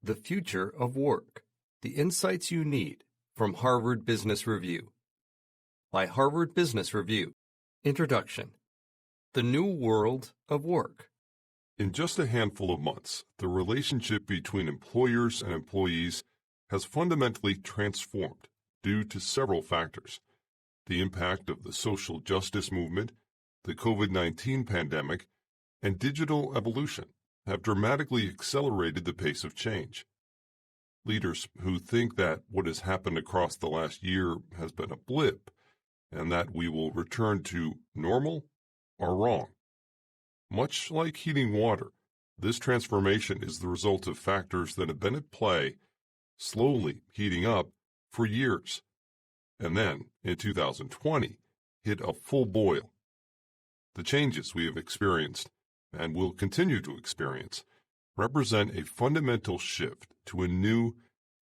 The Future of Work, The Insights You Need from Harvard Business Review. By Harvard Business Review. Introduction. The New World of Work. In just a handful of months, the relationship between employers and employees has fundamentally transformed due to several factors. The impact of the social justice movement, the COVID-19 pandemic, and digital evolution have dramatically accelerated the pace of change. Leaders who think that what has happened across the last year has been a blip and that we will return to normal are wrong. Much like heating water, this transformation is the result of factors that have been at play, slowly heating up for years, and then, in 2020, hit a full boil. The changes we have experienced and will continue to experience represent a fundamental shift to a new,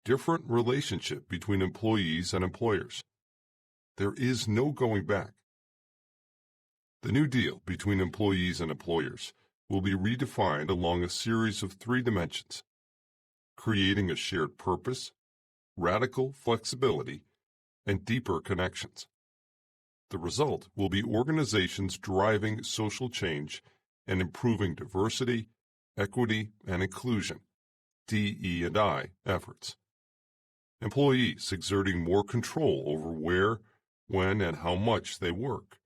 different relationship between employees and employers. There is no going back. The New Deal between employees and employers will be redefined along a series of three dimensions: creating a shared purpose, radical flexibility, and deeper connections. The result will be organizations driving social change and improving diversity, equity, and inclusion, DE&I efforts. Employees exerting more control over where, when, and how much they work,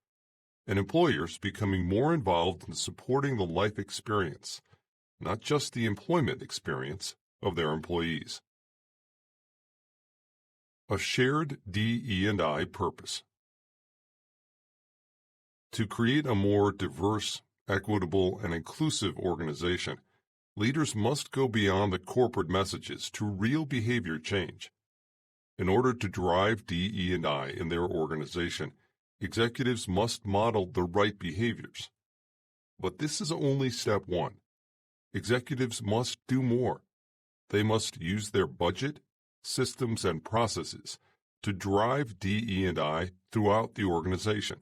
and employers becoming more involved in supporting the life experience, not just the employment experience, of their employees. A shared DE&I purpose. To create a more diverse, equitable, and inclusive organization, leaders must go beyond the corporate messages to real behavior change. In order to drive DE&I in their organization, executives must model the right behaviors. But this is only step one. Executives must do more. They must use their budget, systems, and processes to drive DE&I throughout the organization.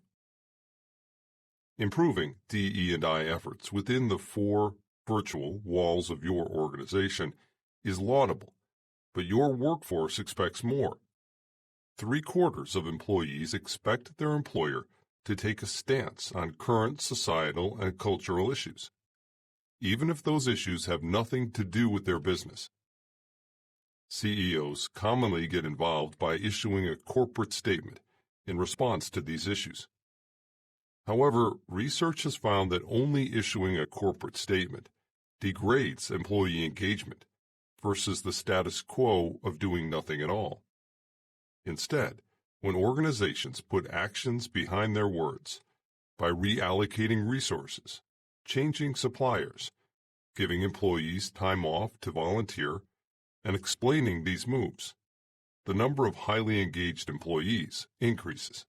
Improving DE&I efforts within the four virtual walls of your organization is laudable, but your workforce expects more. 3/4 of employees expect their employer to take a stance on current societal and cultural issues, even if those issues have nothing to do with their business. CEOs commonly get involved by issuing a corporate statement in response to these issues. However, research has found that only issuing a corporate statement degrades employee engagement versus the status quo of doing nothing at all. Instead, when organizations put actions behind their words by reallocating resources, changing suppliers, giving employees time off to volunteer, and explaining these moves, the number of highly engaged employees increases.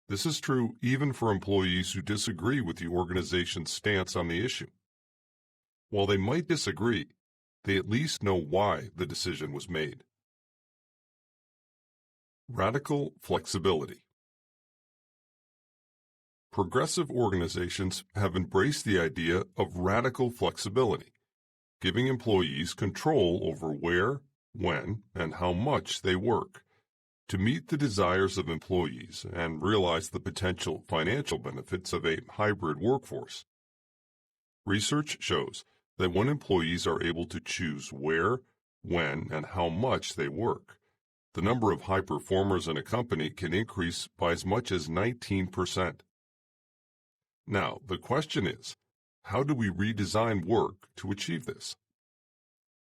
This is true even for employees who disagree with the organization's stance on the issue. While they might disagree, they at least know why the decision was made. Radical flexibility. Progressive organizations have embraced the idea of radical flexibility, giving employees control over where, when, and how much they work, to meet the desires of employees and realize the potential financial benefits of a hybrid workforce. Research shows that when employees are able to choose where, when, and how much they work, the number of high performers in a company can increase by as much as 19%. Now, the question is, how do we redesign work to achieve this?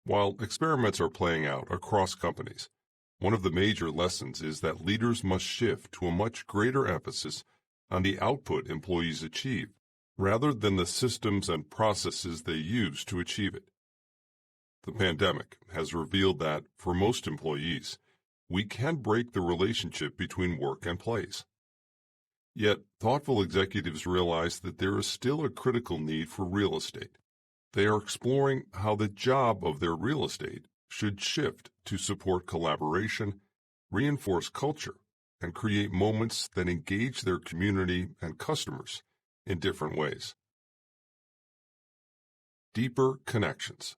While experiments are playing out across companies, one of the major lessons is that leaders must shift to a much greater emphasis on the output employees achieve, rather than the systems and processes they use to achieve it. The pandemic has revealed that, for most employees, we can break the relationship between work and place. Yet, thoughtful executives realize that there is still a critical need for real estate. They are exploring how the job of their real estate should shift to support collaboration, reinforce culture, and create moments that engage their community and customers in different ways. Deeper connections.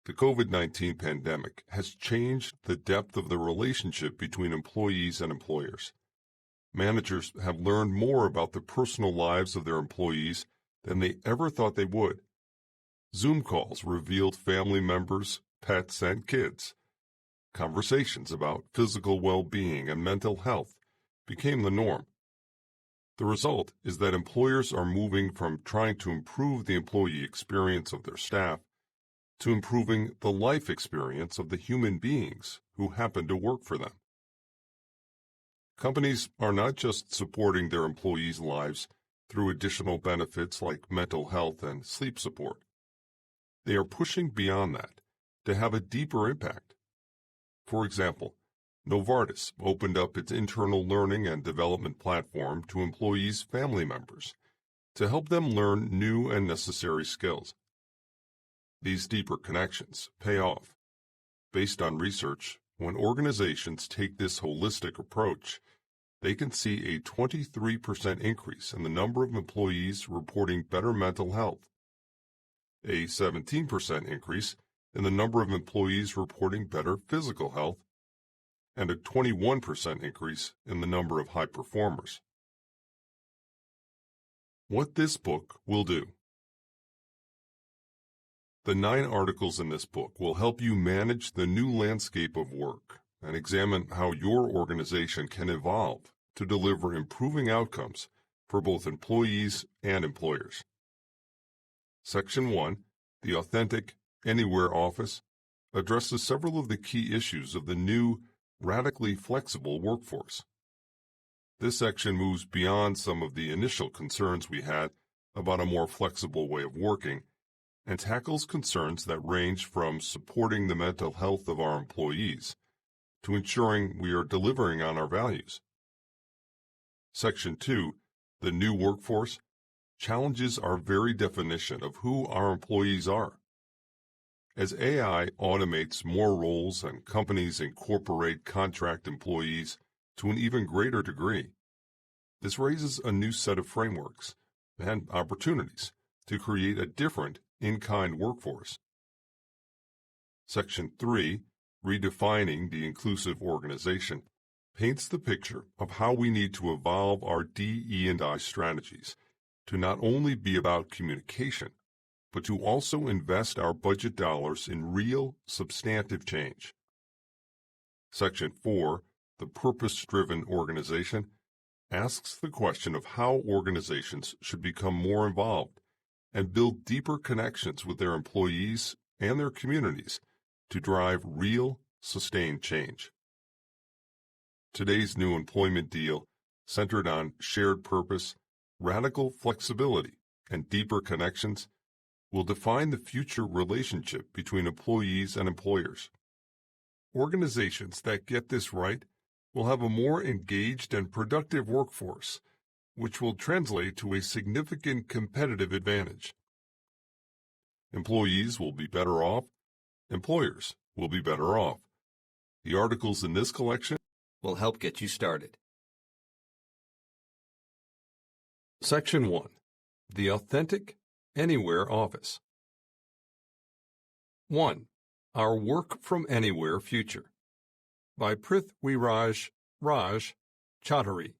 The COVID-19 pandemic has changed the depth of the relationship between employees and employers. Managers have learned more about the personal lives of their employees than they ever thought they would. Zoom calls revealed family members, pets, and kids. Conversations about physical well-being and mental health became the norm. The result is that employers are moving from trying to improve the employee experience of their staff to improving the life experience of the human beings who happen to work for them. Companies are not just supporting their employees' lives through additional benefits like mental health and sleep support. They are pushing beyond that to have a deeper impact. For example, Novartis opened up its internal learning and development platform to employees' family members to help them learn new and necessary skills. These deeper connections pay off. Based on research, when organizations take this holistic approach, they can see a 23% increase in the number of employees reporting better mental health, a 17% increase in the number of employees reporting better physical health, and a 21% increase in the number of high performers. What this book will do. The 9 articles in this book will help you manage the new landscape of work and examine how your organization can evolve to deliver improving outcomes for both employees and employers. Section 1, The Authentic Anywhere Office, addresses several of the key issues of the new, radically flexible workforce. This section moves beyond some of the initial concerns we had about a more flexible way of working and tackles concerns that range from supporting the mental health of our employees to ensuring we are delivering on our values. Section 2, The New Workforce, challenges our very definition of who our employees are. As AI automates more roles and companies incorporate contract employees to an even greater degree, this raises a new set of frameworks and opportunities to create a different in-kind workforce. Section 3, Redefining the Inclusive Organization, paints the picture of how we need to evolve our DE&I strategies to not only be about communication, but to also invest our budget dollars in real, substantive change. Section 4, The Purpose-Driven Organization, asks the question of how organizations should become more involved and build deeper connections with their employees and their communities to drive real, sustained change. Today's new employment deal, centered on shared purpose, radical flexibility, and deeper connections, will define the future relationship between employees and employers. Organizations that get this right will have a more engaged and productive workforce, which will translate to a significant competitive advantage. Employees will be better off. Employers will be better off. The articles in this collection will help get you started. Section 1, The Authentic Anywhere Office. 1. Our Work from Anywhere Future by Prithviraj Raj Chaudhary.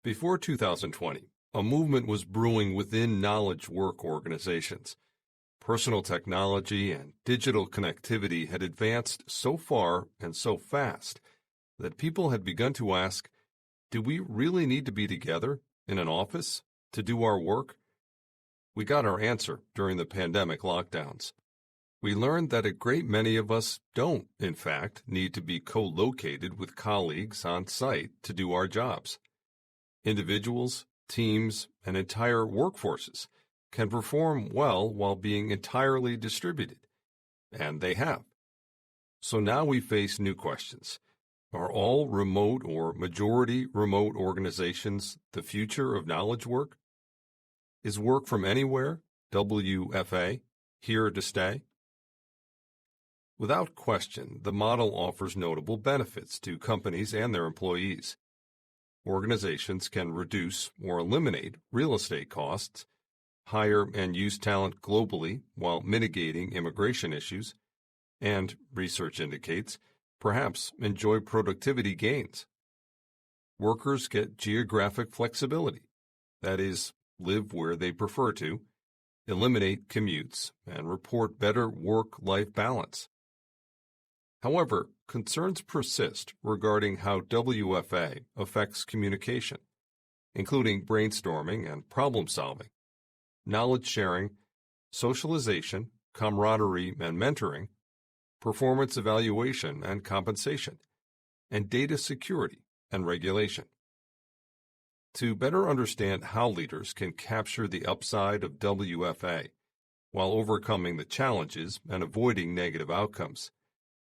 Before 2020, a movement was brewing within knowledge work organizations. Personal technology and digital connectivity had advanced so far and so fast that people had begun to ask, do we really need to be together in an office to do our work? We got our answer during the pandemic lockdowns. We learned that a great many of us don't, in fact, need to be co-located with colleagues on site to do our jobs. Individuals, teams, and entire workforces can perform well while being entirely distributed, and they have. So now we face new questions. Are all remote or majority remote organizations the future of knowledge work? Is work from anywhere, WFA, here to stay? Without question, the model offers notable benefits to companies and their employees. Organizations can reduce or eliminate real estate costs, hire and use talent globally while mitigating immigration issues, and, research indicates, perhaps enjoy productivity gains. Workers get geographic flexibility, that is, live where they prefer to, eliminate commutes, and report better work-life balance. However, concerns persist regarding how WFA affects communication, including brainstorming and problem-solving, knowledge sharing, socialization, camaraderie and mentoring, performance evaluation and compensation, and data security and regulation. To better understand how leaders can capture the upside of WFA while overcoming the challenges and avoiding negative outcomes,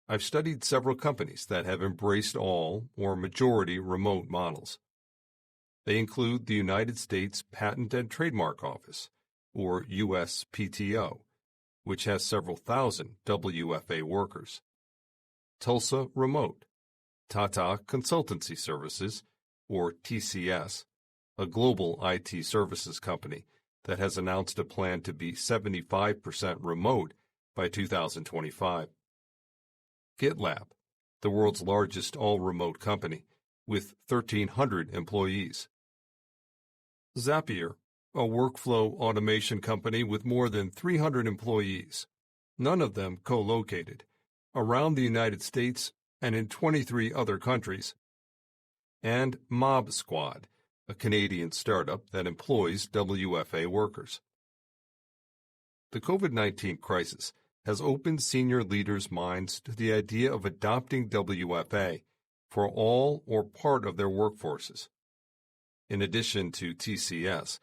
I've studied several companies that have embraced all or majority remote models. They include the United States Patent and Trademark Office, or USPTO, which has several thousand WFA workers, Tulsa Remote, Tata Consultancy Services, or TCS, a global IT services company that has announced a plan to be 75% remote by 2025. GitLab, the world's largest all-remote company, with 1,300 employees. Zapier, a workflow automation company with more than 300 employees, none of them co-located, around the United States and in 23 other countries. And Mob Squad, a Canadian startup that employs WFA workers. The COVID-19 crisis has opened senior leaders' minds to the idea of adopting WFA for all or part of their workforces. In addition to TCS,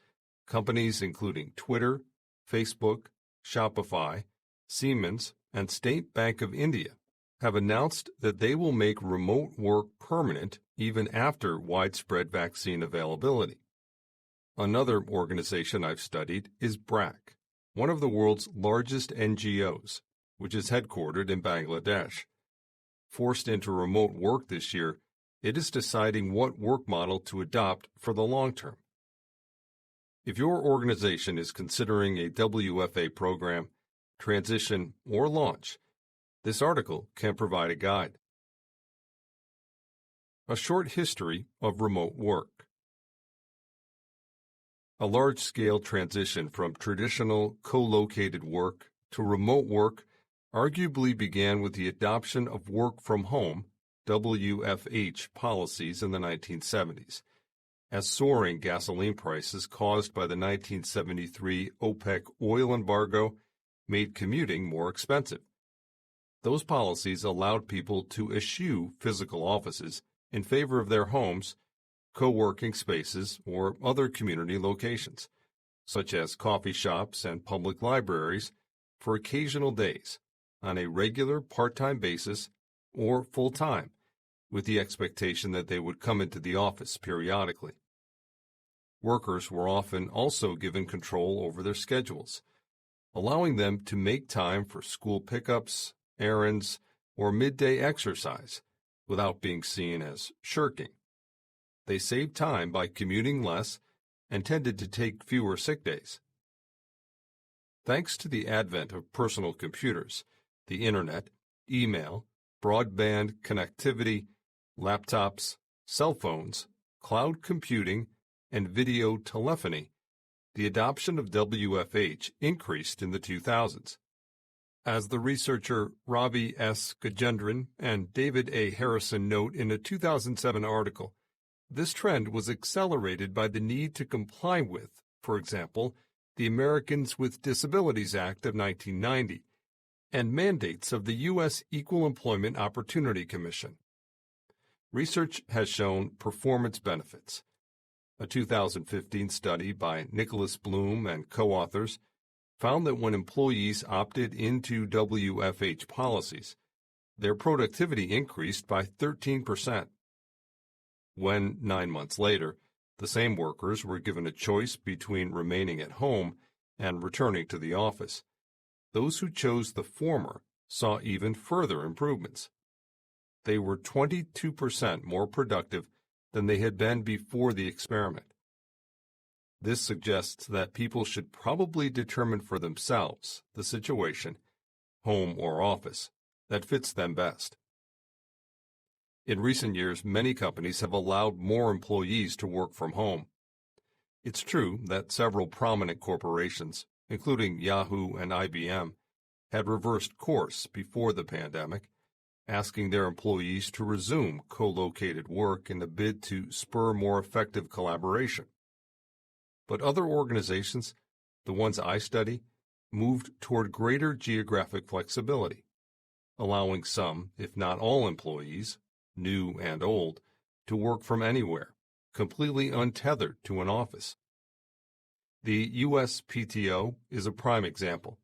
companies including Twitter, Facebook, Shopify, Siemens, and State Bank of India have announced that they will make remote work permanent even after widespread vaccine availability. Another organization I've studied is BRAC, one of the world's largest NGOs, which is headquartered in Bangladesh. Forced into remote work this year, it is deciding what work model to adopt for the long term. If your organization is considering a WFA program, transition, or launch, this article can provide a guide. A short history of remote work. A large-scale transition from traditional co-located work to remote work arguably began with the adoption of work-from-home (WFH) policies in the 1970s, as soaring gasoline prices caused by the 1973 OPEC oil embargo made commuting more expensive. Those policies allowed people to eschew physical offices in favor of their homes, co-working spaces, or other community locations, such as coffee shops and public libraries, for occasional days, on a regular part-time basis or full-time, with the expectation that they would come into the office periodically. Workers were often also given control over their schedules, allowing them to make time for school pickups, errands, or midday exercise without being seen as shirking. They saved time by commuting less and tended to take fewer sick days. Thanks to the advent of personal computers, the Internet, email, broadband connectivity, laptops, cell phones, cloud computing, and video telephony, the adoption of WFH increased in the 2000s. As the researcher Ravi S. Gajendran and David A. Harrison note in a 2007 article, this trend was accelerated by the need to comply with, for example, the Americans with Disabilities Act of 1990 and mandates of the U.S. Equal Employment Opportunity Commission. Research has shown performance benefits. A 2015 study by Nicholas Bloom and co-authors found that when employees opted into WFH policies, their productivity increased by 13%. When, 9 months later, the same workers were given a choice between remaining at home and returning to the office, those who chose the former saw even further improvements. They were 22% more productive than they had been before the experiment. This suggests that people should probably determine for themselves the situation, home or office, that fits them best. In recent years, many companies have allowed more employees to work from home. It's true that several prominent corporations, including Yahoo and IBM, had reversed course before the pandemic, asking their employees to resume co-located work in a bid to spur more effective collaboration. But other organizations, the ones I study, moved toward greater geographic flexibility, allowing some, if not all employees, new and old, to work from anywhere, completely untethered to an office. The USPTO is a prime example.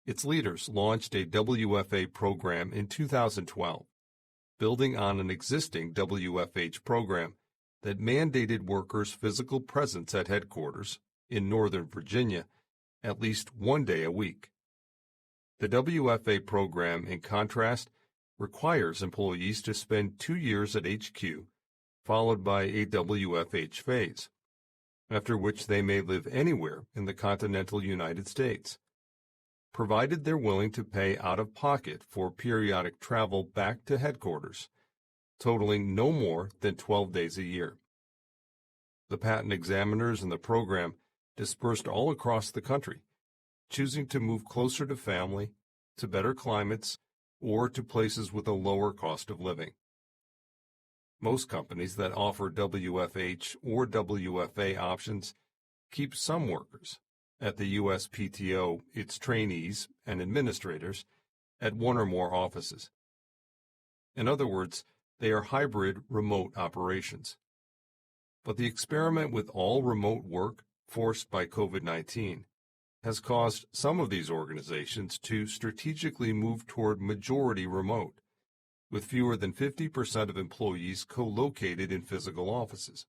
Its leaders launched a WFA program in 2012, building on an existing WFH program that mandated workers' physical presence at headquarters in Northern Virginia at least one day a week. The WFA program, in contrast, requires employees to spend 2 years at HQ, followed by a WFH phase, after which they may live anywhere in the continental United States, provided they're willing to pay out of pocket for periodic travel back to headquarters, totaling no more than 12 days a year. The patent examiners in the program dispersed all across the country, choosing to move closer to family, to better climates, or to places with a lower cost of living. Most companies that offer WFH or WFA options keep some workers. At the USPTO, its trainees and administrators at one or more offices. In other words, they are hybrid remote operations. But the experiment with all remote work forced by COVID-19 has caused some of these organizations to strategically move toward majority remote, with fewer than 50% of employees co-located in physical offices.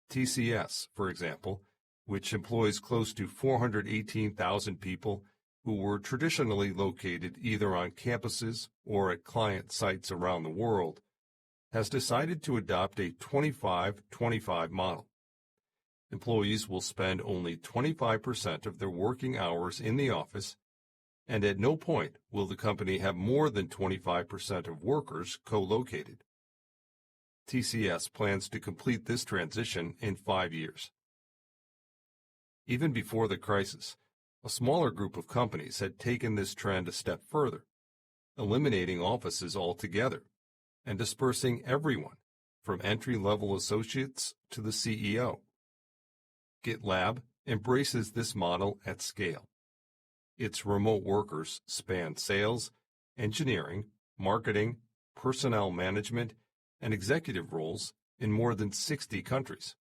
TCS, for example, which employs close to 418,000 people who were traditionally located either on campuses or at client sites around the world, has decided to adopt a 25-25 model. Employees will spend only 25% of their working hours in the office, and at no point will the company have more than 25% of workers co-located. TCS plans to complete this transition in 5 years. Even before the crisis, a smaller group of companies had taken this trend a step further, eliminating offices altogether and dispersing everyone, from entry-level associates to the CEO. GitLab embraces this model at scale. Its remote workers span sales, engineering, marketing, personnel management, and executive roles in more than 60 countries.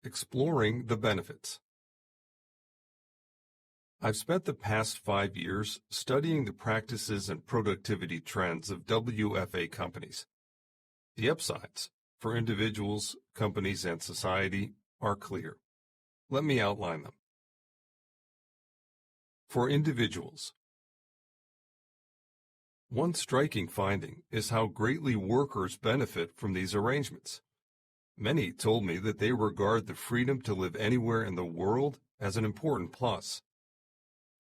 Exploring the benefits. I've spent the past 5 years studying the practices and productivity trends of WFA companies. The upsides for individuals, companies, and society are clear. Let me outline them. For individuals, one striking finding is how greatly workers benefit from these arrangements. Many told me that they regard the freedom to live anywhere in the world as an important plus.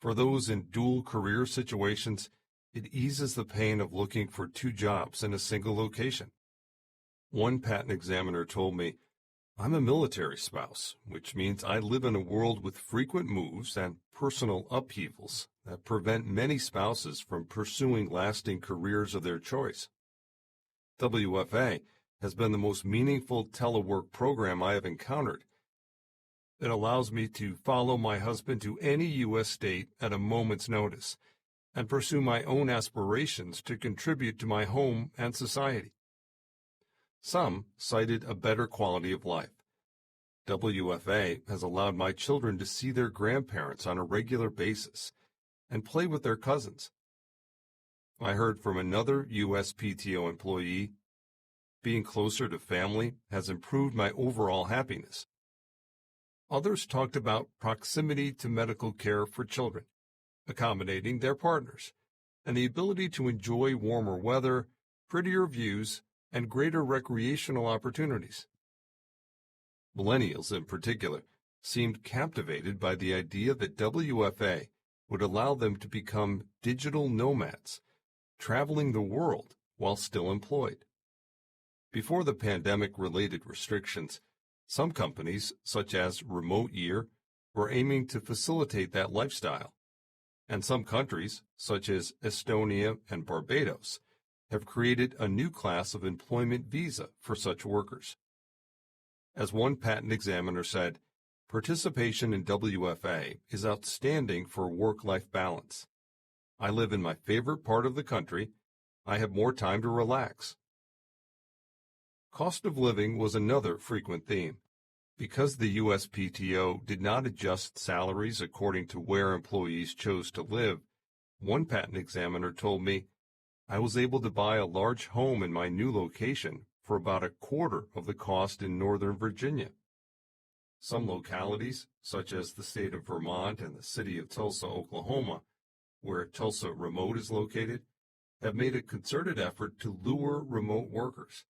For those in dual career situations, it eases the pain of looking for 2 jobs in a single location. One patent examiner told me, "I'm a military spouse, which means I live in a world with frequent moves and personal upheavals that prevent many spouses from pursuing lasting careers of their choice. WFA has been the most meaningful telework program I have encountered. It allows me to follow my husband to any U.S. state at a moment's notice and pursue my own aspirations to contribute to my home and society." Some cited a better quality of life. WFA has allowed my children to see their grandparents on a regular basis and play with their cousins. I heard from another USPTO employee, "Being closer to family has improved my overall happiness." Others talked about proximity to medical care for children, accommodating their partners, and the ability to enjoy warmer weather, prettier views, and greater recreational opportunities. Millennials, in particular, seemed captivated by the idea that WFA would allow them to become digital nomads, traveling the world while still employed. Before the pandemic-related restrictions, some companies, such as Remote Year, were aiming to facilitate that lifestyle, and some countries, such as Estonia and Barbados, have created a new class of employment visa for such workers. As one patent examiner said, participation in WFA is outstanding for work-life balance. I live in my favorite part of the country. I have more time to relax. Cost of living was another frequent theme. Because the USPTO did not adjust salaries according to where employees chose to live, one patent examiner told me, I was able to buy a large home in my new location for about a quarter of the cost in Northern Virginia. Some localities, such as the state of Vermont and the city of Tulsa, Oklahoma, where Tulsa Remote is located, have made a concerted effort to lure remote workers,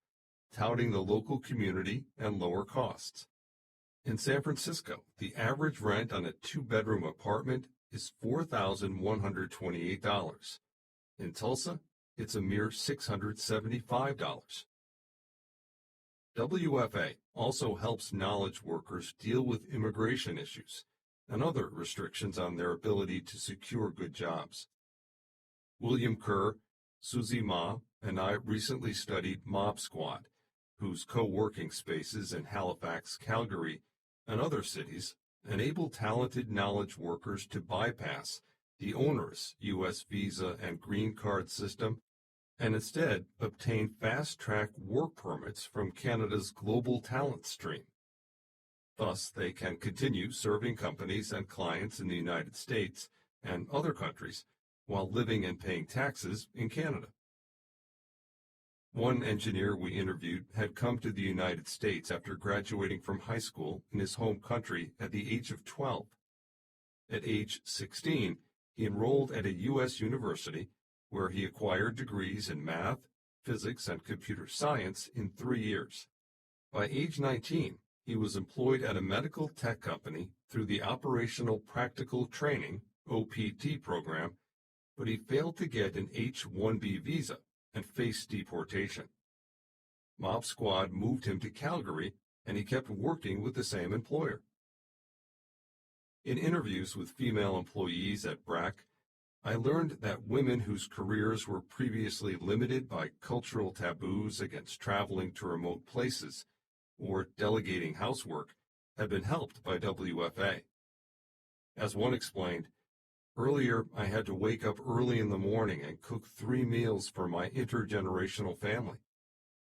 touting the local community and lower costs. In San Francisco, the average rent on a two-bedroom apartment is $4,128. In Tulsa, it's a mere $675. WFA also helps knowledge workers deal with immigration issues and other restrictions on their ability to secure good jobs. William Kerr, Susie Ma, and I recently studied Mob Squad, whose co-working spaces in Halifax, Calgary, and other cities enable talented knowledge workers to bypass the onerous U.S. visa and green card system and instead obtain fast-track work permits from Canada's global talent stream. Thus, they can continue serving companies and clients in the United States and other countries while living and paying taxes in Canada. One engineer we interviewed had come to the United States after graduating from high school in his home country at the age of 12. At age 16, he enrolled at a U.S. university where he acquired degrees in math, physics, and computer science in 3 years. By age 19, he was employed at a medical tech company through the Operational Practical Training, OPT program, but he failed to get an H-1B visa and faced deportation. Mob Squad moved him to Calgary, and he kept working with the same employer. In interviews with female employees at BRAC, I learned that women whose careers were previously limited by cultural taboos against traveling to remote places or delegating housework have been helped by WFA. As one explained, earlier I had to wake up early in the morning and cook 3 meals for my intergenerational family.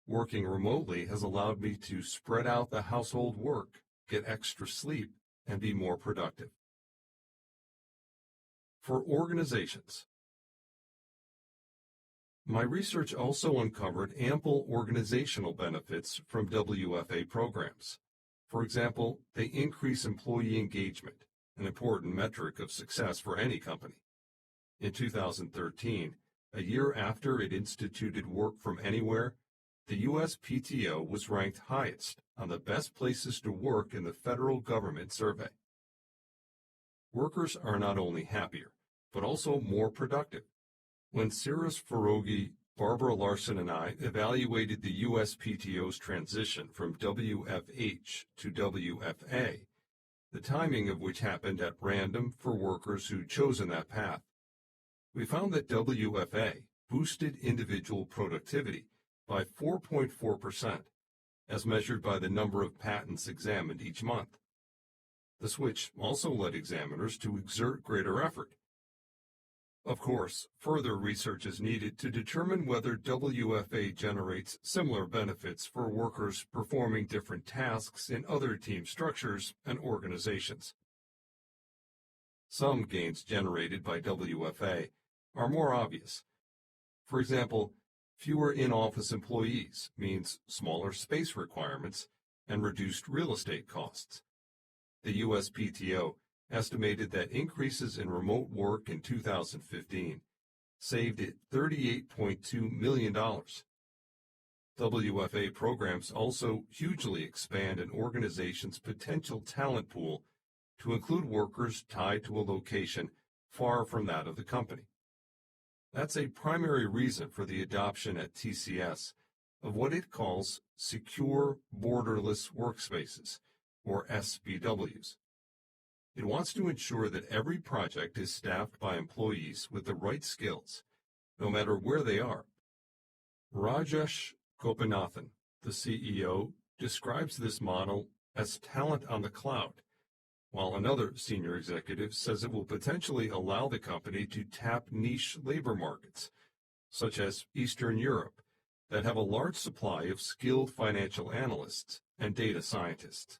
Working remotely has allowed me to spread out the household work, get extra sleep, and be more productive. For organizations, my research also uncovered ample organizational benefits from WFA programs. For example, they increase employee engagement, an important metric of success for any company. In 2013, a year after it instituted work from anywhere, the USPTO was ranked highest on the best places to work in the federal government survey. Workers are not only happier, but also more productive. When Cyrus Ferogi, Barbara Larson, and I evaluated the USPTO's transition from WFH to WFA, the timing of which happened at random for workers who'd chosen that path, we found that WFA boosted individual productivity by 4.4%, as measured by the number of patents examined each month. The switch also led examiners to exert greater effort. Of course, further research is needed to determine whether WFA generates similar benefits for workers performing different tasks in other team structures and organizations. Some gains generated by WFA are more obvious. For example, fewer in-office employees means smaller space requirements and reduced real estate costs. The USPTO estimated that increases in remote work in 2015 saved it $38.2 million. WFA programs also hugely expand an organization's potential talent pool to include workers tied to a location far from that of the company. That's a primary reason for the adoption at TCS of what it calls Secure Borderless Workspaces, or SBWs. It wants to ensure that every project is staffed by employees with the right skills, no matter where they are. Rajesh Gopinathan, the CEO, describes this model as talent on the cloud, while another senior executive says it will potentially allow the company to tap niche labor markets, such as Eastern Europe, that have a large supply of skilled financial analysts and data scientists.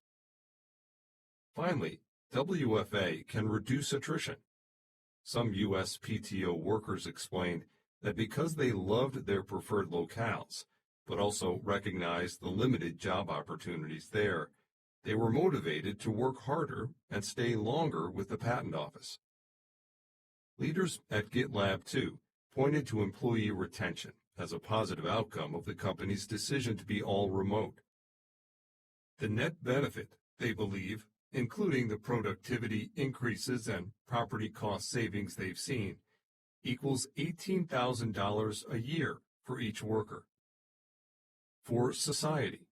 Finally, WFA can reduce attrition. Some U.S. PTO workers explained that because they loved their preferred locales, but also recognized the limited job opportunities there, they were motivated to work harder and stay longer with the patent office. Leaders at GitLab, too, pointed to employee retention as a positive outcome of the company's decision to be all remote. The net benefit, they believe, including the productivity increases and property cost savings they've seen, equals $18,000 a year for each worker. For society,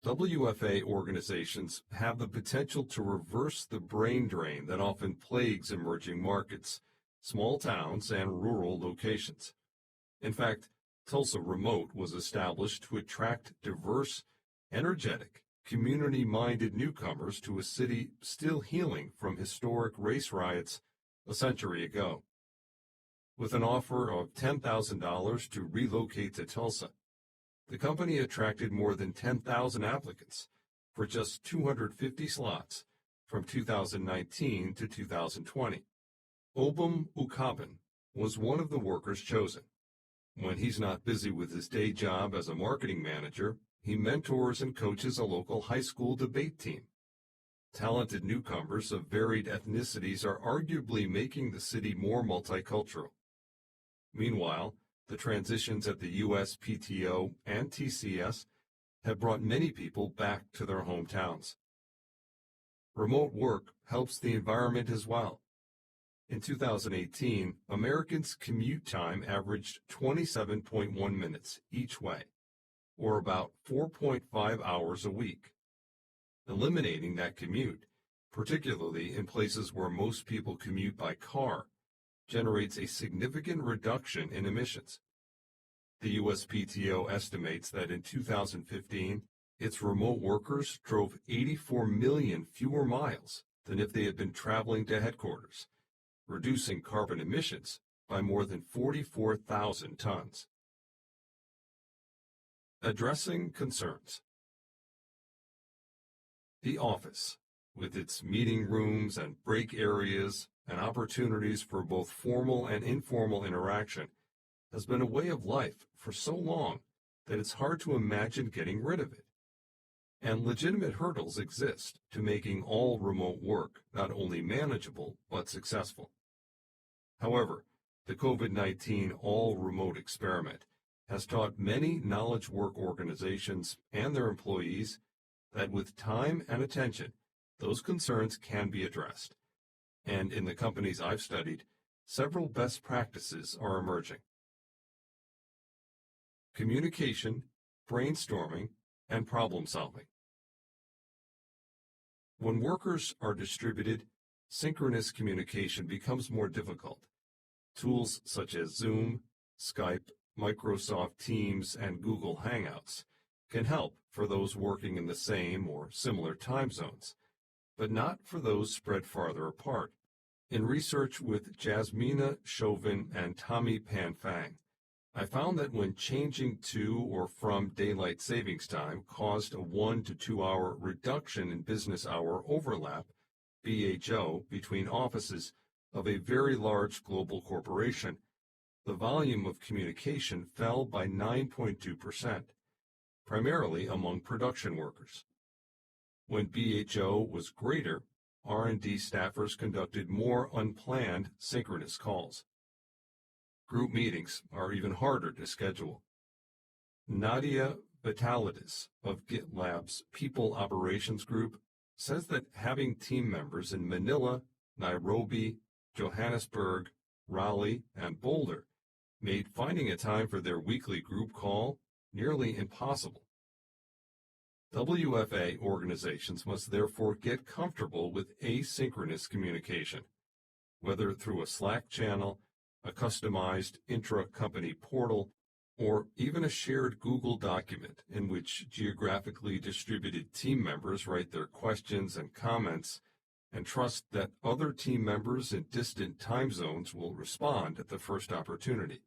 WFA organizations have the potential to reverse the brain drain that often plagues emerging markets, small towns, and rural locations. In fact, Tulsa Remote was established to attract diverse, energetic, community-minded newcomers to a city still healing from historic race riots a century ago. With an offer of $10,000 to relocate to Tulsa, the company attracted more than 10,000 applicants for just 250 slots from 2019 to 2020. Obum Ukabin was one of the workers chosen. When he's not busy with his day job as a marketing manager, he mentors and coaches a local high school debate team. Talented newcomers of varied ethnicities are arguably making the city more multicultural. Meanwhile, the transitions at the U.S. PTO and TCS have brought many people back to their hometowns. Remote work helps the environment as well. In 2018, Americans' commute time averaged 27.1 minutes each way, or about 4.5 hours a week. Eliminating that commute, particularly in places where most people commute by car, generates a significant reduction in emissions. The U.S. PTO estimates that in 2015, its remote workers drove 84 million fewer miles than if they had been traveling to headquarters, reducing carbon emissions by more than 44,000 tons. Addressing concerns. The office, with its meeting rooms and break areas and opportunities for both formal and informal interaction, has been a way of life for so long that it's hard to imagine getting rid of it. And legitimate hurdles exist to making all remote work not only manageable but successful. However, the COVID-19 all-remote experiment has taught many knowledge work organizations and their employees that with time and attention, those concerns can be addressed. And in the companies I've studied, several best practices are emerging. Communication, brainstorming, and problem solving. When workers are distributed, synchronous communication becomes more difficult. Tools such as Zoom, Skype, Microsoft Teams, and Google Hangouts can help for those working in the same or similar time zones, but not for those spread farther apart. In research with Jasmina Chauvin and Tommy Panfang, I found that when changing to or from daylight savings time caused a 1 to 2 hour reduction in business hour overlap, BHO, between offices of a very large global corporation, the volume of communication fell by 9.2%, primarily among production workers. When BHO was greater, R&D staffers conducted more unplanned synchronous calls. Group meetings are even harder to schedule. Nadia Vitalidis of GitLab's People Operations Group says that having team members in Manila, Nairobi, Johannesburg, Raleigh, and Boulder made finding a time for their weekly group call nearly impossible. WFA organizations must therefore get comfortable with asynchronous communication, whether through a Slack channel, a customized intra-company portal, or even a shared Google document in which geographically distributed team members write their questions and comments and trust that other team members in distant time zones will respond at the first opportunity.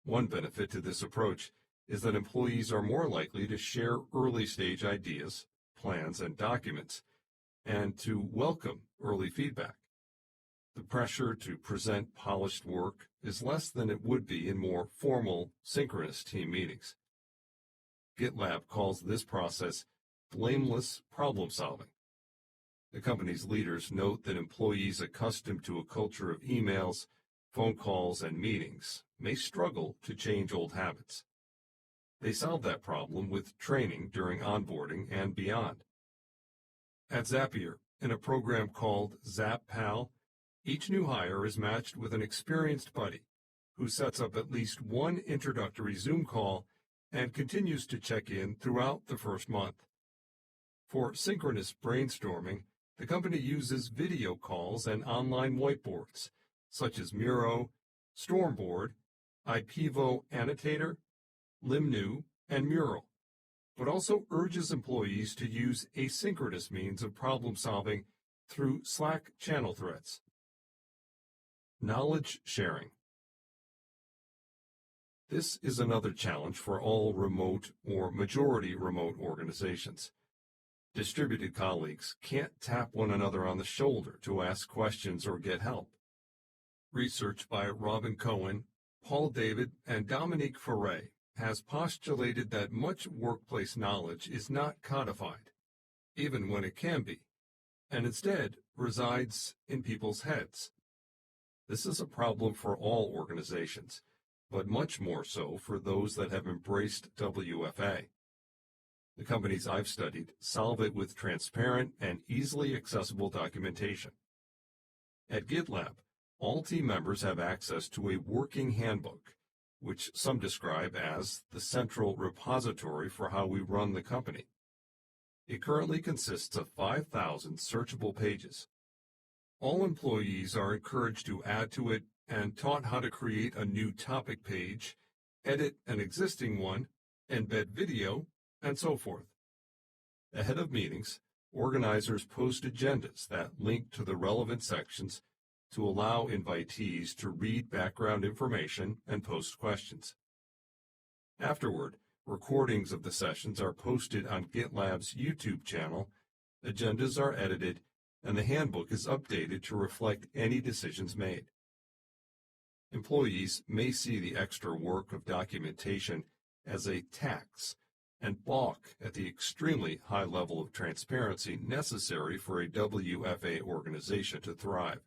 One benefit to this approach is that employees are more likely to share early-stage ideas, plans, and documents, and to welcome early feedback. The pressure to present polished work is less than it would be in more formal, synchronous team meetings. GitLab calls this process blameless problem-solving. The company's leaders note that employees accustomed to a culture of emails, phone calls, and meetings may struggle to change old habits. They solve that problem with training during onboarding and beyond. At Zapier, in a program called ZapPal, each new hire is matched with an experienced buddy who sets up at least one introductory Zoom call and continues to check in throughout the first month. For synchronous brainstorming, the company uses video calls and online whiteboards, such as Miro, Stormboard, IPEVO Annotator, Limnu, and Mural, but also urges employees to use asynchronous means of problem-solving through Slack channel threads. Knowledge sharing. This is another challenge for all remote or majority remote organizations. Distributed colleagues can't tap one another on the shoulder to ask questions or get help. Research by Robin Cohen, Paul David, and Dominique Ferret has postulated that much workplace knowledge is not codified, even when it can be, and instead resides in people's heads. This is a problem for all organizations, but much more so for those that have embraced WFA. The companies I've studied solve it with transparent and easily accessible documentation. At GitLab, all team members have access to a working handbook, which some describe as the central repository for how we run the company. It currently consists of 5,000 searchable pages. All employees are encouraged to add to it and taught how to create a new topic page, edit an existing one, embed video, and so forth. Ahead of meetings, organizers post agendas that link to the relevant sections to allow invitees to read background information and post questions. Afterward, recordings of the sessions are posted on GitLab's YouTube channel, agendas are edited, and the handbook is updated to reflect any decisions made. Employees may see the extra work of documentation as a tax and balk at the extremely high level of transparency necessary for a WFA organization to thrive.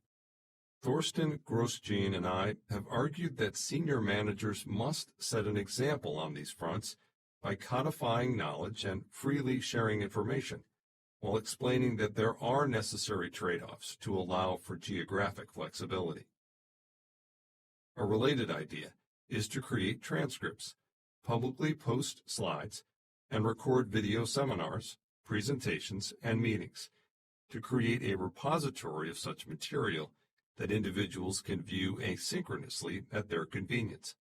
Thorsten Grosjean and I have argued that senior managers must set an example on these fronts by codifying knowledge and freely sharing information, while explaining that there are necessary trade-offs to allow for geographic flexibility. A related idea is to create transcripts, publicly post slides, and record video seminars, presentations, and meetings to create a repository of such material that individuals can view asynchronously at their convenience.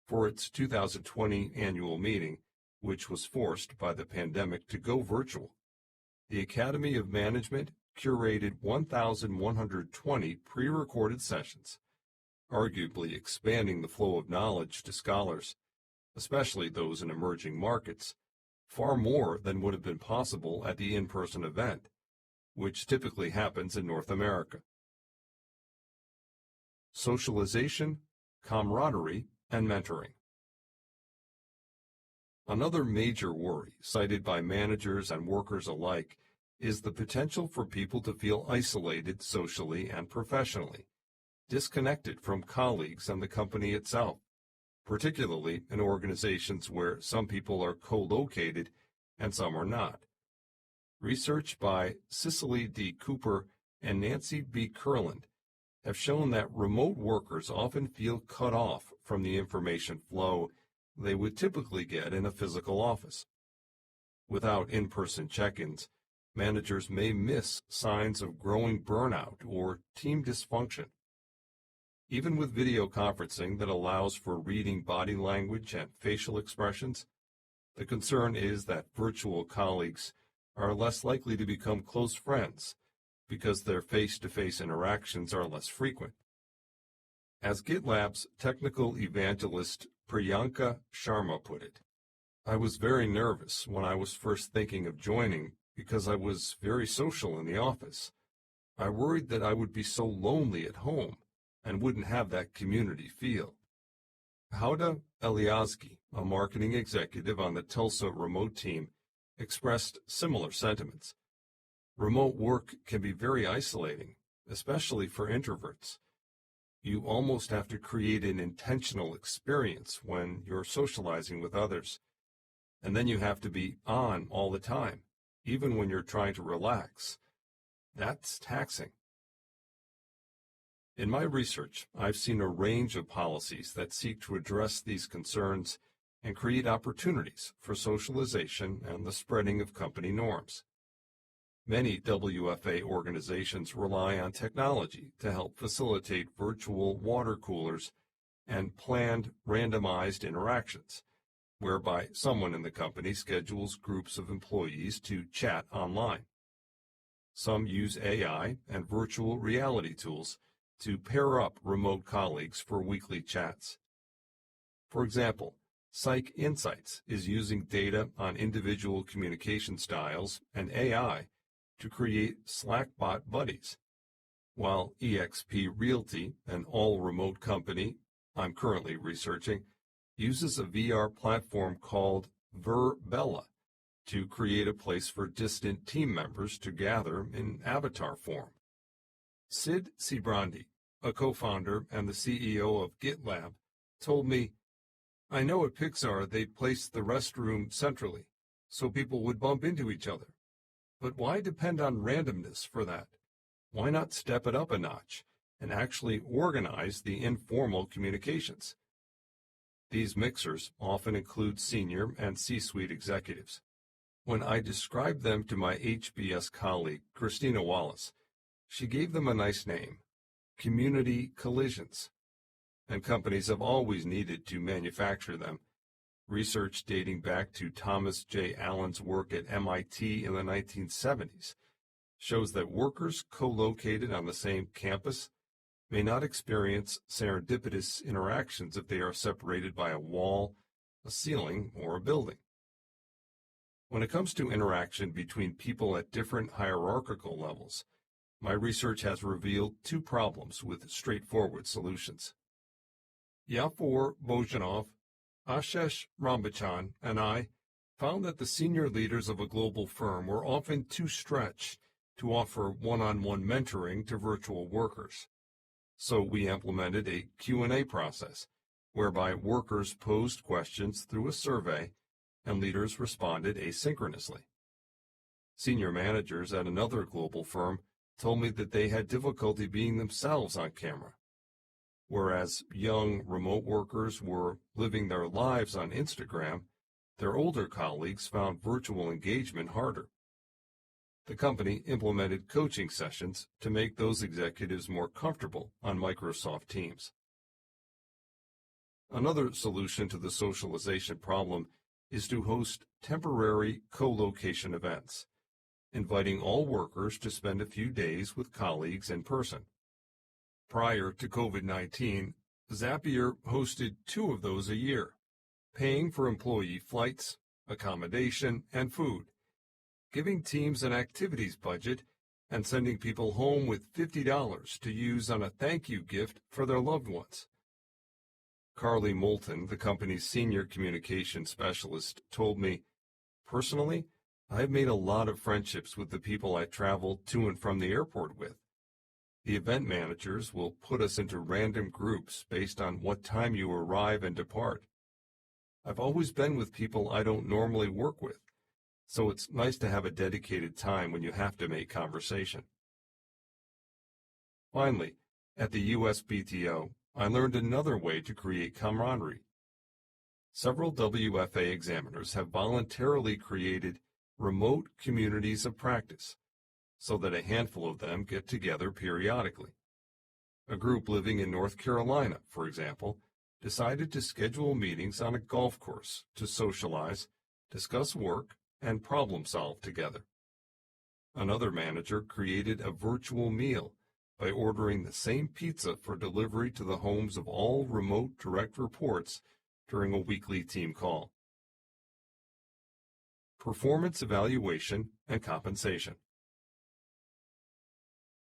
For its 2020 annual meeting, which was forced by the pandemic to go virtual, the Academy of Management curated 1,120 pre-recorded sessions, arguably expanding the flow of knowledge to scholars, especially those in emerging markets, far more than would have been possible at the in-person event, which typically happens in North America. Socialization, camaraderie, and mentoring. Another major worry cited by managers and workers alike is the potential for people to feel isolated socially and professionally, disconnected from colleagues and the company itself. particularly in organizations where some people are co-located and some are not. Research by Cicely D. Cooper and Nancy B. Kurland have shown that remote workers often feel cut off from the information flow they would typically get in a physical office. Without in-person check-ins, managers may miss signs of growing burnout or team dysfunction. Even with video conferencing that allows for reading body language and facial expressions, the concern is that virtual colleagues are less likely to become close friends because their face-to-face interactions are less frequent. As GitLab's technical evangelist Priyanka Sharma put it, "I was very nervous when I was first thinking of joining because I was very social in the office. I worried that I would be so lonely at home and wouldn't have that community feel." Hauda Eliazgi, a marketing executive on the Tulsa remote team, expressed similar sentiments. Remote work can be very isolating, especially for introverts. You almost have to create an intentional experience when you're socializing with others, and then you have to be on all the time, even when you're trying to relax. That's taxing. In my research, I've seen a range of policies that seek to address these concerns and create opportunities for socialization and the spreading of company norms. Many WFA organizations rely on technology to help facilitate virtual water coolers and planned randomized interactions, whereby someone in the company schedules groups of employees to chat online. Some use AI and virtual reality tools to pair up remote colleagues for weekly chats. For example, Psych Insights is using data on individual communication styles and AI to create Slackbot buddies, while eXp Realty, an all-remote company I'm currently researching, uses a VR platform called Verbella to create a place for distant team members to gather in avatar form. Sid Sijbrandij, a co-founder and the CEO of GitLab, told me, "I know at Pixar they placed the restroom centrally, so people would bump into each other. But why depend on randomness for that? Why not step it up a notch and actually organize the informal communications?" These mixers often include senior and C-suite executives. When I described them to my HBS colleague, Christina Wallace, she gave them a nice name, Community Collisions, and companies have always needed to manufacture them. Research dating back to Thomas J. Allen's work at MIT in the 1970s shows that workers co-located on the same campus may not experience serendipitous interactions if they are separated by a wall, a ceiling, or a building. When it comes to interaction between people at different hierarchical levels, my research has revealed two problems with straightforward solutions. Yafor Bojanov, Ashish Rambachan, and I found that the senior leaders of a global firm were often too stretched to offer one-on-one mentoring to virtual workers. So we implemented a Q&A process, whereby workers posed questions through a survey and leaders responded asynchronously. Senior managers at another global firm told me that they had difficulty being themselves on camera, whereas young remote workers were living their lives on Instagram. Their older colleagues found virtual engagement harder. The company implemented coaching sessions to make those executives more comfortable on Microsoft Teams. Another solution to the socialization problem is to host temporary co-location events, inviting all workers to spend a few days with colleagues in person. Prior to COVID-19, Zapier hosted 2 of those a year, paying for employee flights, accommodation, and food, giving teams an activities budget, and sending people home with $50 to use on a thank you gift for their loved ones. Carly Moulton, the company's senior communication specialist, told me, "Personally, I've made a lot of friendships with the people I travel to and from the airport with. The event managers will put us into random groups based on what time you arrive and depart. I've always been with people I don't normally work with, so it's nice to have a dedicated time when you have to make conversation. Finally, at the USPTO, I learned another way to create camaraderie. Several WFA examiners have voluntarily created remote communities of practice, so that a handful of them get together periodically. A group living in North Carolina, for example, decided to schedule meetings on a golf course to socialize, discuss work, and problem solve together. Another manager created a virtual meal by ordering the same pizza for delivery to the homes of all remote direct reports during a weekly team call. Performance evaluation and compensation.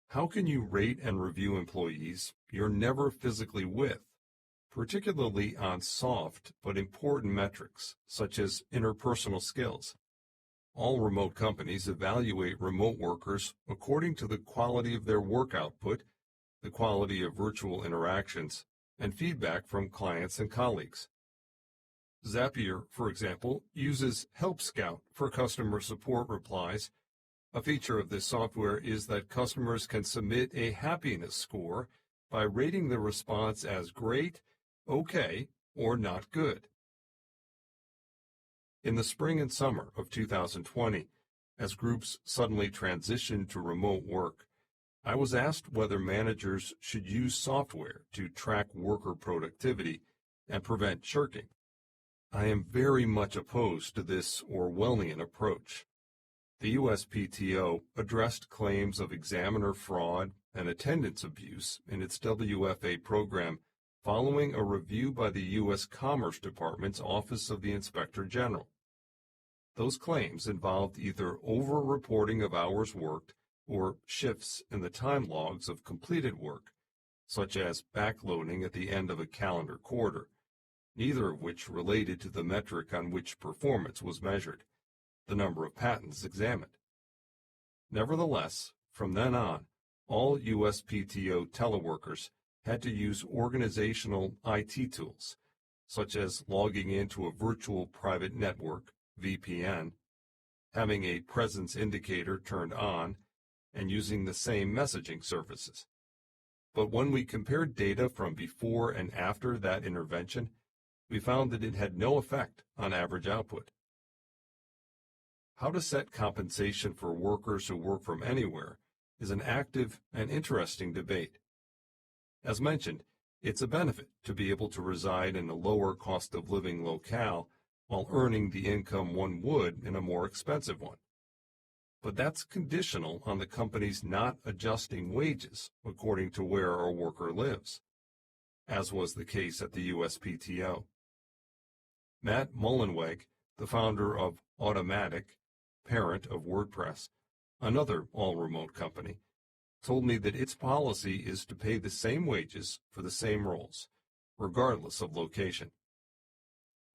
How can you rate and review employees you're never physically with, particularly on soft but important metrics such as interpersonal skills? All remote companies evaluate remote workers according to the quality of their work output, the quality of virtual interactions, and feedback from clients and colleagues. Zapier, for example, uses Help Scout for customer support replies. A feature of this software is that customers can submit a happiness score by rating the response as great, okay, or not good. In the spring and summer of 2020, as groups suddenly transitioned to remote work, I was asked whether managers should use software to track worker productivity and prevent shirking. I am very much opposed to this Orwellian approach. The USPTO addressed claims of examiner fraud and attendance abuse in its WFA program following a review by the U.S. Commerce Department's Office of the Inspector General. Those claims involved either over-reporting of hours worked or shifts in the time logs of completed work, such as backloading at the end of a calendar quarter, neither of which related to the metric on which performance was measured, the number of patents examined. Nevertheless, from then on, all USPTO teleworkers had to use organizational IT tools, such as logging into a virtual private network, VPN, having a presence indicator turned on, and using the same messaging services. But when we compared data from before and after that intervention, we found that it had no effect on average output. How to set compensation for workers who work from anywhere is an active and interesting debate. As mentioned, it's a benefit to be able to reside in a lower cost of living locale while earning the income one would in a more expensive one. But that's conditional on the companies not adjusting wages according to where a worker lives, as was the case at the USPTO. Matt Mullenweg, the founder of Automatic, parent of WordPress, another all-remote company, told me that its policy is to pay the same wages for the same roles, regardless of location.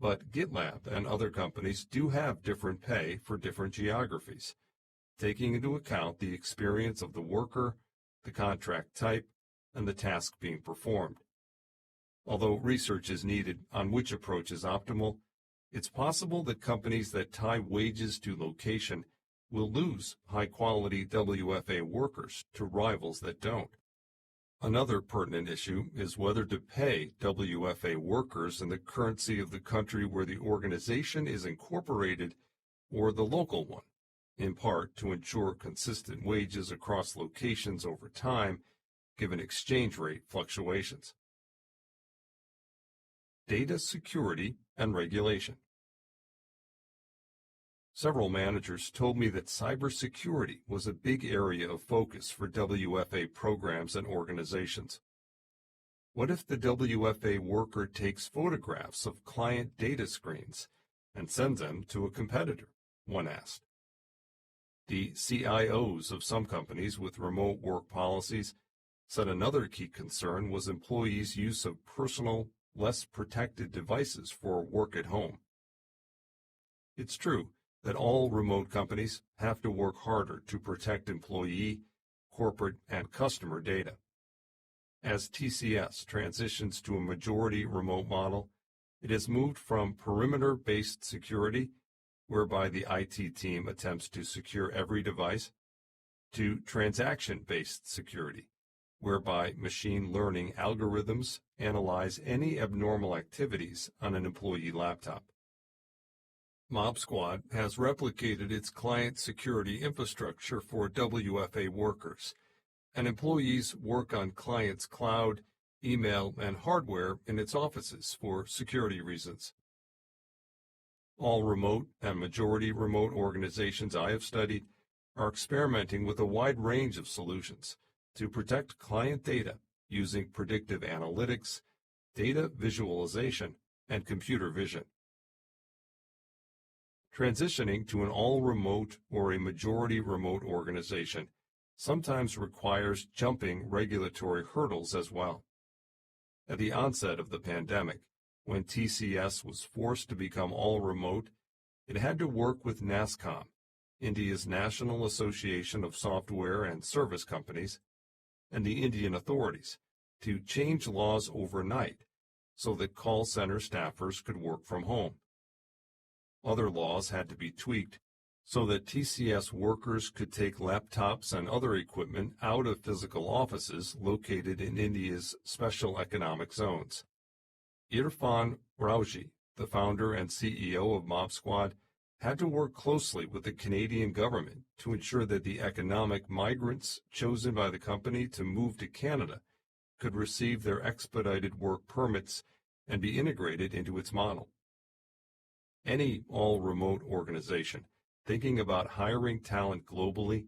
But GitLab and other companies do have different pay for different geographies, taking into account the experience of the worker, the contract type, and the task being performed. Although research is needed on which approach is optimal, it's possible that companies that tie wages to location will lose high-quality WFA workers to rivals that don't. Another pertinent issue is whether to pay WFA workers in the currency of the country where the organization is incorporated or the local one, in part to ensure consistent wages across locations over time, given exchange rate fluctuations. Data security and regulation. Several managers told me that cybersecurity was a big area of focus for WFA programs and organizations. What if the WFA worker takes photographs of client data screens and sends them to a competitor? One asked. The CIOs of some companies with remote work policies said another key concern was employees' use of personal, less protected devices for work at home. It's true that all remote companies have to work harder to protect employee, corporate and customer data. As TCS transitions to a majority remote model, it has moved from perimeter-based security, whereby the IT team attempts to secure every device, to transaction-based security, whereby machine learning algorithms analyze any abnormal activities on an employee laptop. Mob Squad has replicated its client security infrastructure for WFA workers, and employees work on clients' cloud, email, and hardware in its offices for security reasons. All remote and majority remote organizations I have studied are experimenting with a wide range of solutions to protect client data using predictive analytics, data visualization, and computer vision. Transitioning to an all-remote or a majority remote organization sometimes requires jumping regulatory hurdles as well. At the onset of the pandemic, when TCS was forced to become all remote, it had to work with NASSCOM, India's National Association of Software and Service Companies, and the Indian authorities to change laws overnight so that call center staffers could work from home. Other laws had to be tweaked so that TCS workers could take laptops and other equipment out of physical offices located in India's special economic zones. Irfan Rauji, the founder and CEO of Mob Squad, had to work closely with the Canadian government to ensure that the economic migrants chosen by the company to move to Canada could receive their expedited work permits and be integrated into its model. Any all-remote organization thinking about hiring talent globally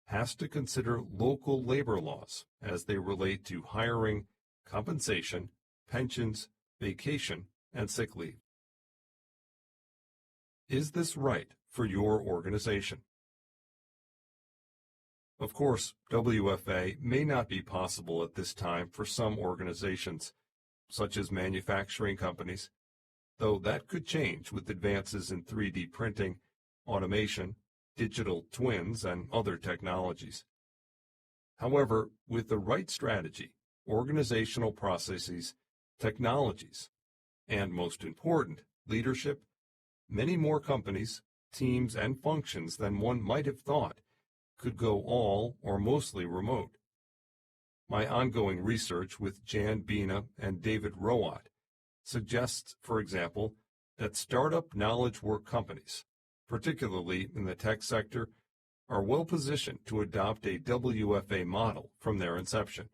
has to consider local labor laws as they relate to hiring, compensation, pensions, vacation, and sick leave. Is this right for your organization? Of course, WFA may not be possible at this time for some organizations, such as manufacturing companies, though that could change with advances in 3D printing, automation, digital twins, and other technologies. However, with the right strategy, organizational processes, technologies, and most important, leadership, many more companies, teams, and functions than one might have thought could go all or mostly remote. My ongoing research with Jan Bina and David Rowat suggests, for example, that startup knowledge work companies, particularly in the tech sector, are well positioned to adopt a WFA model from their inception.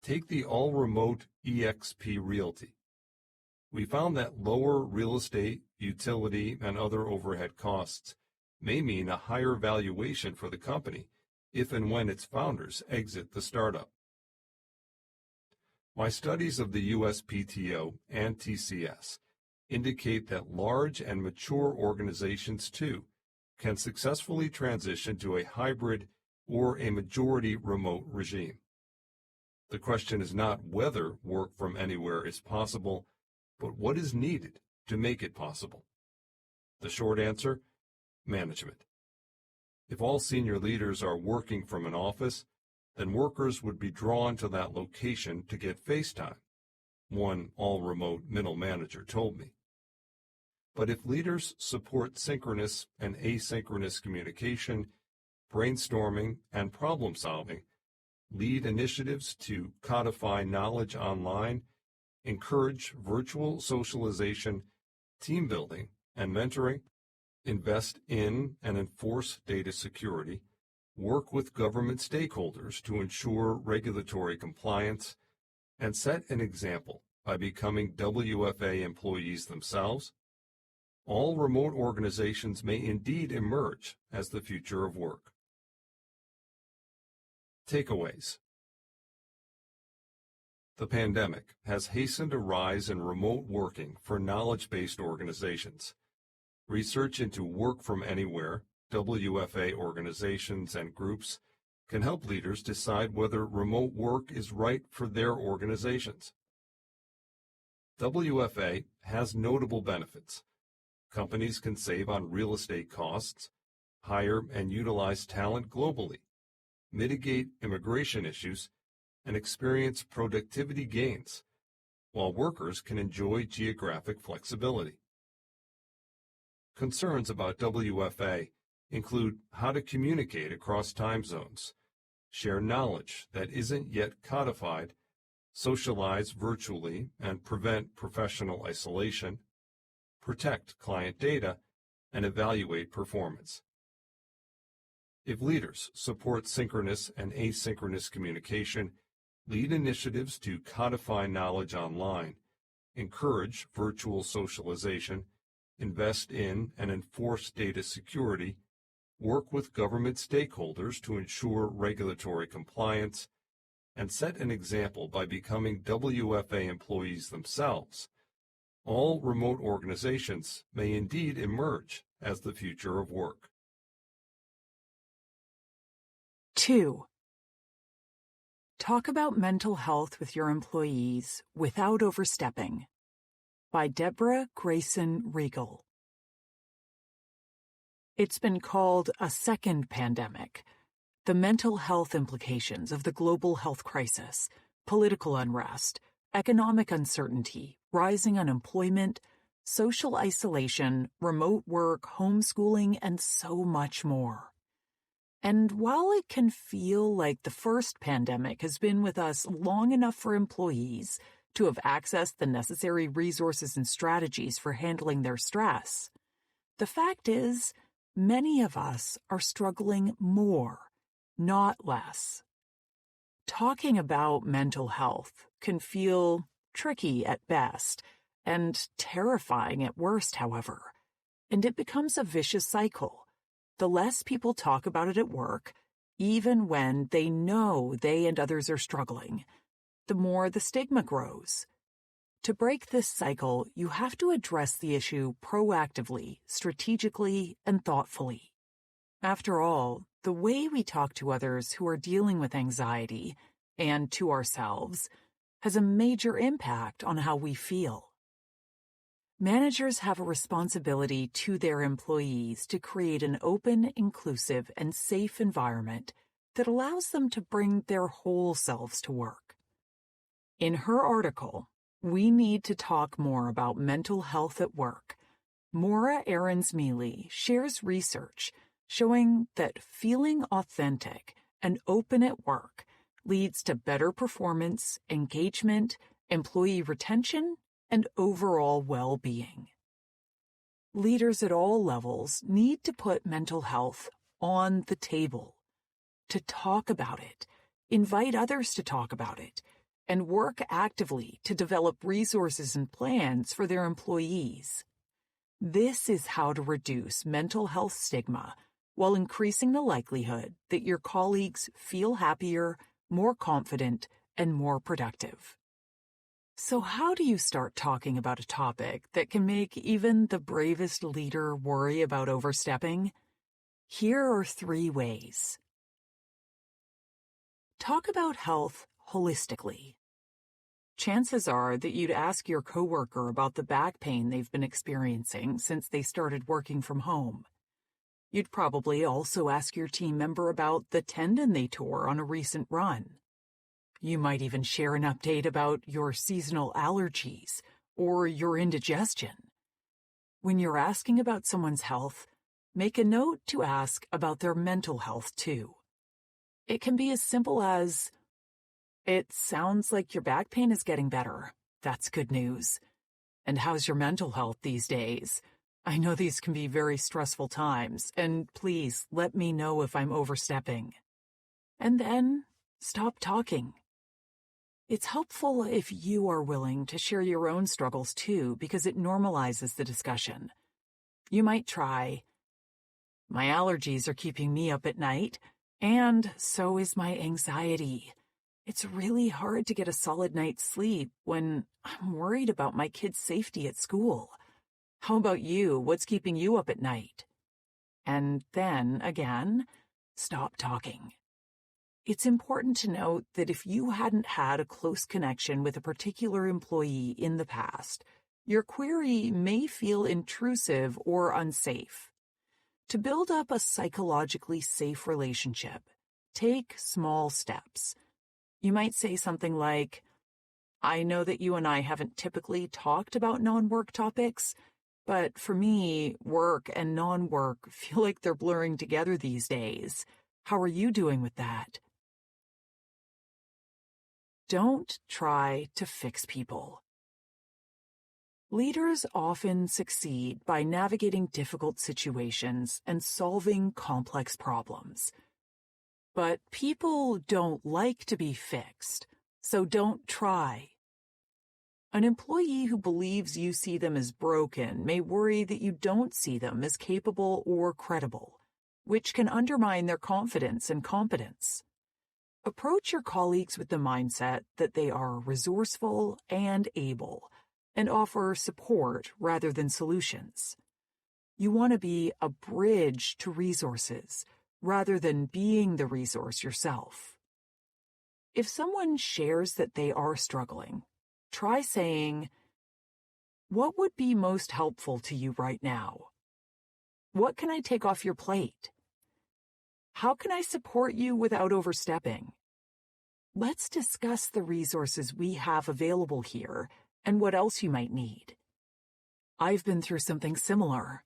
Take the all-remote eXp Realty. We found that lower real estate, utility, and other overhead costs may mean a higher valuation for the company if and when its founders exit the startup. My studies of the USPTO and TCS indicate that large and mature organizations, too, can successfully transition to a hybrid or a majority remote regime. The question is not whether work from anywhere is possible, but what is needed to make it possible. The short answer: management. If all senior leaders are working from an office, then workers would be drawn to that location to get face time, one all-remote middle manager told me. But if leaders support synchronous and asynchronous communication, brainstorming, and problem-solving, lead initiatives to codify knowledge online, encourage virtual socialization, team building, and mentoring, invest in and enforce data security, work with government stakeholders to ensure regulatory compliance, and set an example by becoming WFA employees themselves, all remote organizations may indeed emerge as the future of work. Takeaways. The pandemic has hastened a rise in remote working for knowledge-based organizations. Research into work from anywhere, WFA organizations and groups, can help leaders decide whether remote work is right for their organizations. WFA has notable benefits. Companies can save on real estate costs, hire and utilize talent globally, mitigate immigration issues, and experience productivity gains, while workers can enjoy geographic flexibility. Concerns about WFA include how to communicate across time zones, share knowledge that isn't yet codified, socialize virtually and prevent professional isolation, protect client data, and evaluate performance. If leaders support synchronous and asynchronous communication, lead initiatives to codify knowledge online, encourage virtual socialization, invest in and enforce data security, work with government stakeholders to ensure regulatory compliance, and set an example by becoming WFA employees themselves, all remote organizations may indeed emerge as the future of work. 2. Talk about mental health with your employees without overstepping. By Deborah Grayson Regal. It's been called a second pandemic. The mental health implications of the global health crisis, political unrest, economic uncertainty, rising unemployment, social isolation, remote work, homeschooling, and so much more. And while it can feel like the first pandemic has been with us long enough for employees to have accessed the necessary resources and strategies for handling their stress, the fact is, many of us are struggling more, not less. Talking about mental health can feel tricky at best and terrifying at worst, however, and it becomes a vicious cycle. The less people talk about it at work, even when they know they and others are struggling, the more the stigma grows. To break this cycle, you have to address the issue proactively, strategically, and thoughtfully. After all, the way we talk to others who are dealing with anxiety, and to ourselves, has a major impact on how we feel. Managers have a responsibility to their employees to create an open, inclusive, and safe environment that allows them to bring their whole selves to work. In her article, We Need to Talk More About Mental Health at Work, Maura Ahrens-Mealy shares research showing that feeling authentic and open at work leads to better performance, engagement, employee retention, and overall well-being. Leaders at all levels need to put mental health on the table, to talk about it, invite others to talk about it, and work actively to develop resources and plans for their employees. This is how to reduce mental health stigma while increasing the likelihood that your colleagues feel happier, more confident, and more productive. So how do you start talking about a topic that can make even the bravest leader worry about overstepping? Here are 3 ways. Talk about health holistically. Chances are that you'd ask your coworker about the back pain they've been experiencing since they started working from home. You'd probably also ask your team member about the tendon they tore on a recent run. You might even share an update about your seasonal allergies or your indigestion. When you're asking about someone's health, make a note to ask about their mental health too. It can be as simple as, "It sounds like your back pain is getting better. That's good news. And how's your mental health these days? I know these can be very stressful times, and please let me know if I'm overstepping." And then stop talking. It's helpful if you are willing to share your own struggles too, because it normalizes the discussion. You might try, "My allergies are keeping me up at night, and so is my anxiety. It's really hard to get a solid night's sleep when I'm worried about my kids' safety at school. How about you? What's keeping you up at night?" And then, again, stop talking. It's important to note that if you hadn't had a close connection with a particular employee in the past, your query may feel intrusive or unsafe. To build up a psychologically safe relationship, Take small steps. You might say something like, I know that you and I haven't typically talked about non-work topics, but for me, work and non-work feel like they're blurring together these days. How are you doing with that? Don't try to fix people. Leaders often succeed by navigating difficult situations and solving complex problems. But people don't like to be fixed, so don't try. An employee who believes you see them as broken may worry that you don't see them as capable or credible, which can undermine their confidence and competence. Approach your colleagues with the mindset that they are resourceful and able, and offer support rather than solutions. You want to be a bridge to resources, rather than being the resource yourself. If someone shares that they are struggling, try saying, "What would be most helpful to you right now? What can I take off your plate? How can I support you without overstepping? Let's discuss the resources we have available here and what else you might need." I've been through something similar.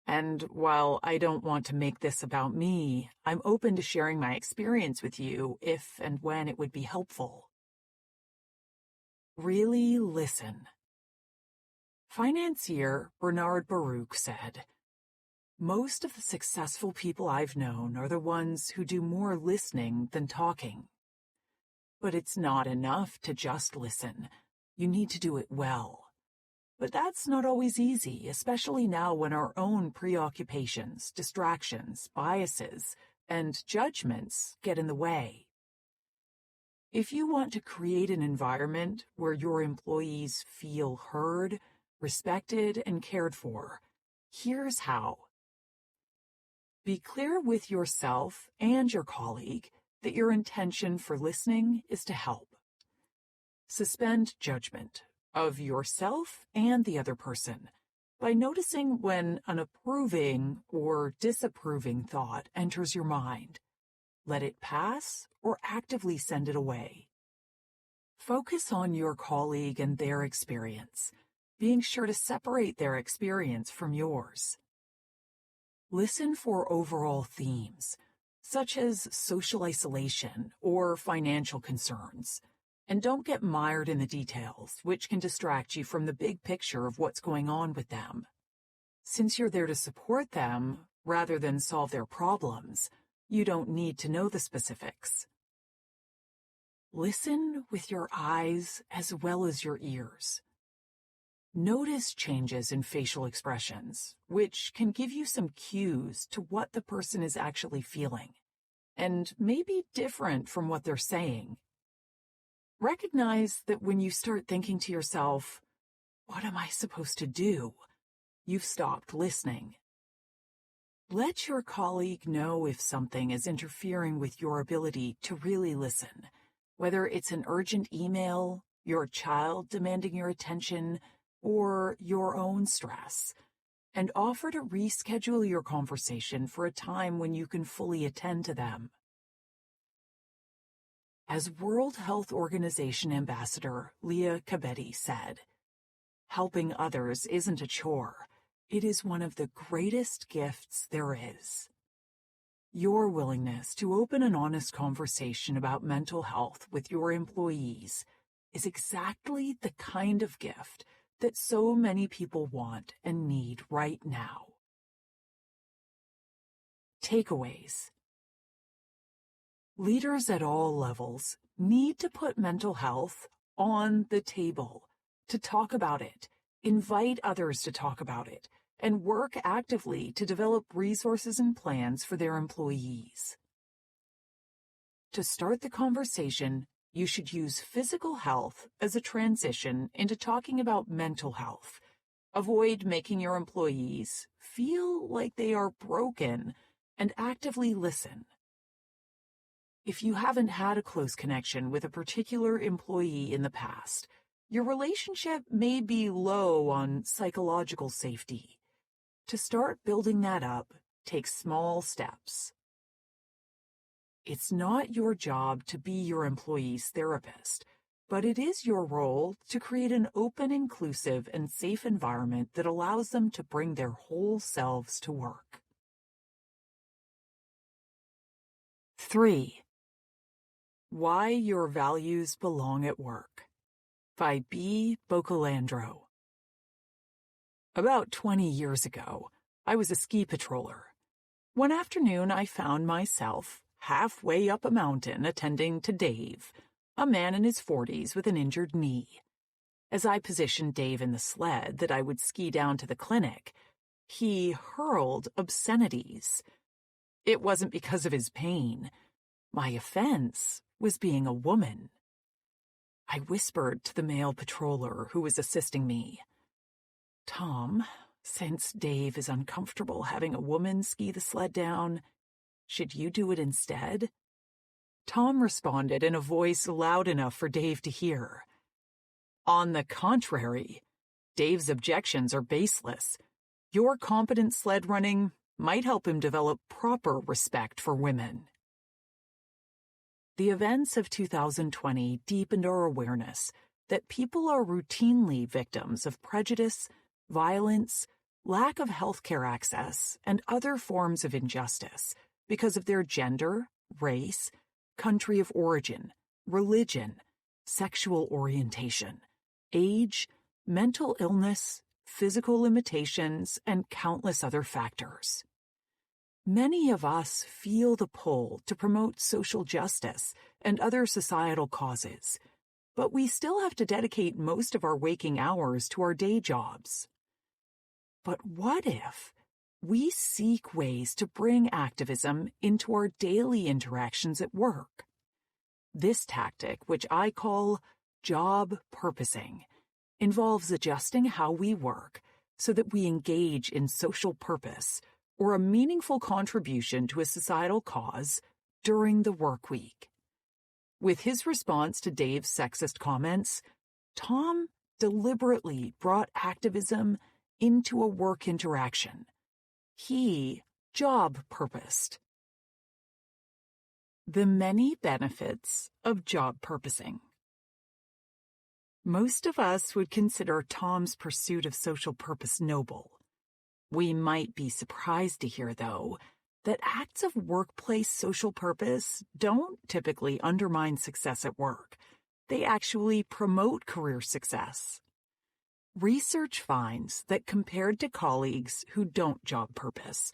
And while I don't want to make this about me, I'm open to sharing my experience with you if and when it would be helpful. Really listen. Financier Bernard Baruch said, "Most of the successful people I've known are the ones who do more listening than talking. But it's not enough to just listen. You need to do it well. But that's not always easy, especially now when our own preoccupations, distractions, biases, and judgments get in the way. If you want to create an environment where your employees feel heard, respected, and cared for, here's how. Be clear with yourself and your colleague that your intention for listening is to help. Suspend judgment of yourself and the other person by noticing when an approving or disapproving thought enters your mind. Let it pass or actively send it away. Focus on your colleague and their experience, being sure to separate their experience from yours. Listen for overall themes, such as social isolation or financial concerns. And don't get mired in the details, which can distract you from the big picture of what's going on with them. Since you're there to support them, rather than solve their problems, you don't need to know the specifics. Listen with your eyes as well as your ears. Notice changes in facial expressions, which can give you some cues to what the person is actually feeling, and may be different from what they're saying. Recognize that when you start thinking to yourself, "What am I supposed to do?" you've stopped listening. Let your colleague know if something is interfering with your ability to really listen, whether it's an urgent email, your child demanding your attention, or your own stress, and offer to reschedule your conversation for a time when you can fully attend to them. As World Health Organization Ambassador Leah Kabedi said, "Helping others isn't a chore. It is one of the greatest gifts there is." Your willingness to open an honest conversation about mental health with your employees is exactly the kind of gift that so many people want and need right now. Takeaways. Leaders at all levels need to put mental health on the table, to talk about it, invite others to talk about it, and work actively to develop resources and plans for their employees. To start the conversation, you should use physical health as a transition into talking about mental health. Avoid making your employees feel like they are broken, and actively listen. If you haven't had a close connection with a particular employee in the past, your relationship may be low on psychological safety. To start building that up, take small steps. It's not your job to be your employee's therapist, but it is your role to create an open, inclusive, and safe environment that allows them to bring their whole selves to work. 3. Why Your Values Belong at Work by B. Bocalandro. About 20 years ago, I was a ski patroller. One afternoon, I found myself halfway up a mountain attending to Dave, a man in his 40s with an injured knee. As I positioned Dave in the sled that I would ski down to the clinic, he hurled obscenities. It wasn't because of his pain. My offense was being a woman. I whispered to the male patroller who was assisting me, "Tom, since Dave is uncomfortable having a woman ski the sled down, should you do it instead?" Tom responded in a voice loud enough for Dave to hear. "On the contrary, Dave's objections are baseless. Your competent sled running might help him develop proper respect for women." The events of 2020 deepened our awareness that people are routinely victims of prejudice, violence, lack of healthcare access, and other forms of injustice because of their gender, race, country of origin, religion, sexual orientation, age, mental illness, physical limitations, and countless other factors. Many of us feel the pull to promote social justice and other societal causes, but we still have to dedicate most of our waking hours to our day jobs. But what if we seek ways to bring activism into our daily interactions at work? This tactic, which I call job purposing, involves adjusting how we work so that we engage in social purpose or a meaningful contribution to a societal cause during the work week. With his response to Dave's sexist comments, Tom deliberately brought activism into a work interaction. He job-purposed. The many benefits of job purposing. Most of us would consider Tom's pursuit of social purpose noble. We might be surprised to hear, though, that acts of workplace social purpose don't typically undermine success at work. They actually promote career success. Research finds that compared to colleagues who don't job purpose,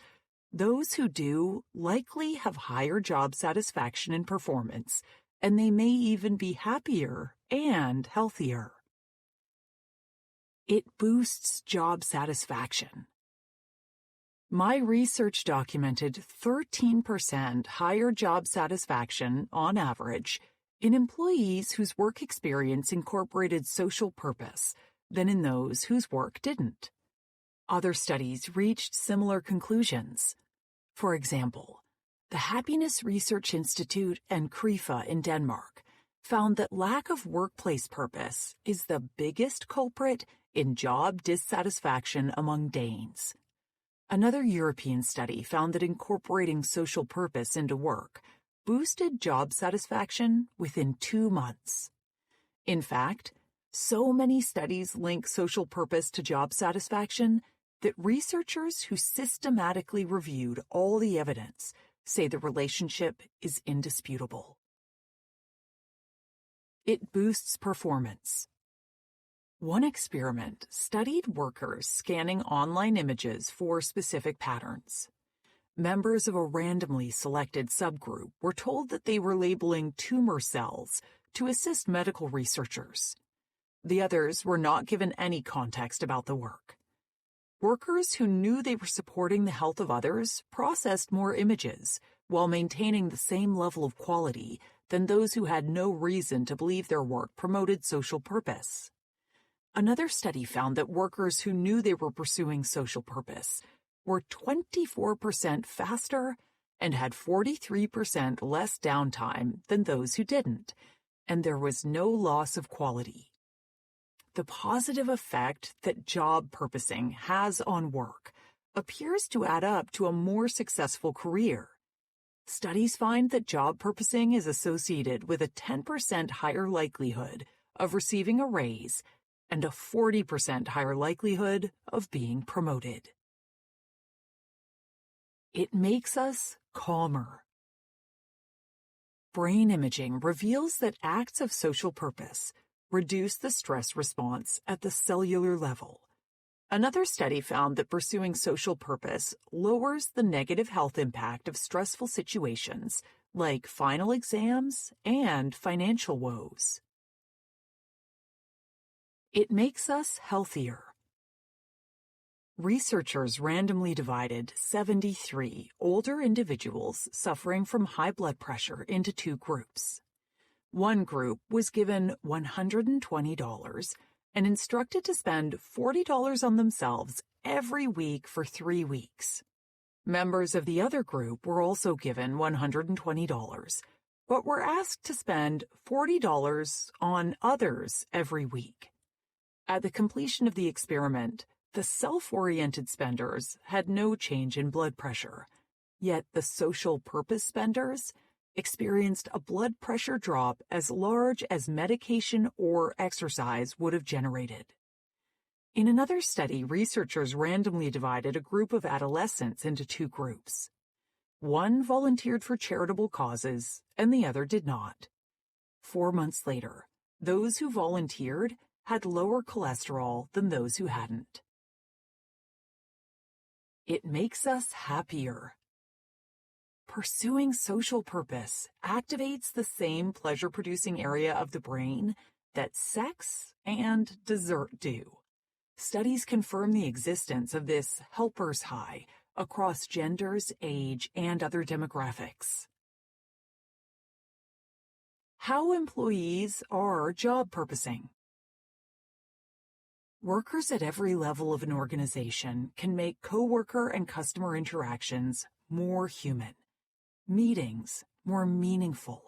those who do likely have higher job satisfaction and performance, and they may even be happier and healthier. It boosts job satisfaction. My research documented 13% higher job satisfaction, on average, in employees whose work experience incorporated social purpose than in those whose work didn't. Other studies reached similar conclusions. For example, the Happiness Research Institute and CRIFA in Denmark found that lack of workplace purpose is the biggest culprit in job dissatisfaction among Danes. Another European study found that incorporating social purpose into work boosted job satisfaction within 2 months. In fact, so many studies link social purpose to job satisfaction that researchers who systematically reviewed all the evidence say the relationship is indisputable. It boosts performance. One experiment studied workers scanning online images for specific patterns. Members of a randomly selected subgroup were told that they were labeling tumor cells to assist medical researchers. The others were not given any context about the work. Workers who knew they were supporting the health of others processed more images while maintaining the same level of quality than those who had no reason to believe their work promoted social purpose. Another study found that workers who knew they were pursuing social purpose were 24% faster and had 43% less downtime than those who didn't, and there was no loss of quality. The positive effect that job purposing has on work appears to add up to a more successful career. Studies find that job purposing is associated with a 10% higher likelihood of receiving a raise and a 40% higher likelihood of being promoted. It makes us calmer. Brain imaging reveals that acts of social purpose reduce the stress response at the cellular level. Another study found that pursuing social purpose lowers the negative health impact of stressful situations like final exams and financial woes. It makes us healthier. Researchers randomly divided 73 older individuals suffering from high blood pressure into two groups. One group was given $120 and instructed to spend $40 on themselves every week for 3 weeks. Members of the other group were also given $120, but were asked to spend $40 on others every week. At the completion of the experiment, the self-oriented spenders had no change in blood pressure, yet the social purpose spenders experienced a blood pressure drop as large as medication or exercise would have generated. In another study, researchers randomly divided a group of adolescents into two groups. One volunteered for charitable causes, and the other did not. 4 months later, those who volunteered had lower cholesterol than those who hadn't. It makes us happier. Pursuing social purpose activates the same pleasure-producing area of the brain that sex and dessert do. Studies confirm the existence of this helper's high across genders, age, and other demographics. How employees are job purposing. Workers at every level of an organization can make coworker and customer interactions more human, meetings more meaningful,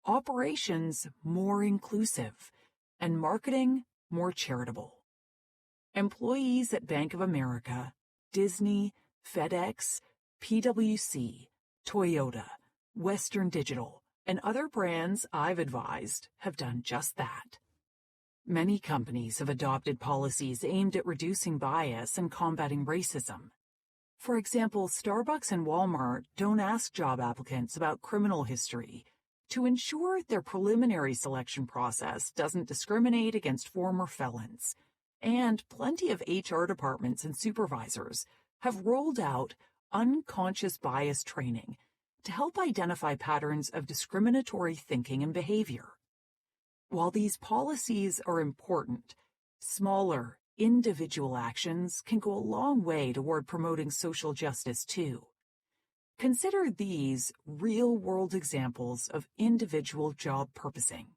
operations more inclusive, and marketing more charitable. Employees at Bank of America, Disney, FedEx, PwC, Toyota, Western Digital, and other brands I've advised have done just that. Many companies have adopted policies aimed at reducing bias and combating racism. For example, Starbucks and Walmart don't ask job applicants about criminal history to ensure their preliminary selection process doesn't discriminate against former felons. And plenty of HR departments and supervisors have rolled out unconscious bias training to help identify patterns of discriminatory thinking and behavior. While these policies are important, smaller, individual actions can go a long way toward promoting social justice too. Consider these real-world examples of individual job purposing.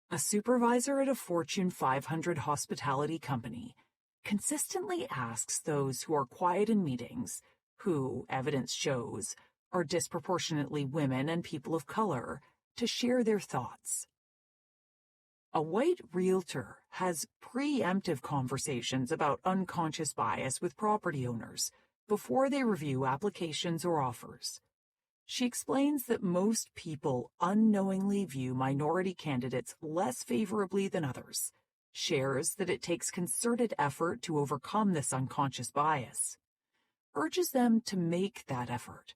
A supervisor at a Fortune 500 hospitality company consistently asks those who are quiet in meetings, who, evidence shows, are disproportionately women and people of color, to share their thoughts. A white realtor has preemptive conversations about unconscious bias with property owners before they review applications or offers. She explains that most people unknowingly view minority candidates less favorably than others, shares that it takes concerted effort to overcome this unconscious bias, urges them to make that effort,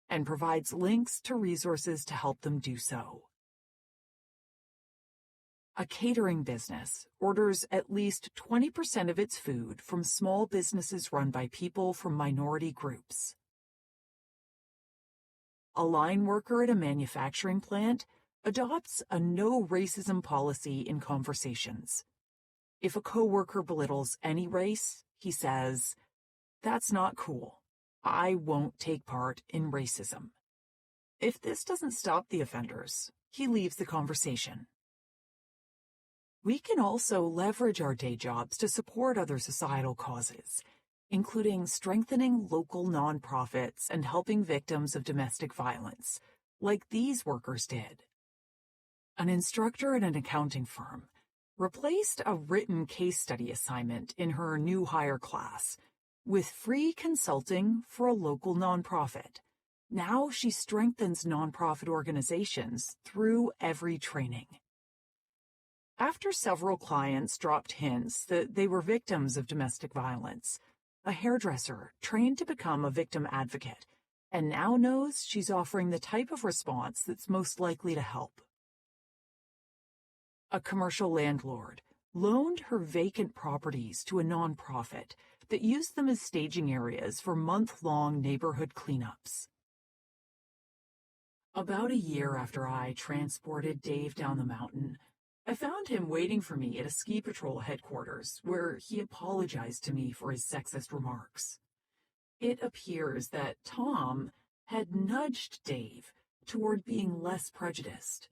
and provides links to resources to help them do so. A catering business orders at least 20% of its food from small businesses run by people from minority groups. A line worker at a manufacturing plant adopts a no racism policy in conversations. If a coworker belittles any race, he says, "That's not cool. I won't take part in racism." If this doesn't stop the offenders, he leaves the conversation. We can also leverage our day jobs to support other societal causes, including strengthening local nonprofits and helping victims of domestic violence, like these workers did. An instructor at an accounting firm replaced a written case study assignment in her new hire class with free consulting for a local nonprofit, Now she strengthens nonprofit organizations through every training. After several clients dropped hints that they were victims of domestic violence, a hairdresser trained to become a victim advocate and now knows she's offering the type of response that's most likely to help. A commercial landlord loaned her vacant properties to a nonprofit that used them as staging areas for month-long neighborhood cleanups. About a year after I transported Dave down the mountain, I found him waiting for me at a ski patrol headquarters where he apologized to me for his sexist remarks. It appears that Tom had nudged Dave toward being less prejudiced.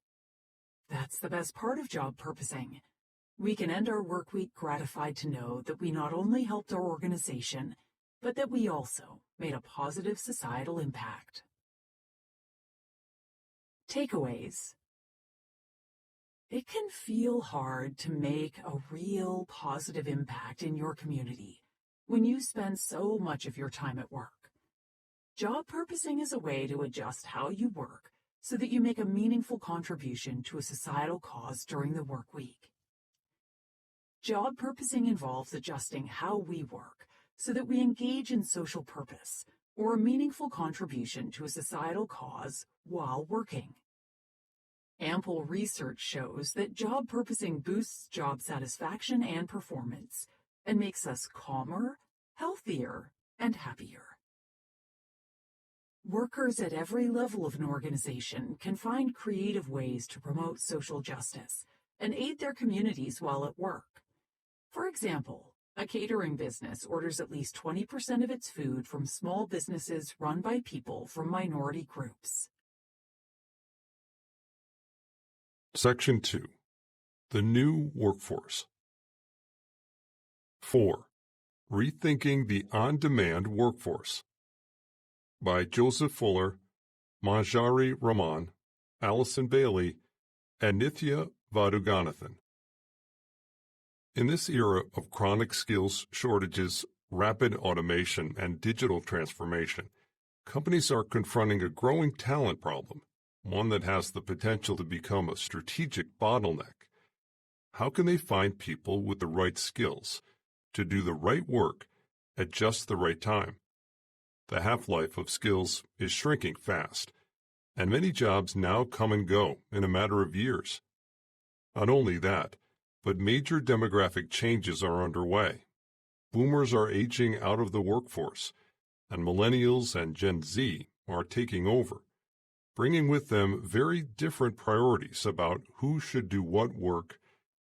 That's the best part of job purposing. We can end our work week gratified to know that we not only helped our organization, but that we also made a positive societal impact. Takeaways. It can feel hard to make a real positive impact in your community when you spend so much of your time at work. Job purposing is a way to adjust how you work so that you make a meaningful contribution to a societal cause during the work week. Job purposing involves adjusting how we work so that we engage in social purpose or a meaningful contribution to a societal cause while working. Ample research shows that job purposing boosts job satisfaction and performance and makes us calmer, healthier, and happier. Workers at every level of an organization can find creative ways to promote social justice and aid their communities while at work. For example, a catering business orders at least 20% of its food from small businesses run by people from minority groups. Section 2. The New Workforce. 4. Rethinking the On-Demand Workforce. By Joseph Fuller, Manjari Raman, Allison Bailey, and Nithya Vaduganathan. In this era of chronic skills shortages, rapid automation, and digital transformation, companies are confronting a growing talent problem, one that has the potential to become a strategic bottleneck. How can they find people with the right skills to do the right work at just the right time? The half-life of skills is shrinking fast, and many jobs now come and go in a matter of years. Not only that, but major demographic changes are underway. Boomers are aging out of the workforce, and millennials and Gen Z are taking over, bringing with them very different priorities about who should do what work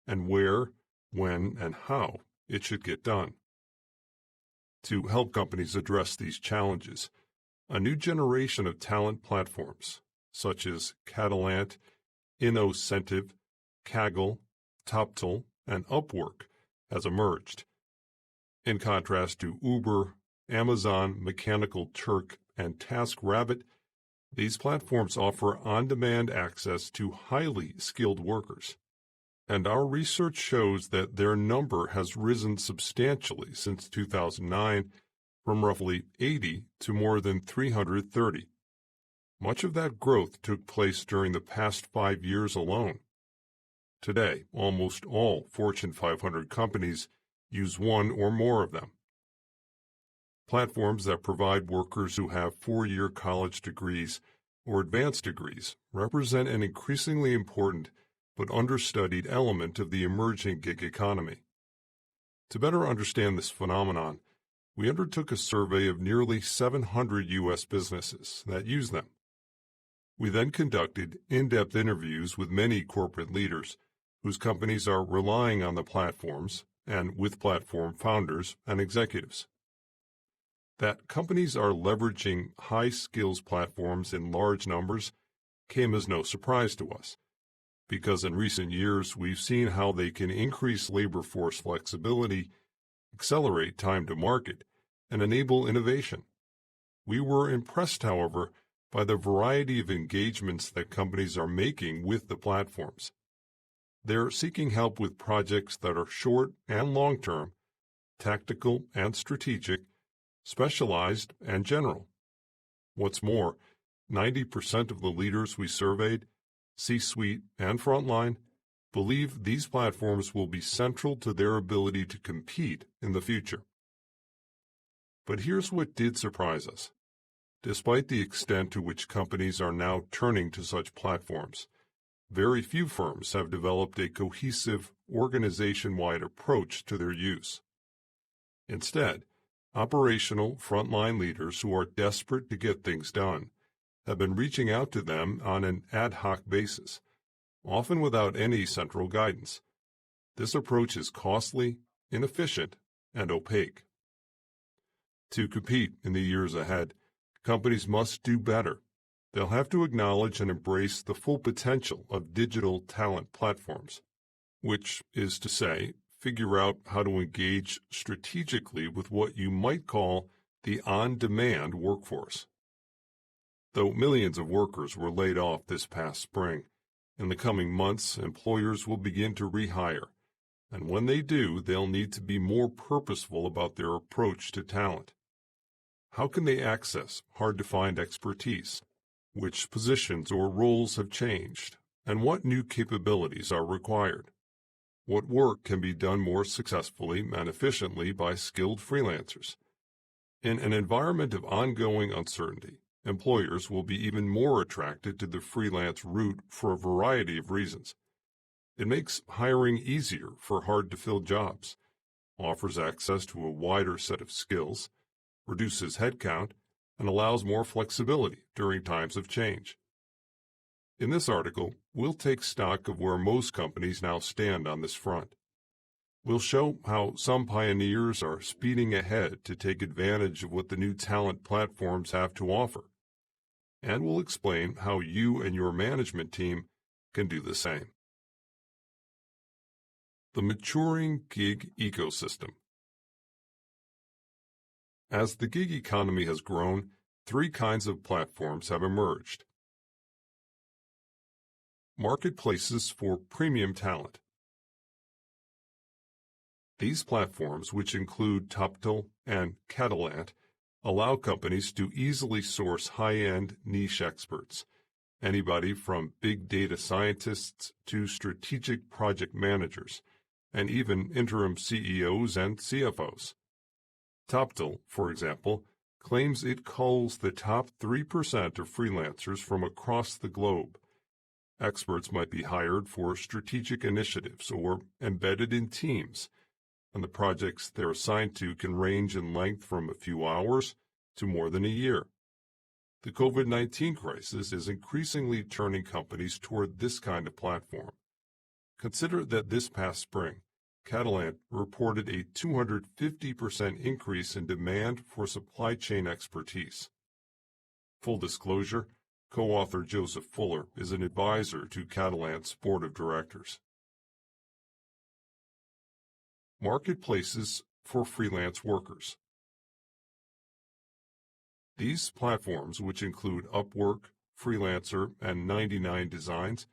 and where, when, and how it should get done. To help companies address these challenges, a new generation of talent platforms, such as Catalant, Innocentive, Kaggle, Toptal, and Upwork, has emerged. In contrast to Uber, Amazon, Mechanical Turk, and TaskRabbit, these platforms offer on-demand access to highly skilled workers. And our research shows that their number has risen substantially since 2009, from roughly 80 to more than 330. Much of that growth took place during the past 5 years alone. Today, almost all Fortune 500 companies use one or more of them. Platforms that provide workers who have 4-year college degrees or advanced degrees represent an increasingly important but understudied element of the emerging gig economy. To better understand this phenomenon, we undertook a survey of nearly 700 U.S. businesses that use them. We then conducted in-depth interviews with many corporate leaders whose companies are relying on the platforms and with platform founders and executives. That companies are leveraging high-skills platforms in large numbers came as no surprise to us, because in recent years we've seen how they can increase labor force flexibility, accelerate time to market, and enable innovation. We were impressed, however, by the variety of engagements that companies are making with the platforms. They're seeking help with projects that are short and long-term, tactical and strategic, specialized and general. What's more, 90% of the leaders we surveyed, C-suite and frontline, believe these platforms will be central to their ability to compete in the future. But here's what did surprise us. Despite the extent to which companies are now turning to such platforms, very few firms have developed a cohesive, organization-wide approach to their use. Instead, operational frontline leaders who are desperate to get things done have been reaching out to them on an ad hoc basis, often without any central guidance. This approach is costly, inefficient, and opaque. To compete in the years ahead, companies must do better. They'll have to acknowledge and embrace the full potential of digital talent platforms, which is to say, figure out how to engage strategically with what you might call the on-demand workforce. Though millions of workers were laid off this past spring, in the coming months, employers will begin to rehire, and when they do, they'll need to be more purposeful about their approach to talent. How can they access hard-to-find expertise? Which positions or roles have changed, and what new capabilities are required? What work can be done more successfully and efficiently by skilled freelancers? In an environment of ongoing uncertainty, employers will be even more attracted to the freelance route for a variety of reasons. It makes hiring easier for hard-to-fill jobs, offers access to a wider set of skills, reduces headcount, and allows more flexibility during times of change. In this article, we'll take stock of where most companies now stand on this front. We'll show how some pioneers are speeding ahead to take advantage of what the new talent platforms have to offer. And we'll explain how you and your management team can do the same. The maturing gig ecosystem. As the gig economy has grown, three kinds of platforms have emerged. Marketplaces for premium talent. These platforms, which include Toptal and Catalant, allow companies to easily source high-end niche experts, anybody from big data scientists to strategic project managers, and even interim CEOs and CFOs. Toptal, for example, claims it culls the top 3% of freelancers from across the globe. Experts might be hired for strategic initiatives or embedded in teams, and the projects they're assigned to can range in length from a few hours to more than a year. The COVID-19 crisis is increasingly turning companies toward this kind of platform. Consider that this past spring, Catalant reported a 250% increase in demand for supply chain expertise. Full disclosure, co-author Joseph Fuller is an advisor to Catalant's board of directors. Marketplaces for freelance workers. These platforms, which include Upwork, Freelancer, and 99 Designs,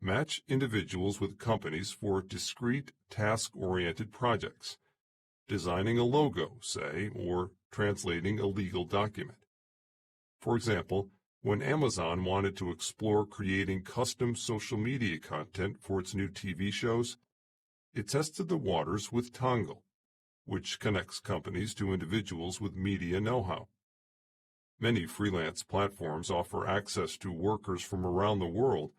match individuals with companies for discrete, task-oriented projects, designing a logo, say, or translating a legal document. For example, when Amazon wanted to explore creating custom social media content for its new TV shows, it tested the waters with Tangle, which connects companies to individuals with media know-how. Many freelance platforms offer access to workers from around the world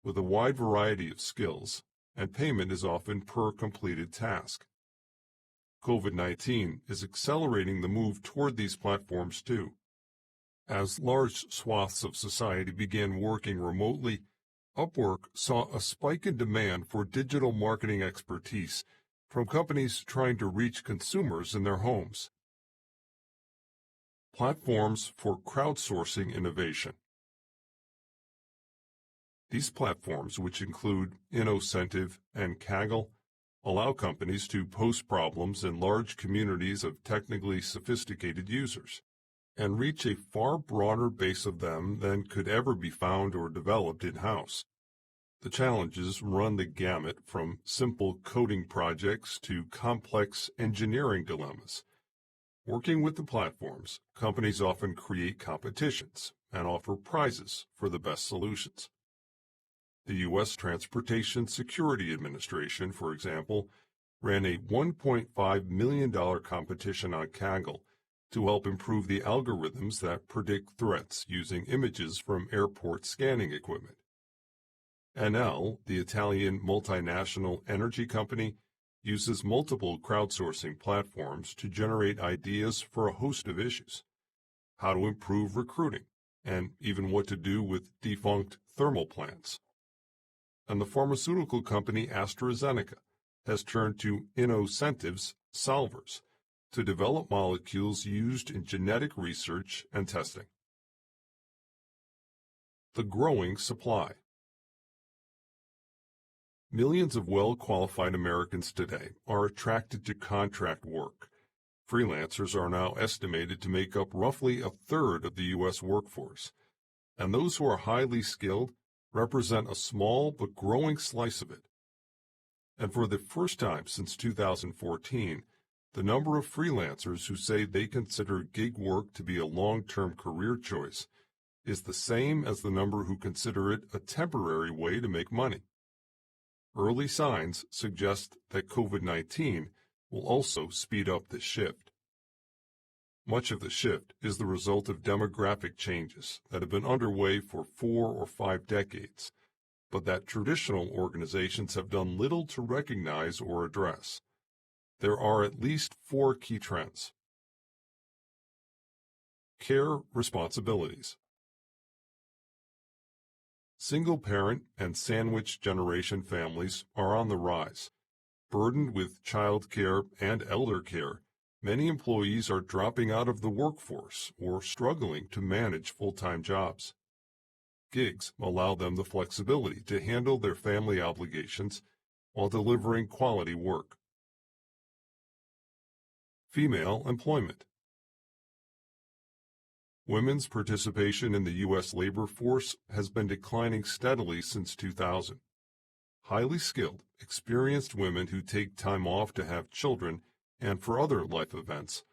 with a wide variety of skills, and payment is often per completed task. COVID-19 is accelerating the move toward these platforms too. As large swaths of society began working remotely, Upwork saw a spike in demand for digital marketing expertise from companies trying to reach consumers in their homes. Platforms for crowdsourcing innovation. These platforms, which include Innocentive and Kaggle, allow companies to post problems in large communities of technically sophisticated users and reach a far broader base of them than could ever be found or developed in-house. The challenges run the gamut from simple coding projects to complex engineering dilemmas. Working with the platforms, companies often create competitions and offer prizes for the best solutions. The U.S. Transportation Security Administration, for example, ran a $1.5 million competition on Kaggle to help improve the algorithms that predict threats using images from airport scanning equipment. Enel, the Italian multinational energy company, uses multiple crowdsourcing platforms to generate ideas for a host of issues: how to improve recruiting, and even what to do with defunct thermal plants. And the pharmaceutical company AstraZeneca has turned to Innocentive's solvers to develop molecules used in genetic research and testing. The growing supply. Millions of well-qualified Americans today are attracted to contract work. Freelancers are now estimated to make up roughly a third of the U.S. workforce, and those who are highly skilled represent a small but growing slice of it. And for the first time since 2014, the number of freelancers who say they consider gig work to be a long-term career choice is the same as the number who consider it a temporary way to make money. Early signs suggest that COVID-19 will also speed up this shift. Much of the shift is the result of demographic changes that have been underway for 4 or 5 decades, but that traditional organizations have done little to recognize or address. There are at least 4 key trends. Care responsibilities. Single-parent and sandwich generation families are on the rise. Burdened with child care and elder care, many employees are dropping out of the workforce or struggling to manage full-time jobs. Gigs allow them the flexibility to handle their family obligations while delivering quality work. Female employment. Women's participation in the U.S. labor force has been declining steadily since 2000. Highly skilled, experienced women who take time off to have children and for other life events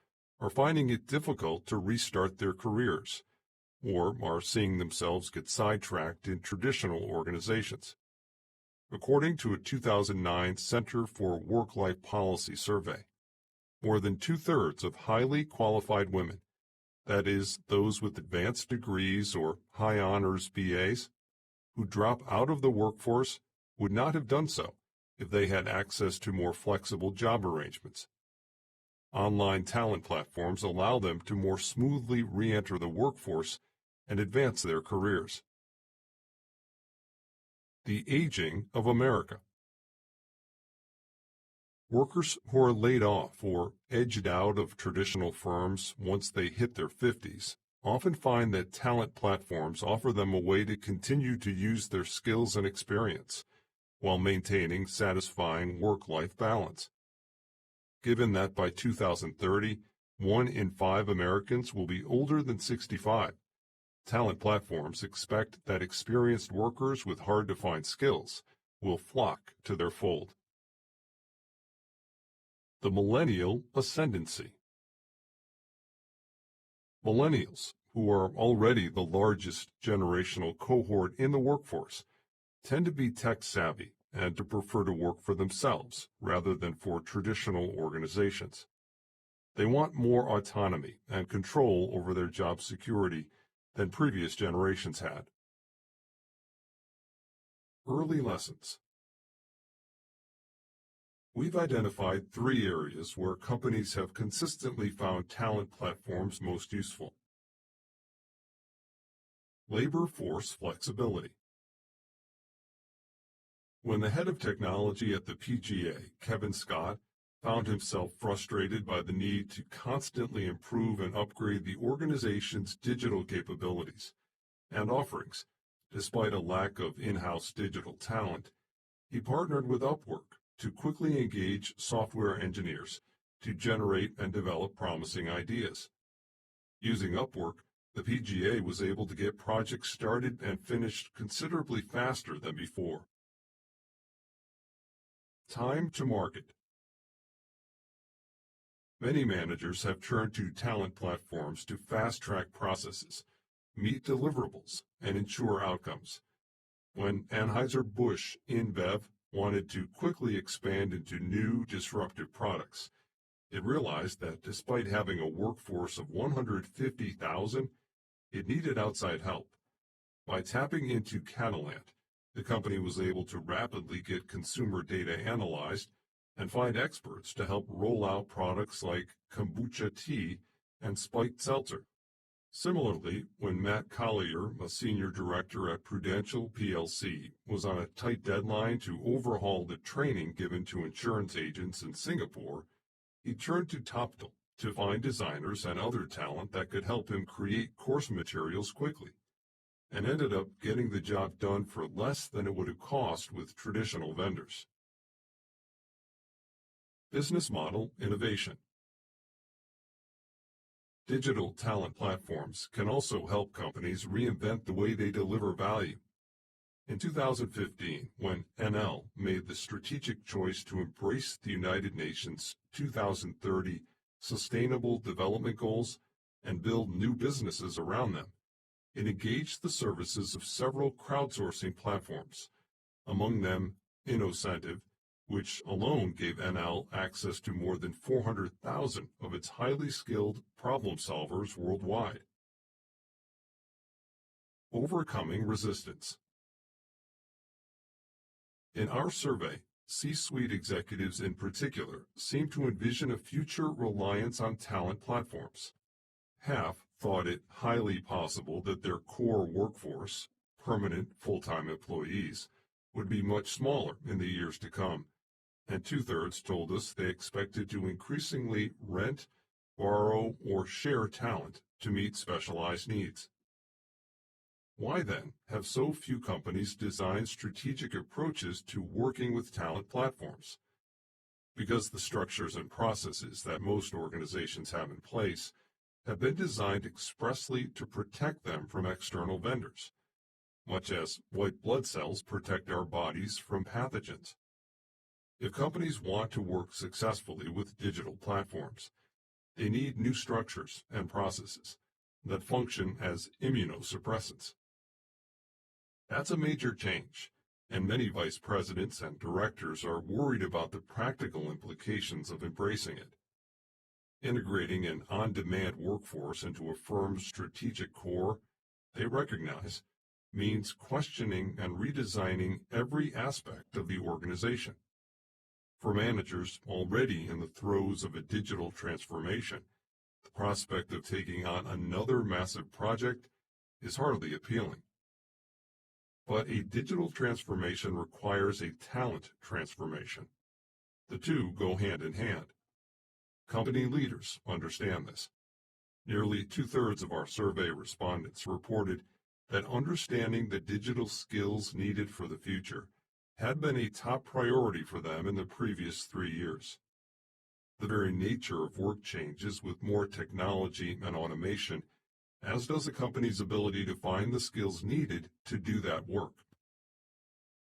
are finding it difficult to restart their careers, or are seeing themselves get sidetracked in traditional organizations. According to a 2009 Center for Work-Life Policy survey, more than 2/3 of highly qualified women, that is, those with advanced degrees or high honors BAs, who drop out of the workforce would not have done so if they had access to more flexible job arrangements. Online talent platforms allow them to more smoothly re-enter the workforce and advance their careers. The aging of America. Workers who are laid off or edged out of traditional firms once they hit their 50s often find that talent platforms offer them a way to continue to use their skills and experience while maintaining satisfying work-life balance. Given that by 2030, 1 in 5 Americans will be older than 65, talent platforms expect that experienced workers with hard-to-find skills will flock to their fold. The millennial ascendancy. Millennials, who are already the largest generational cohort in the workforce, tend to be tech-savvy and to prefer to work for themselves rather than for traditional organizations. They want more autonomy and control over their job security than previous generations had. Early lessons. We've identified 3 areas where companies have consistently found talent platforms most useful. Labor force flexibility. When the head of technology at the PGA, Kevin Scott, found himself frustrated by the need to constantly improve and upgrade the organization's digital capabilities and offerings, despite a lack of in-house digital talent, he partnered with Upwork to quickly engage software engineers to generate and develop promising ideas. Using Upwork, the PGA was able to get projects started and finished considerably faster than before. Time to market. Many managers have turned to talent platforms to fast-track processes, meet deliverables, and ensure outcomes. When Anheuser-Busch InBev wanted to quickly expand into new disruptive products, it realized that despite having a workforce of 150,000, it needed outside help. By tapping into Catalant, the company was able to rapidly get consumer data analyzed and find experts to help roll out products like kombucha tea and spiked seltzer. Similarly, when Matt Collier, a senior director at Prudential plc, was on a tight deadline to overhaul the training given to insurance agents in Singapore, he turned to Toptal to find designers and other talent that could help him create course materials quickly, and ended up getting the job done for less than it would have cost with traditional vendors. Business model innovation. Digital talent platforms can also help companies reinvent the way they deliver value. In 2015, when NL made the strategic choice to embrace the United Nations 2030 Sustainable Development Goals and build new businesses around them, it engaged the services of several crowdsourcing platforms, among them Innocentive, which alone gave NL access to more than 400,000 of its highly skilled problem solvers worldwide. Overcoming resistance. In our survey, C-suite executives in particular seem to envision a future reliance on talent platforms. Half thought it highly possible that their core workforce, permanent full-time employees, would be much smaller in the years to come, and two-thirds told us they expected to increasingly rent, borrow, or share talent to meet specialized needs. Why, then, have so few companies designed strategic approaches to working with talent platforms? Because the structures and processes that most organizations have in place have been designed expressly to protect them from external vendors, much as white blood cells protect our bodies from pathogens. If companies want to work successfully with digital platforms, they need new structures and processes that function as immunosuppressants. That's a major change, and many vice presidents and directors are worried about the practical implications of embracing it. Integrating an on-demand workforce into a firm's strategic core, they recognize, means questioning and redesigning every aspect of the organization. For managers already in the throes of a digital transformation, the prospect of taking on another massive project is hardly appealing. But a digital transformation requires a talent transformation. The two go hand in hand. Company leaders understand this. Nearly two-thirds of our survey respondents reported that understanding the digital skills needed for the future had been a top priority for them in the previous 3 years. The very nature of work changes with more technology and automation, as does a company's ability to find the skills needed to do that work.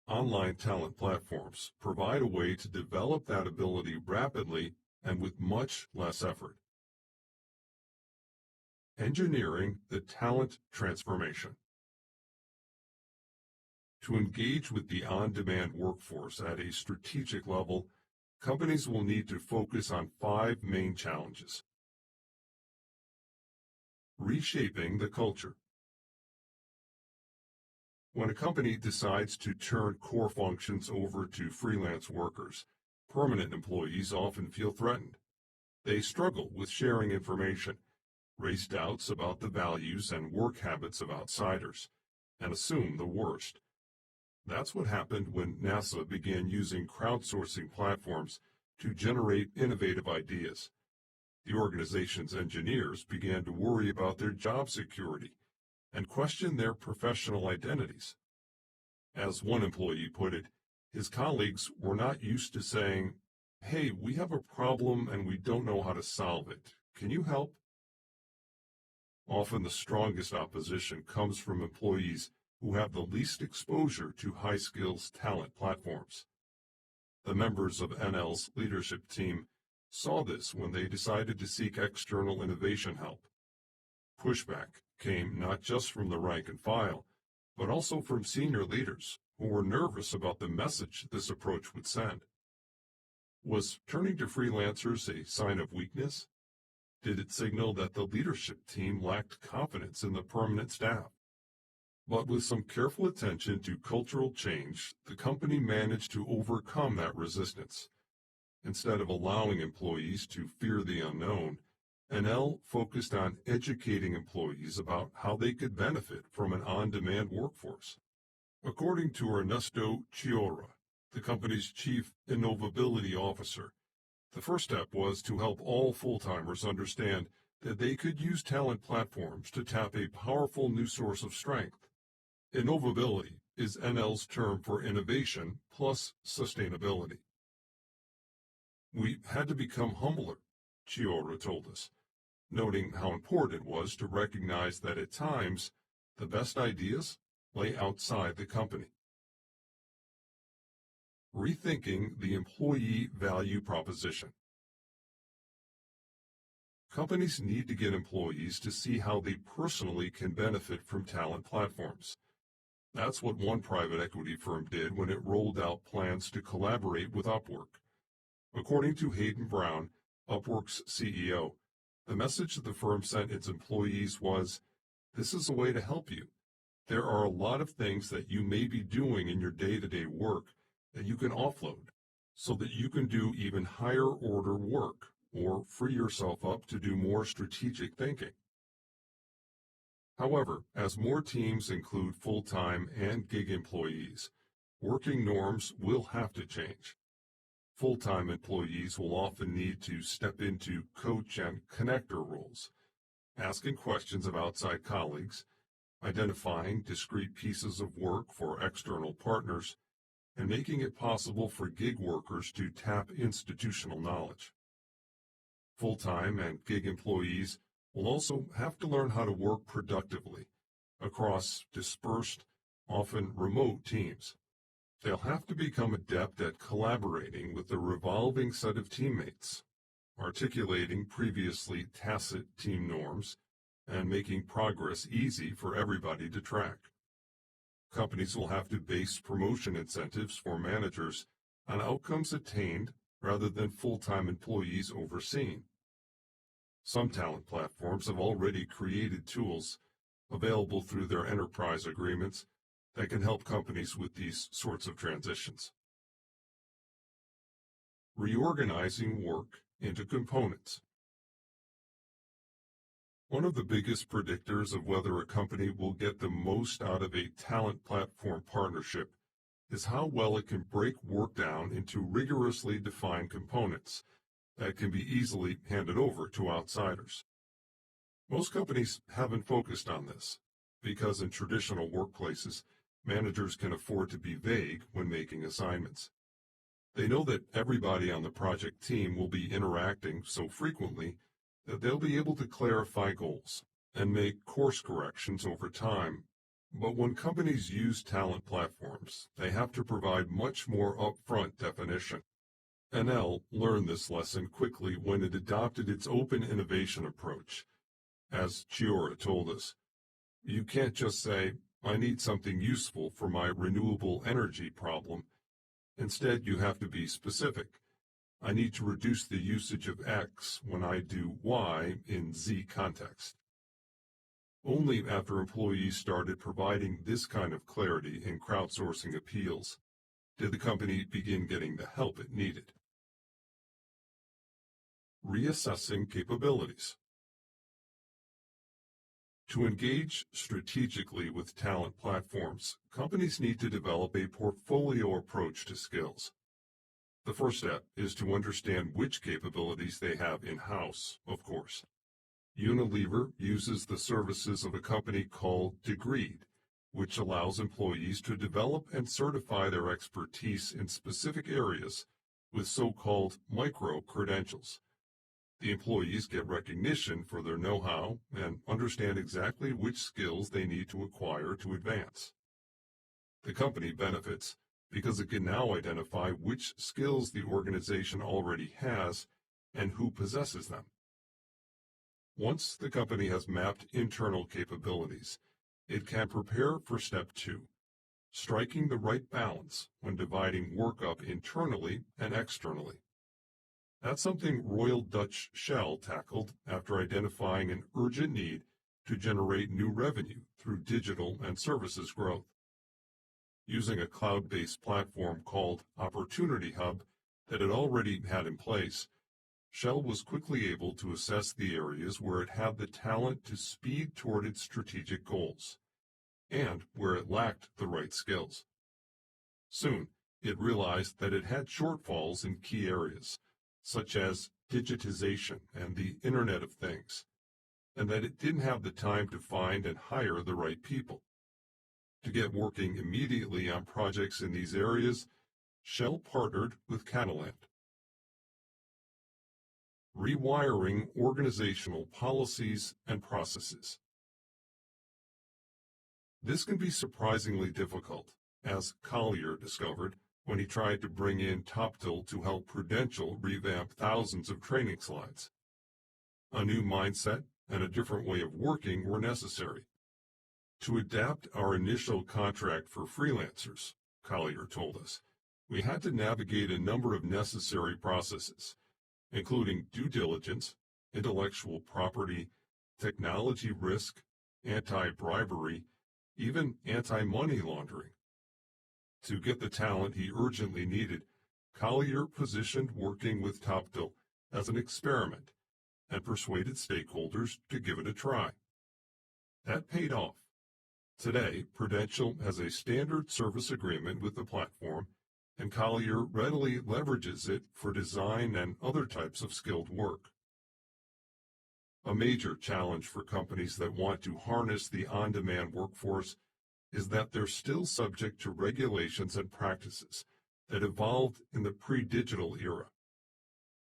Online talent platforms provide a way to develop that ability rapidly and with much less effort. Engineering the talent transformation. To engage with the on-demand workforce at a strategic level, companies will need to focus on 5 main challenges. Reshaping the culture. When a company decides to turn core functions over to freelance workers, permanent employees often feel threatened. They struggle with sharing information, raise doubts about the values and work habits of outsiders, and assume the worst. That's what happened when NASA began using crowdsourcing platforms to generate innovative ideas. The organization's engineers began to worry about their job security and question their professional identities. As one employee put it, his colleagues were not used to saying, "Hey, we have a problem and we don't know how to solve it. Can you help?" Often the strongest opposition comes from employees who have the least exposure to high-skills talent platforms. The members of NL's leadership team saw this when they decided to seek external innovation help. Pushback came not just from the rank and file, but also from senior leaders who were nervous about the message this approach would send. Was turning to freelancers a sign of weakness? Did it signal that the leadership team lacked confidence in the permanent staff? But with some careful attention to cultural change, the company managed to overcome that resistance. Instead of allowing employees to fear the unknown, NL focused on educating employees about how they could benefit from an on-demand workforce. According to Ernesto Chiora, the company's chief innovability officer, the first step was to help all full-timers understand that they could use talent platforms to tap a powerful new source of strength. Innovability is NL's term for innovation plus sustainability. We had to become humbler, Chiora told us, noting how important it was to recognize that at times the best ideas lay outside the company. Rethinking the employee value proposition. Companies need to get employees to see how they personally can benefit from talent platforms. That's what one private equity firm did when it rolled out plans to collaborate with Upwork. According to Hayden Brown, Upwork's CEO, the message that the firm sent its employees was, "This is a way to help you. There are a lot of things that you may be doing in your day-to-day work that you can offload so that you can do even higher order work or free yourself up to do more strategic thinking." However, as more teams include full-time and gig employees, working norms will have to change. Full-time employees will often need to step into coach and connector roles, asking questions of outside colleagues, identifying discrete pieces of work for external partners, and making it possible for gig workers to tap institutional knowledge. Full-time and gig employees will also have to learn how to work productively across dispersed, often remote teams. They'll have to become adept at collaborating with a revolving set of teammates, articulating previously tacit team norms, and making progress easy for everybody to track. Companies will have to base promotion incentives for managers on outcomes attained rather than full-time employees overseen. Some talent platforms have already created tools available through their enterprise agreements that can help companies with these sorts of transitions. Reorganizing work into components. One of the biggest predictors of whether a company will get the most out of a talent platform partnership is how well it can break work down into rigorously defined components that can be easily handed over to outsiders. Most companies haven't focused on this because in traditional workplaces, managers can afford to be vague when making assignments. They know that everybody on the project team will be interacting so frequently that they'll be able to clarify goals and make course corrections over time. But when companies use talent platforms, they have to provide much more upfront definition. NL learned this lesson quickly when it adopted its open innovation approach. As Chiora told us, you can't just say, "I need something useful for my renewable energy problem." Instead, you have to be specific. I need to reduce the usage of X when I do Y in Z context. Only after employees started providing this kind of clarity in crowdsourcing appeals did the company begin getting the help it needed. Reassessing capabilities. To engage strategically with talent platforms, companies need to develop a portfolio approach to skills. The first step is to understand which capabilities they have in-house, of course. Unilever uses the services of a company called Degreed, which allows employees to develop and certify their expertise in specific areas with so-called micro-credentials. The employees get recognition for their know-how and understand exactly which skills they need to acquire to advance. The company benefits because it can now identify which skills the organization already has and who possesses them. Once the company has mapped internal capabilities, it can prepare for step 2, striking the right balance when dividing work up internally and externally. That's something Royal Dutch Shell tackled after identifying an urgent need to generate new revenue through digital and services growth. Using a cloud-based platform called Opportunity Hub that it already had in place, Shell was quickly able to assess the areas where it had the talent to speed toward its strategic goals, and where it lacked the right skills. Soon, it realized that it had shortfalls in key areas, such as digitization and the Internet of Things, and that it didn't have the time to find and hire the right people. To get working immediately on projects in these areas, Shell partnered with Catalent. Rewiring organizational policies and processes. This can be surprisingly difficult, as Collier discovered when he tried to bring in Toptil to help Prudential revamp thousands of training slides. A new mindset and a different way of working were necessary. To adapt our initial contract for freelancers, Collier told us, we had to navigate a number of necessary processes, including due diligence, intellectual property, technology risk, anti-bribery, even anti-money laundering. To get the talent he urgently needed, Collier positioned working with Toptil as an experiment and persuaded stakeholders to give it a try. That paid off. Today, Prudential has a standard service agreement with the platform, and Collier readily leverages it for design and other types of skilled work. A major challenge for companies that want to harness the on-demand workforce is that they're still subject to regulations and practices that evolved in the pre-digital era.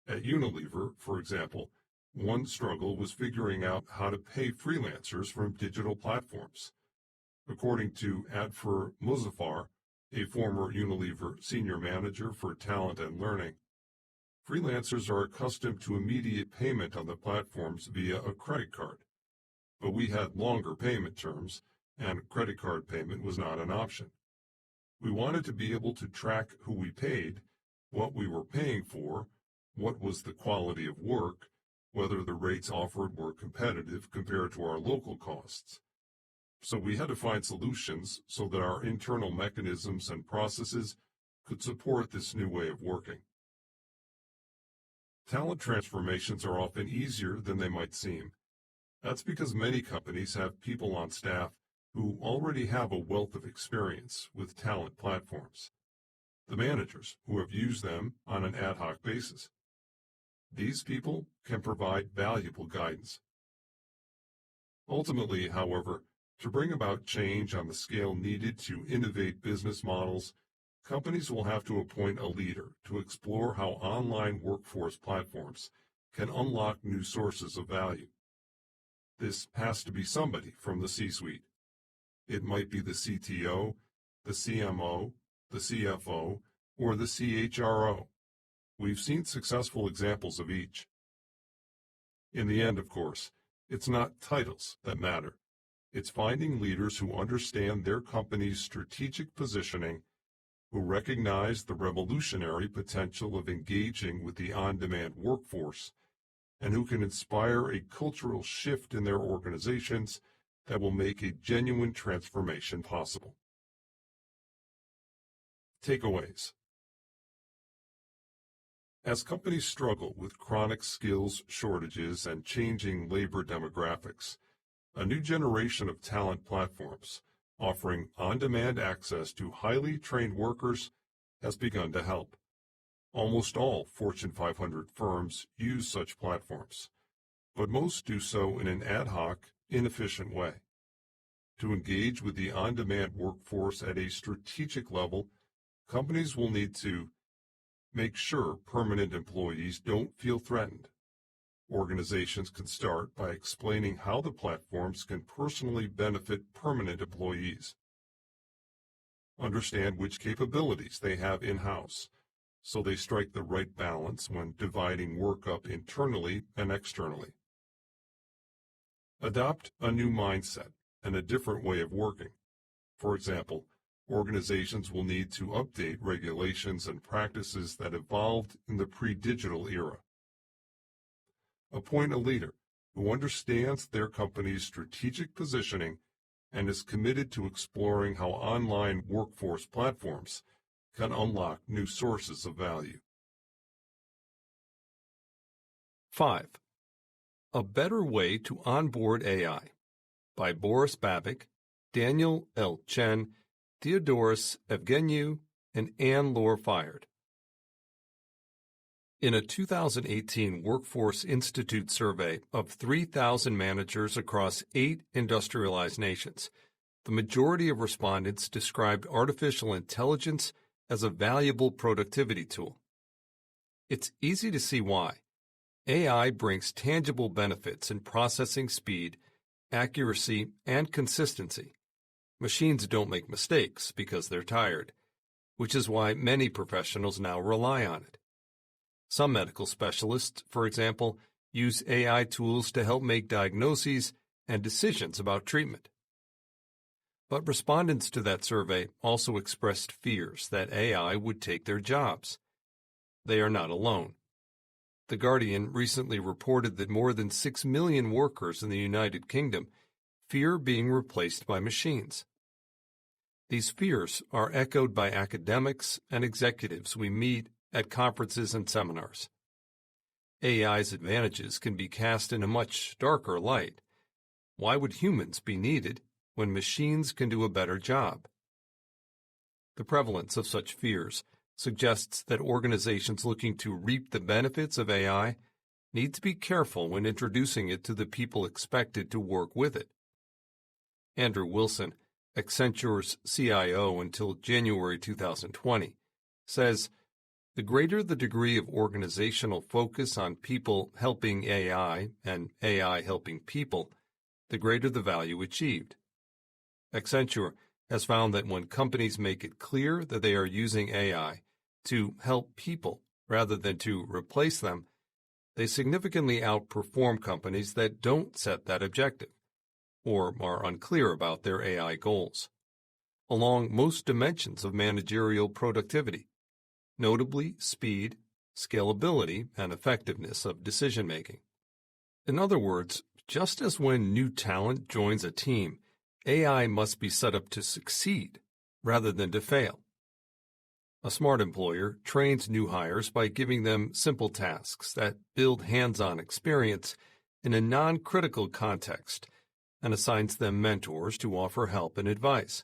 At Unilever, for example, one struggle was figuring out how to pay freelancers from digital platforms. According to Adfer Muzaffar, a former Unilever senior manager for talent and learning, freelancers are accustomed to immediate payment on the platforms via a credit card. But we had longer payment terms, and credit card payment was not an option. We wanted to be able to track who we paid, what we were paying for, what was the quality of work, whether the rates offered were competitive compared to our local costs. So we had to find solutions so that our internal mechanisms and processes could support this new way of working. Talent transformations are often easier than they might seem. That's because many companies have people on staff who already have a wealth of experience with talent platforms, the managers who have used them on an ad hoc basis. These people can provide valuable guidance. Ultimately, however, to bring about change on the scale needed to innovate business models, companies will have to appoint a leader to explore how online workforce platforms can unlock new sources of value. This has to be somebody from the C-suite. It might be the CTO, the CMO, the CFO, or the CHRO. We've seen successful examples of each. In the end, of course, it's not titles that matter. It's finding leaders who understand their company's strategic positioning, who recognize the revolutionary potential of engaging with the on-demand workforce, and who can inspire a cultural shift in their organizations that will make a genuine transformation possible. Takeaways. As companies struggle with chronic skills shortages and changing labor demographics, a new generation of talent platforms offering on-demand access to highly trained workers has begun to help. Almost all Fortune 500 firms use such platforms, but most do so in an ad hoc, inefficient way. To engage with the on-demand workforce at a strategic level, companies will need to make sure permanent employees don't feel threatened. Organizations can start by explaining how the platforms can personally benefit permanent employees. Understand which capabilities they have in-house, so they strike the right balance when dividing work up internally and externally. Adopt a new mindset and a different way of working. For example, organizations will need to update regulations and practices that evolved in the pre-digital era. Appoint a leader who understands their company's strategic positioning and is committed to exploring how online workforce platforms can unlock new sources of value. 5. A Better Way to Onboard AI by Boris Babic, Daniel L. Chen, Theodoros Evgeniou, and Anne-Laure Fired. In a 2018 Workforce Institute survey of 3,000 managers across 8 industrialized nations, the majority of respondents described artificial intelligence as a valuable productivity tool. It's easy to see why. AI brings tangible benefits in processing speed, accuracy, and consistency. Machines don't make mistakes because they're tired, which is why many professionals now rely on it. Some medical specialists, for example, use AI tools to help make diagnoses and decisions about treatment. But respondents to that survey also expressed fears that AI would take their jobs. They are not alone. The Guardian recently reported that more than 6 million workers in the United Kingdom fear being replaced by machines. These fears are echoed by academics and executives we meet at conferences and seminars. AI's advantages can be cast in a much darker light. Why would humans be needed when machines can do a better job? The prevalence of such fears suggests that organizations looking to reap the benefits of AI need to be careful when introducing it to the people expected to work with it. Andrew Wilson, Accenture's CIO until January 2020, says, "The greater the degree of organizational focus on people helping AI and AI helping people, the greater the value achieved." Accenture has found that when companies make it clear that they are using AI to help people rather than to replace them, they significantly outperform companies that don't set that objective or are unclear about their AI goals, along most dimensions of managerial productivity, notably speed, scalability, and effectiveness of decision-making. In other words, just as when new talent joins a team, AI must be set up to succeed rather than to fail. A smart employer trains new hires by giving them simple tasks that build hands-on experience in a non-critical context and assigns them mentors to offer help and advice.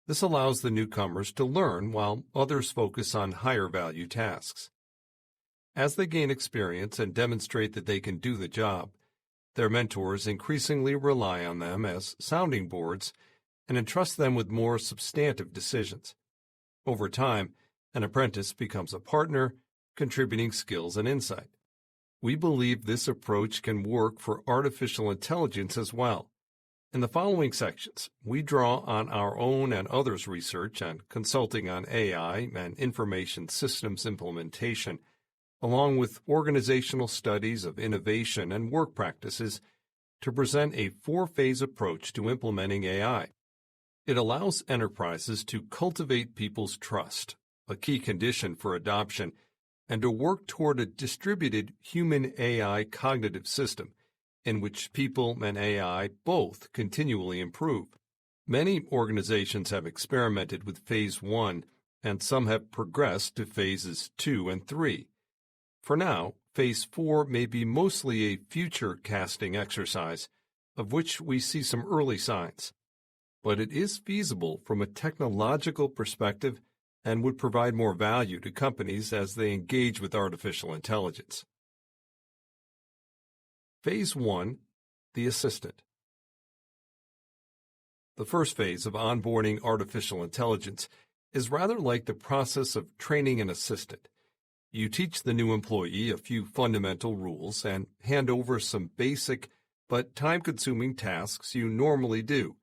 This allows the newcomers to learn while others focus on higher-value tasks. As they gain experience and demonstrate that they can do the job, their mentors increasingly rely on them as sounding boards and entrust them with more substantive decisions. Over time, an apprentice becomes a partner, contributing skills and insight. We believe this approach can work for artificial intelligence as well. In the following sections, we draw on our own and others' research and consulting on AI and information systems implementation, along with organizational studies of innovation and work practices, to present a 4-phase approach to implementing AI. It allows enterprises to cultivate people's trust, a key condition for adoption, and to work toward a distributed human-AI cognitive system in which people and AI both continually improve. Many organizations have experimented with Phase 1, and some have progressed to Phases 2 and 3. For now, Phase 4 may be mostly a future-casting exercise, of which we see some early signs. But it is feasible from a technological perspective and would provide more value to companies as they engage with artificial intelligence. Phase 1, the assistant. The first phase of onboarding artificial intelligence is rather like the process of training an assistant. You teach the new employee a few fundamental rules and hand over some basic but time-consuming tasks you normally do,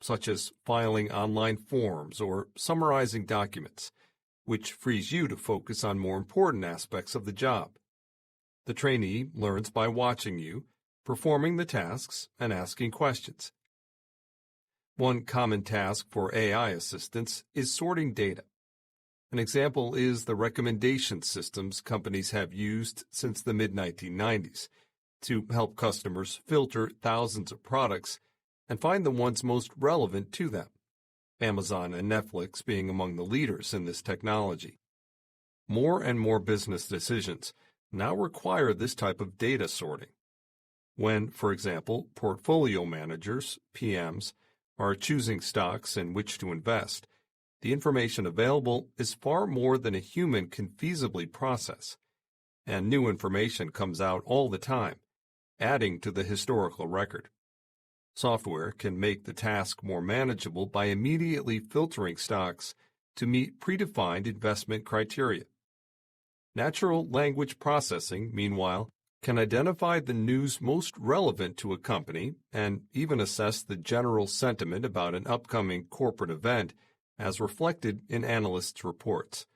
such as filing online forms or summarizing documents, which frees you to focus on more important aspects of the job. The trainee learns by watching you, performing the tasks and asking questions. One common task for AI assistants is sorting data. An example is the recommendation systems companies have used since the mid-1990s to help customers filter thousands of products and find the ones most relevant to them, Amazon and Netflix being among the leaders in this technology. More and more business decisions now require this type of data sorting. When, for example, portfolio managers, PMs, are choosing stocks in which to invest, the information available is far more than a human can feasibly process, and new information comes out all the time, adding to the historical record. Software can make the task more manageable by immediately filtering stocks to meet predefined investment criteria. Natural language processing, meanwhile, can identify the news most relevant to a company and even assess the general sentiment about an upcoming corporate event as reflected in analysts' reports.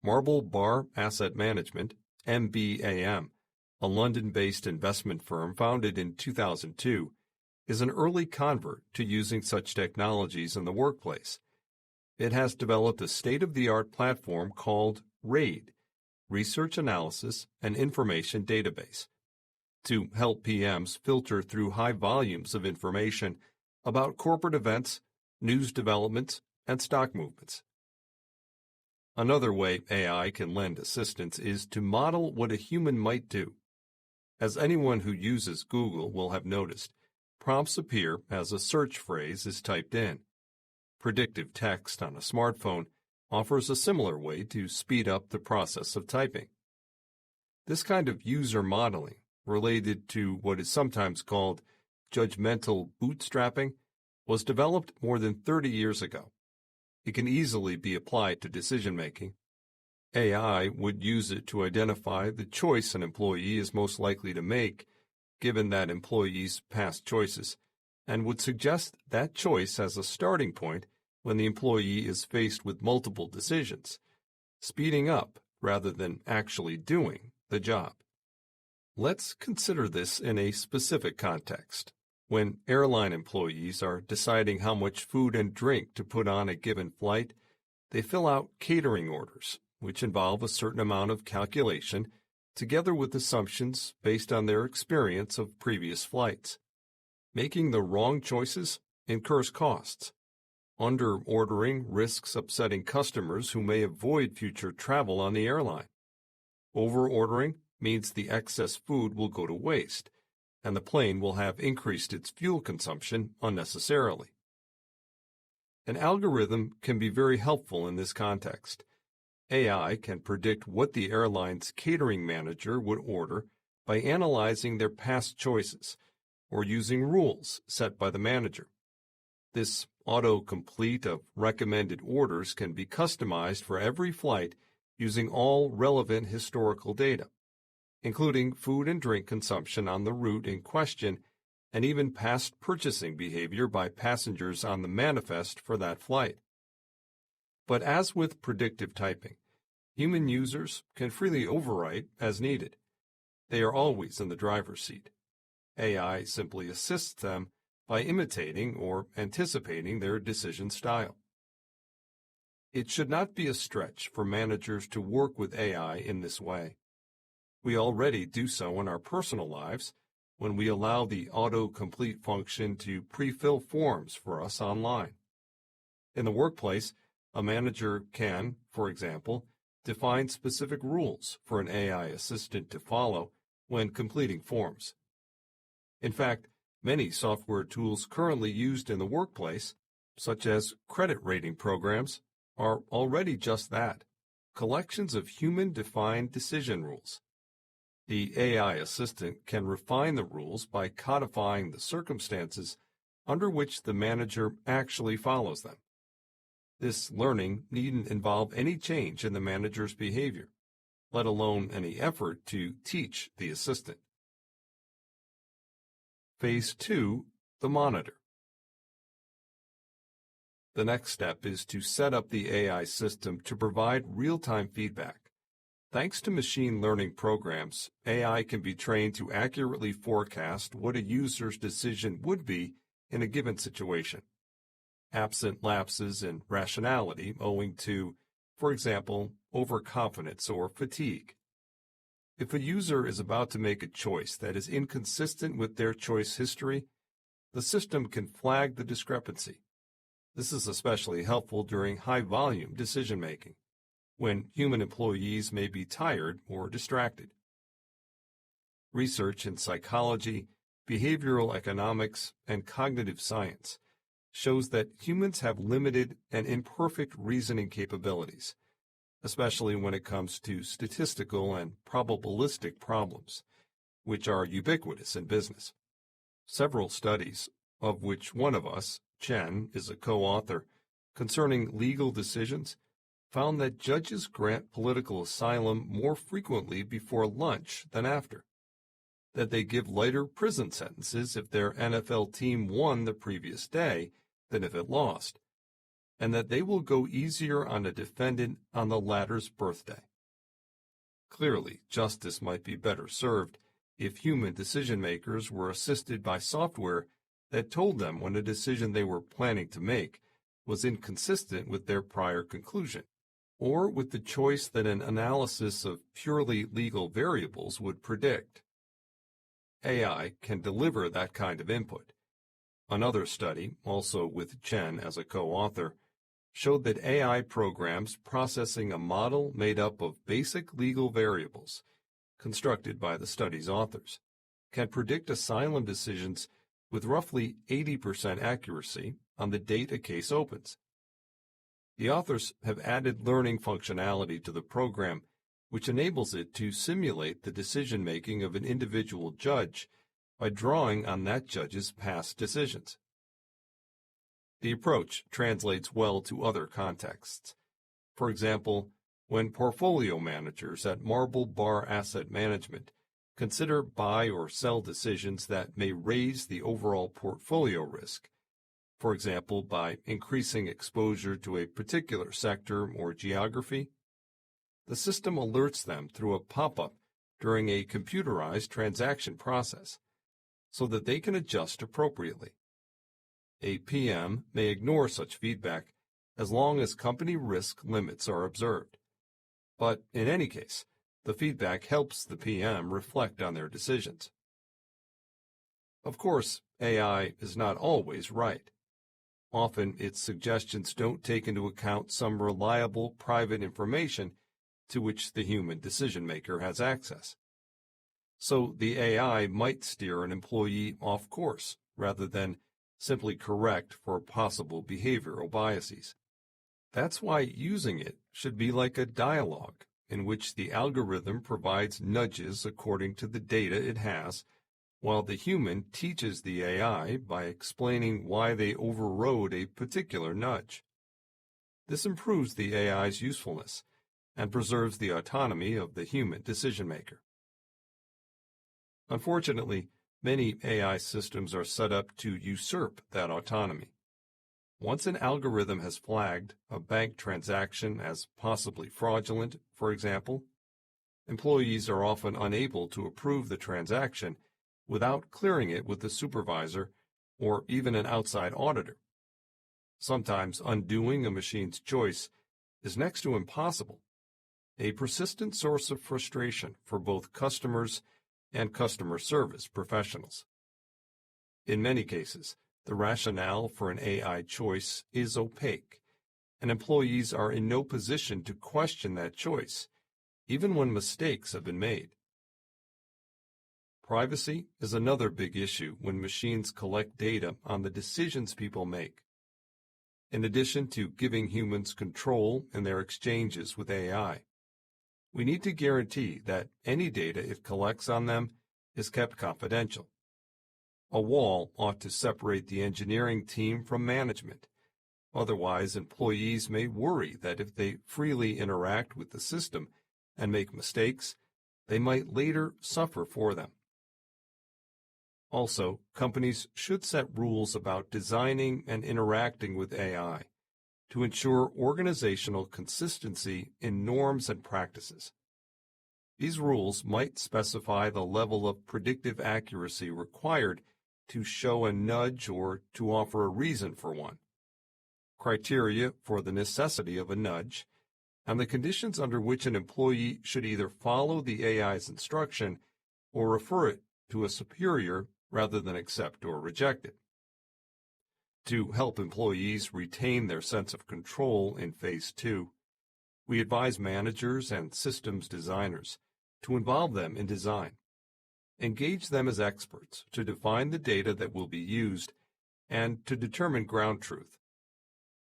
Marble Bar Asset Management, MBAM, a London-based investment firm founded in 2002, is an early convert to using such technologies in the workplace. It has developed a state-of-the-art platform called RAID, Research Analysis and Information Database, to help PMs filter through high volumes of information about corporate events, news developments, and stock movements. Another way AI can lend assistance is to model what a human might do. As anyone who uses Google will have noticed, prompts appear as a search phrase is typed in. Predictive text on a smartphone offers a similar way to speed up the process of typing. This kind of user modeling, related to what is sometimes called judgmental bootstrapping, was developed more than 30 years ago. It can easily be applied to decision-making. AI would use it to identify the choice an employee is most likely to make, given that employee's past choices, and would suggest that choice as a starting point when the employee is faced with multiple decisions, speeding up rather than actually doing the job. Let's consider this in a specific context. When airline employees are deciding how much food and drink to put on a given flight, they fill out catering orders, which involve a certain amount of calculation, together with assumptions based on their experience of previous flights. Making the wrong choices incurs costs. Under-ordering risks upsetting customers who may avoid future travel on the airline. Over-ordering means the excess food will go to waste, and the plane will have increased its fuel consumption unnecessarily. An algorithm can be very helpful in this context. AI can predict what the airline's catering manager would order by analyzing their past choices or using rules set by the manager. This autocomplete of recommended orders can be customized for every flight using all relevant historical data, including food and drink consumption on the route in question and even past purchasing behavior by passengers on the manifest for that flight. But as with predictive typing, human users can freely overwrite as needed. They are always in the driver's seat. AI simply assists them by imitating or anticipating their decision style. It should not be a stretch for managers to work with AI in this way. We already do so in our personal lives when we allow the autocomplete function to pre-fill forms for us online. In the workplace, a manager can, for example, define specific rules for an AI assistant to follow when completing forms. In fact, many software tools currently used in the workplace, such as credit rating programs, are already just that, collections of human-defined decision rules. The AI assistant can refine the rules by codifying the circumstances under which the manager actually follows them. This learning needn't involve any change in the manager's behavior, let alone any effort to teach the assistant. Phase 2, the monitor. The next step is to set up the AI system to provide real-time feedback. Thanks to machine learning programs, AI can be trained to accurately forecast what a user's decision would be in a given situation, absent lapses in rationality owing to, for example, overconfidence or fatigue. If a user is about to make a choice that is inconsistent with their choice history, the system can flag the discrepancy. This is especially helpful during high-volume decision-making, when human employees may be tired or distracted. Research in psychology, behavioral economics, and cognitive science shows that humans have limited and imperfect reasoning capabilities, especially when it comes to statistical and probabilistic problems, which are ubiquitous in business. Several studies, of which one of us, Chen, is a co-author, concerning legal decisions, found that judges grant political asylum more frequently before lunch than after, that they give lighter prison sentences if their NFL team won the previous day than if it lost, and that they will go easier on a defendant on the latter's birthday. Clearly, justice might be better served if human decision-makers were assisted by software that told them when a decision they were planning to make was inconsistent with their prior conclusion, or with the choice that an analysis of purely legal variables would predict. AI can deliver that kind of input. Another study, also with Chen as a co-author, showed that AI programs processing a model made up of basic legal variables, constructed by the study's authors, can predict asylum decisions with roughly 80% accuracy on the date a case opens. The authors have added learning functionality to the program, which enables it to simulate the decision-making of an individual judge by drawing on that judge's past decisions. The approach translates well to other contexts. For example, when portfolio managers at Marble Bar Asset Management consider buy or sell decisions that may raise the overall portfolio risk, for example, by increasing exposure to a particular sector or geography, the system alerts them through a pop-up during a computerized transaction process so that they can adjust appropriately. A PM may ignore such feedback as long as company risk limits are observed. But in any case, the feedback helps the PM reflect on their decisions. Of course, AI is not always right. Often, its suggestions don't take into account some reliable private information to which the human decision-maker has access. So the AI might steer an employee off course rather than simply correct for possible behavioral biases. That's why using it should be like a dialogue in which the algorithm provides nudges according to the data it has, while the human teaches the AI by explaining why they overrode a particular nudge. This improves the AI's usefulness and preserves the autonomy of the human decision-maker. Unfortunately, many AI systems are set up to usurp that autonomy. Once an algorithm has flagged a bank transaction as possibly fraudulent, for example, employees are often unable to approve the transaction without clearing it with the supervisor or even an outside auditor. Sometimes undoing a machine's choice is next to impossible, a persistent source of frustration for both customers and customer service professionals. In many cases, the rationale for an AI choice is opaque, and employees are in no position to question that choice, even when mistakes have been made. Privacy is another big issue when machines collect data on the decisions people make. In addition to giving humans control in their exchanges with AI, we need to guarantee that any data it collects on them is kept confidential. A wall ought to separate the engineering team from management. Otherwise, employees may worry that if they freely interact with the system and make mistakes, they might later suffer for them. Also, companies should set rules about designing and interacting with AI to ensure organizational consistency in norms and practices. These rules might specify the level of predictive accuracy required to show a nudge or to offer a reason for one, criteria for the necessity of a nudge, and the conditions under which an employee should either follow the AI's instruction or refer it to a superior rather than accept or reject it. To help employees retain their sense of control in Phase 2, we advise managers and systems designers to involve them in design. Engage them as experts to define the data that will be used and to determine ground truth.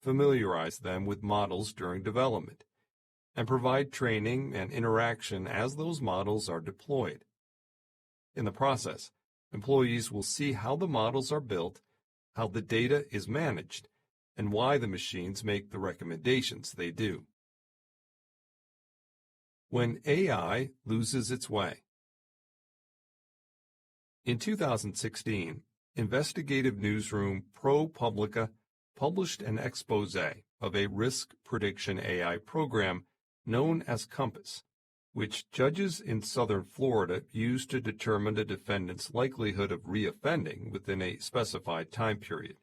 Familiarize them with models during development, and provide training and interaction as those models are deployed. In the process, employees will see how the models are built, how the data is managed, and why the machines make the recommendations they do. When AI loses its way. In 2016, investigative newsroom ProPublica published an expose of a risk prediction AI program known as Compass, which judges in southern Florida use to determine a defendant's likelihood of reoffending within a specified time period.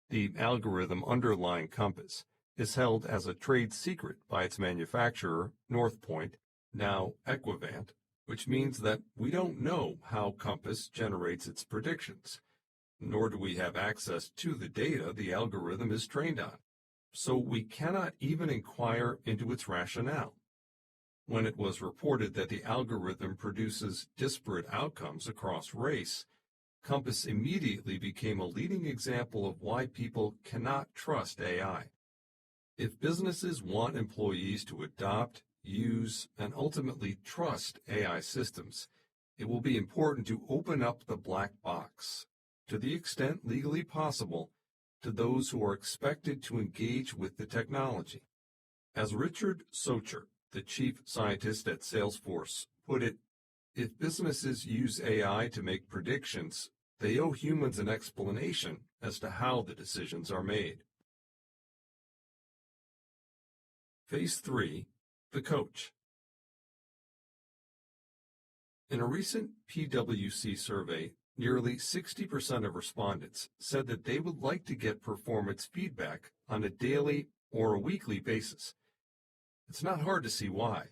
The algorithm underlying Compass is held as a trade secret by its manufacturer, Northpoint, now Equivant, which means that we don't know how Compass generates its predictions, nor do we have access to the data the algorithm is trained on, so we cannot even inquire into its rationale. When it was reported that the algorithm produces disparate outcomes across race, Compass immediately became a leading example of why people cannot trust AI. If businesses want employees to adopt, use, and ultimately trust AI systems, it will be important to open up the black box, to the extent legally possible, to those who are expected to engage with the technology. As Richard Socher, the chief scientist at Salesforce, put it, if businesses use AI to make predictions, they owe humans an explanation as to how the decisions are made. Phase 3, the coach. In a recent PwC survey, nearly 60% of respondents said that they would like to get performance feedback on a daily or a weekly basis. It's not hard to see why.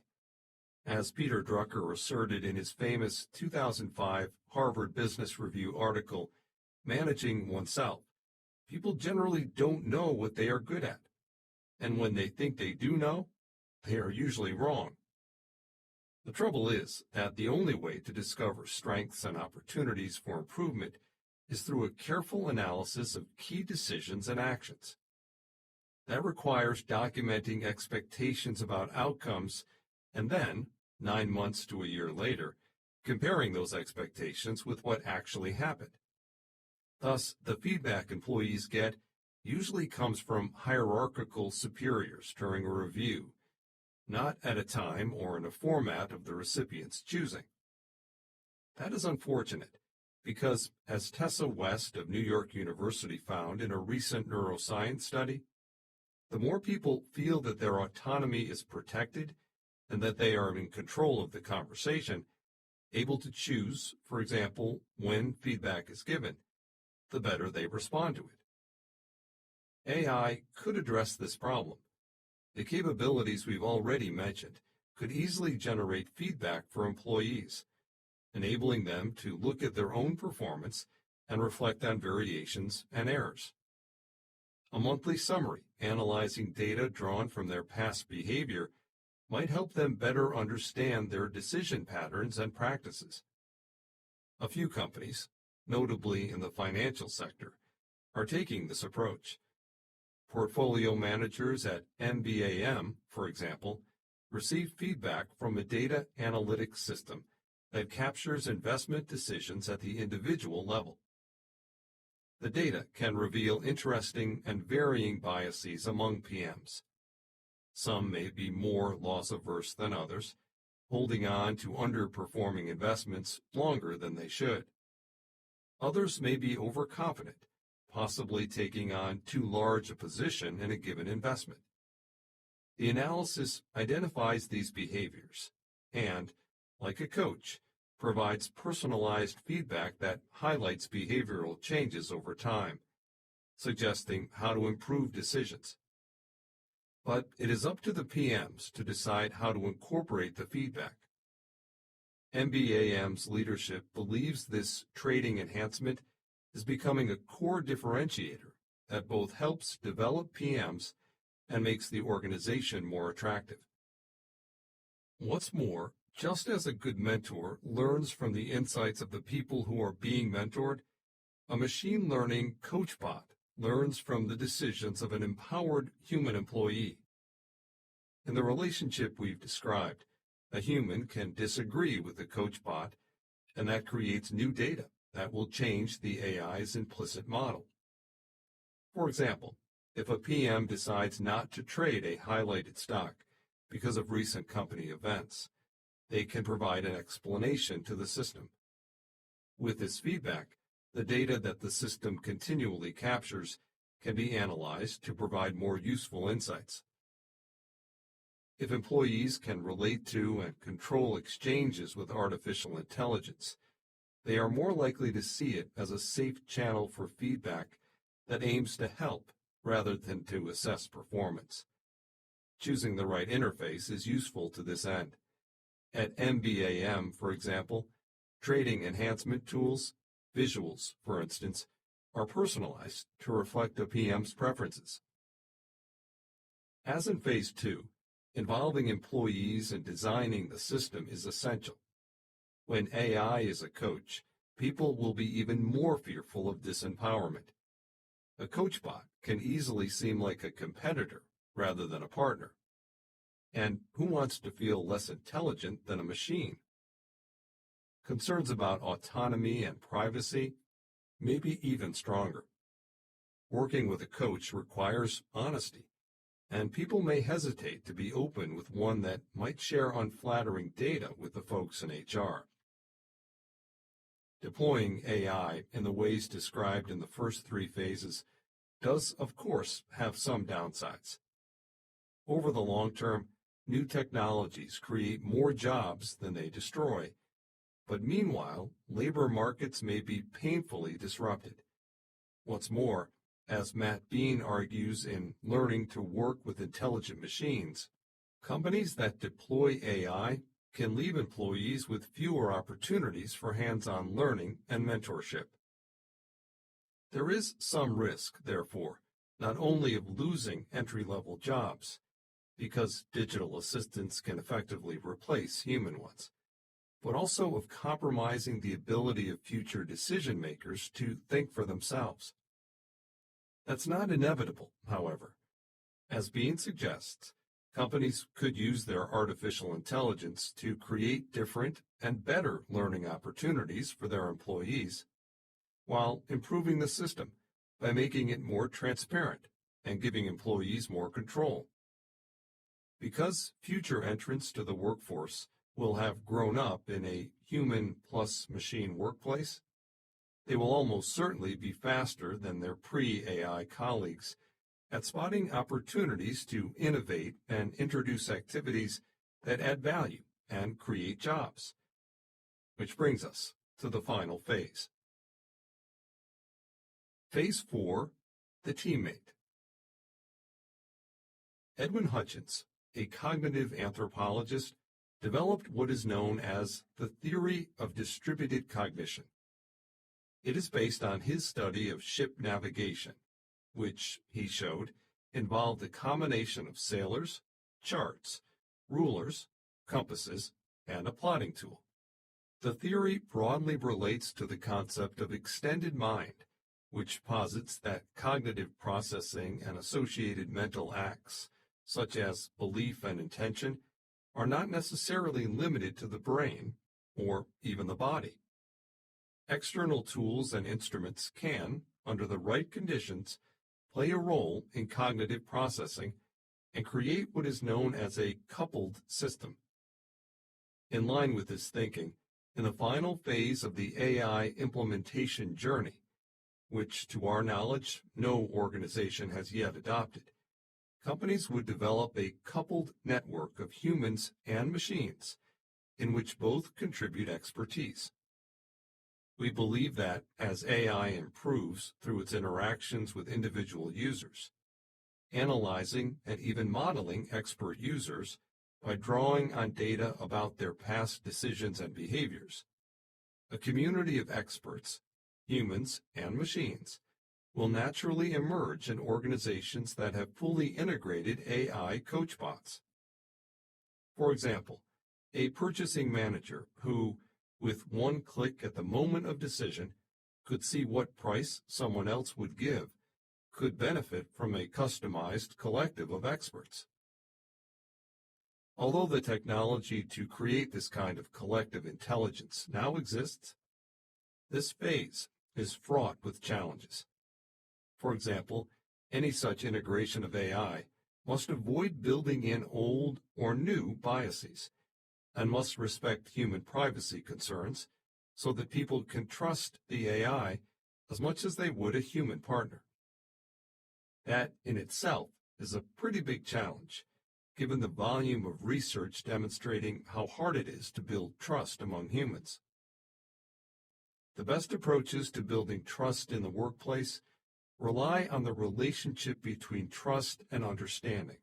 As Peter Drucker asserted in his famous 2005 Harvard Business Review article, Managing Oneself, people generally don't know what they are good at. And when they think they do know, they are usually wrong. The trouble is that the only way to discover strengths and opportunities for improvement is through a careful analysis of key decisions and actions. That requires documenting expectations about outcomes and then, 9 months to a year later, comparing those expectations with what actually happened. Thus, the feedback employees get usually comes from hierarchical superiors during a review, not at a time or in a format of the recipient's choosing. That is unfortunate because, as Tessa West of New York University found in a recent neuroscience study, the more people feel that their autonomy is protected and that they are in control of the conversation, able to choose, for example, when feedback is given, the better they respond to it. AI could address this problem. The capabilities we've already mentioned could easily generate feedback for employees, enabling them to look at their own performance and reflect on variations and errors. A monthly summary analyzing data drawn from their past behavior might help them better understand their decision patterns and practices. A few companies, notably in the financial sector, are taking this approach. Portfolio managers at MBAM, for example, receive feedback from a data analytics system that captures investment decisions at the individual level. The data can reveal interesting and varying biases among PMs. Some may be more loss-averse than others, holding on to underperforming investments longer than they should. Others may be overconfident, possibly taking on too large a position in a given investment. The analysis identifies these behaviors, and, like a coach, provides personalized feedback that highlights behavioral changes over time, suggesting how to improve decisions. But it is up to the PMs to decide how to incorporate the feedback. MBAM's leadership believes this trading enhancement is becoming a core differentiator that both helps develop PMs and makes the organization more attractive. What's more, just as a good mentor learns from the insights of the people who are being mentored, a machine learning coachbot learns from the decisions of an empowered human employee. In the relationship we've described, a human can disagree with the coachbot, and that creates new data that will change the AI's implicit model. For example, if a PM decides not to trade a highlighted stock because of recent company events, they can provide an explanation to the system. With this feedback, the data that the system continually captures can be analyzed to provide more useful insights. If employees can relate to and control exchanges with artificial intelligence, they are more likely to see it as a safe channel for feedback that aims to help rather than to assess performance. Choosing the right interface is useful to this end. At MBAM, for example, trading enhancement tools, visuals, for instance, are personalized to reflect a PM's preferences. As in Phase 2, involving employees in designing the system is essential. When AI is a coach, people will be even more fearful of disempowerment. A coachbot can easily seem like a competitor rather than a partner. And who wants to feel less intelligent than a machine? Concerns about autonomy and privacy may be even stronger. Working with a coach requires honesty, and people may hesitate to be open with one that might share unflattering data with the folks in HR. Deploying AI in the ways described in the first 3 phases does, of course, have some downsides. Over the long term, new technologies create more jobs than they destroy, but meanwhile, labor markets may be painfully disrupted. What's more, as Matt Bean argues in Learning to Work with Intelligent Machines, companies that deploy AI can leave employees with fewer opportunities for hands-on learning and mentorship. There is some risk, therefore, not only of losing entry-level jobs, because digital assistants can effectively replace human ones, but also of compromising the ability of future decision-makers to think for themselves. That's not inevitable, however. As Bean suggests, companies could use their artificial intelligence to create different and better learning opportunities for their employees, while improving the system by making it more transparent and giving employees more control. Because future entrants to the workforce will have grown up in a human plus machine workplace, they will almost certainly be faster than their pre-AI colleagues at spotting opportunities to innovate and introduce activities that add value and create jobs. Which brings us to the final phase. Phase 4, the teammate. Edwin Hutchins, a cognitive anthropologist, developed what is known as the theory of distributed cognition. It is based on his study of ship navigation, which, he showed, involved a combination of sailors, charts, rulers, compasses, and a plotting tool. The theory broadly relates to the concept of extended mind, which posits that cognitive processing and associated mental acts, such as belief and intention, are not necessarily limited to the brain or even the body. External tools and instruments can, under the right conditions, play a role in cognitive processing and create what is known as a coupled system. In line with this thinking, in the final phase of the AI implementation journey, which to our knowledge no organization has yet adopted, companies would develop a coupled network of humans and machines in which both contribute expertise. We believe that as AI improves through its interactions with individual users, analyzing and even modeling expert users by drawing on data about their past decisions and behaviors, a community of experts, humans and machines, will naturally emerge in organizations that have fully integrated AI coachbots. For example, a purchasing manager who, with one click at the moment of decision, could see what price someone else would give, could benefit from a customized collective of experts. Although the technology to create this kind of collective intelligence now exists, this phase is fraught with challenges. For example, any such integration of AI must avoid building in old or new biases, and must respect human privacy concerns so that people can trust the AI as much as they would a human partner. That in itself is a pretty big challenge, given the volume of research demonstrating how hard it is to build trust among humans. The best approaches to building trust in the workplace rely on the relationship between trust and understanding,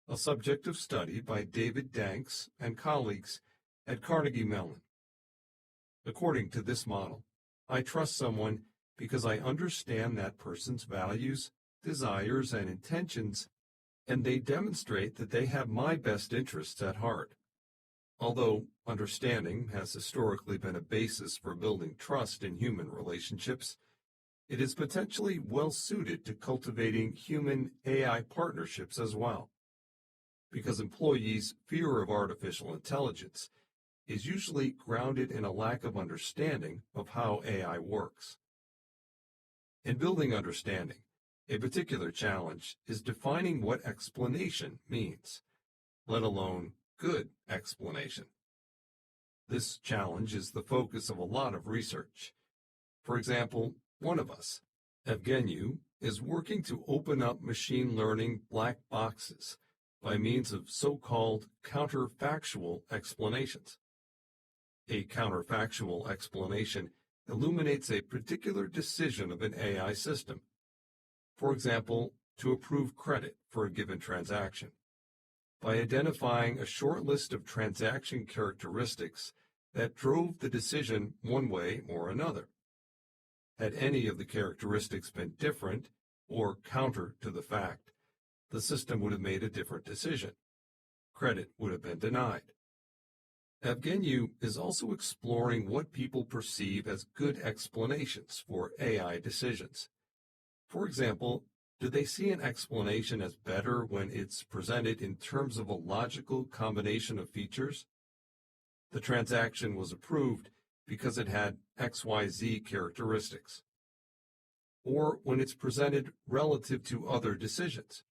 a subject of study by David Danks and colleagues at Carnegie Mellon. According to this model, I trust someone because I understand that person's values, desires, and intentions, and they demonstrate that they have my best interests at heart. Although understanding has historically been a basis for building trust in human relationships, it is potentially well suited to cultivating human-AI partnerships as well, because employees' fear of artificial intelligence is usually grounded in a lack of understanding of how AI works. In building understanding, a particular challenge is defining what explanation means, let alone good explanation. This challenge is the focus of a lot of research. For example, one of us, Evgeny, is working to open up machine learning black boxes by means of so-called counterfactual explanations. A counterfactual explanation illuminates a particular decision of an AI system. For example, to approve credit for a given transaction, by identifying a short list of transaction characteristics that drove the decision one way or another. Had any of the characteristics been different or counter to the fact, the system would have made a different decision. Credit would have been denied. Evgeny is also exploring what people perceive as good explanations for AI decisions. For example, do they see an explanation as better when it's presented in terms of a logical combination of features? The transaction was approved because it had XYZ characteristics. Or when it's presented relative to other decisions.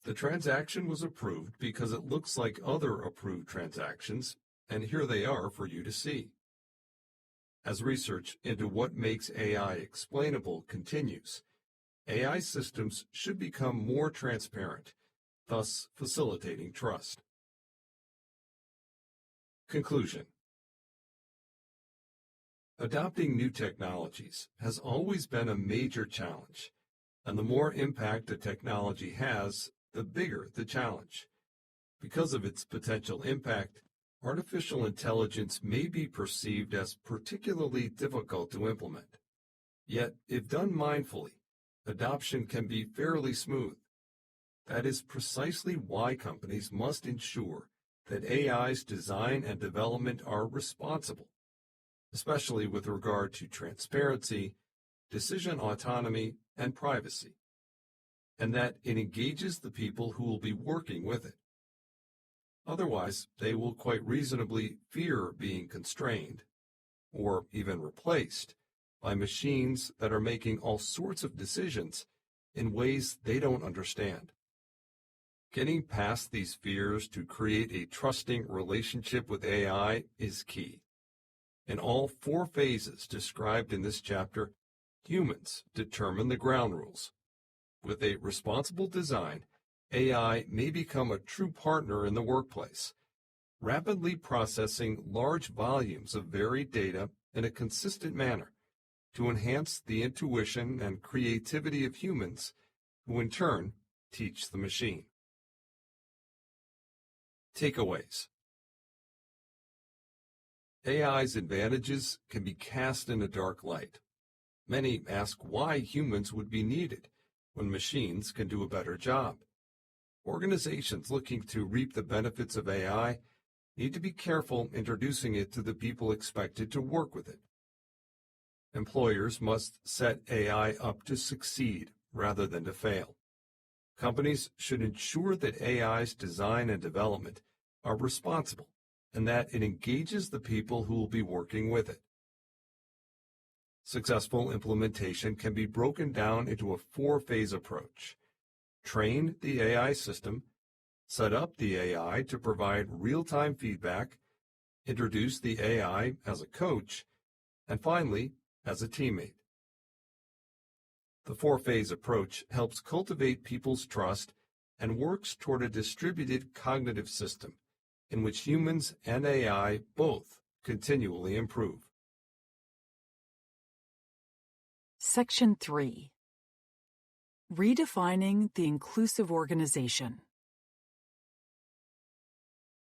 The transaction was approved because it looks like other approved transactions, and here they are for you to see. As research into what makes AI explainable continues, AI systems should become more transparent, thus facilitating trust. Conclusion. Adopting new technologies has always been a major challenge, and the more impact a technology has, the bigger the challenge. Because of its potential impact, artificial intelligence may be perceived as particularly difficult to implement. Yet, if done mindfully, adoption can be fairly smooth. That is precisely why companies must ensure that AI's design and development are responsible, especially with regard to transparency, decision autonomy, and privacy, and that it engages the people who will be working with it. Otherwise, they will quite reasonably fear being constrained, or even replaced, by machines that are making all sorts of decisions in ways they don't understand. Getting past these fears to create a trusting relationship with AI is key. In all 4 phases described in this chapter, humans determine the ground rules. With a responsible design, AI may become a true partner in the workplace, rapidly processing large volumes of varied data in a consistent manner to enhance the intuition and creativity of humans, who in turn teach the machine. Takeaways. AI's advantages can be cast in a dark light. Many ask why humans would be needed when machines can do a better job. Organizations looking to reap the benefits of AI need to be careful introducing it to the people expected to work with it. Employers must set AI up to succeed rather than to fail. Companies should ensure that AI's design and development are responsible and that it engages the people who will be working with it. Successful implementation can be broken down into a 4-phase approach. Train the AI system, set up the AI to provide real-time feedback, introduce the AI as a coach, and finally, as a teammate. The 4-phase approach helps cultivate people's trust and works toward a distributed cognitive system in which humans and AI both continually improve. Section 3. Redefining the inclusive organization.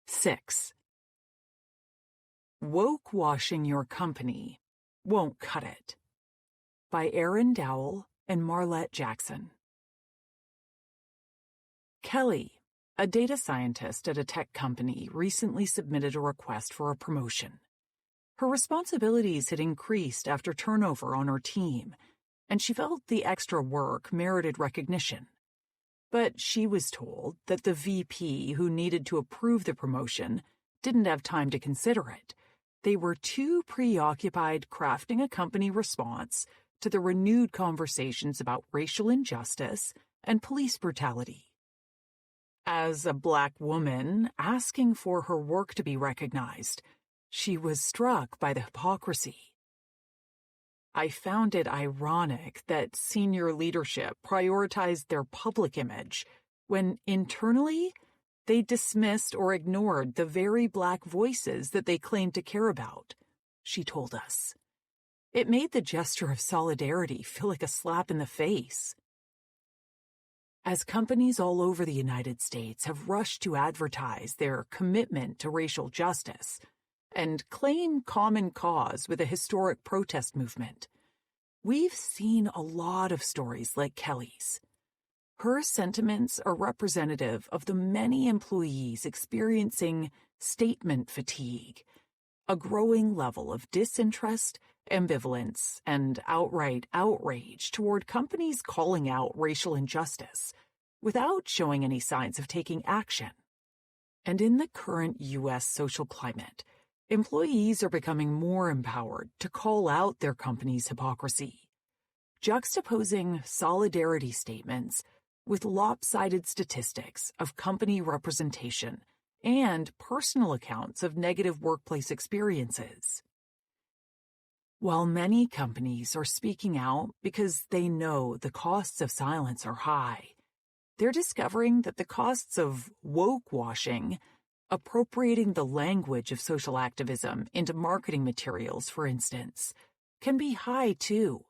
6. Woke washing your company won't cut it. By Erin Dowell and Marlette Jackson. Kelly, a data scientist at a tech company, recently submitted a request for a promotion. Her responsibilities had increased after turnover on her team, and she felt the extra work merited recognition. But she was told that the VP who needed to approve the promotion didn't have time to consider it. They were too preoccupied crafting a company response to the renewed conversations about racial injustice and police brutality. As a Black woman asking for her work to be recognized, she was struck by the hypocrisy. I found it ironic that senior leadership prioritized their public image when internally they dismissed or ignored the very Black voices that they claimed to care about, she told us. It made the gesture of solidarity feel like a slap in the face. As companies all over the United States have rushed to advertise their commitment to racial justice and claim common cause with a historic protest movement, we've seen a lot of stories like Kelly's. Her sentiments are representative of the many employees experiencing statement fatigue, a growing level of disinterest, ambivalence, and outright outrage toward companies calling out racial injustice without showing any signs of taking action. And in the current U.S. social climate, employees are becoming more empowered to call out their company's hypocrisy, juxtaposing solidarity statements with lopsided statistics of company representation and personal accounts of negative workplace experiences. While many companies are speaking out because they know the costs of silence are high, they're discovering that the costs of woke washing, appropriating the language of social activism into marketing materials, for instance, can be high too.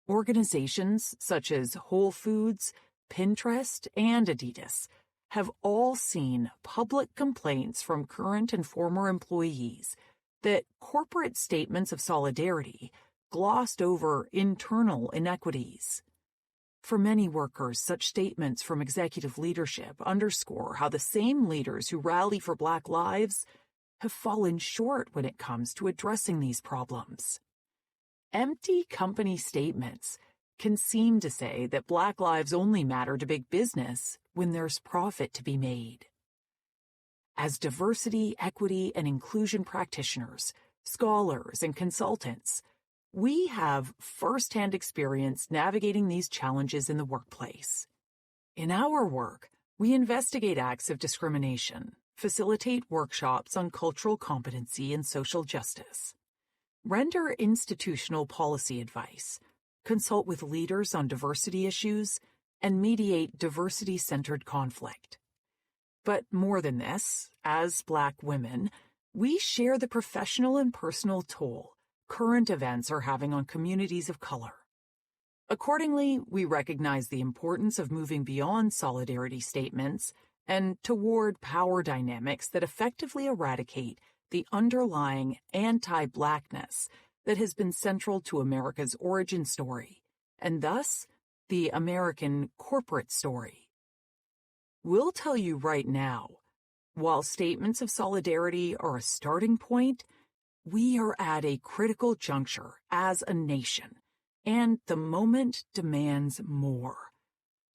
Organizations such as Whole Foods, Pinterest, and Adidas have all seen public complaints from current and former employees that corporate statements of solidarity glossed over internal inequities. For many workers, such statements from executive leadership underscore how the same leaders who rally for Black lives have fallen short when it comes to addressing these problems. Empty company statements can seem to say that Black lives only matter to big business when there's profit to be made. As diversity, equity, and inclusion practitioners, scholars, and consultants, we have first-hand experience navigating these challenges in the workplace. In our work, we investigate acts of discrimination, facilitate workshops on cultural competency and social justice, render institutional policy advice, consult with leaders on diversity issues, and mediate diversity-centered conflict. But more than this, as Black women, we share the professional and personal toll current events are having on communities of color. Accordingly, we recognize the importance of moving beyond solidarity statements and toward power dynamics that effectively eradicate the underlying anti-Blackness that has been central to America's origin story, and thus, the American corporate story. We'll tell you right now, while statements of solidarity are a starting point, we are at a critical juncture as a nation, and the moment demands more.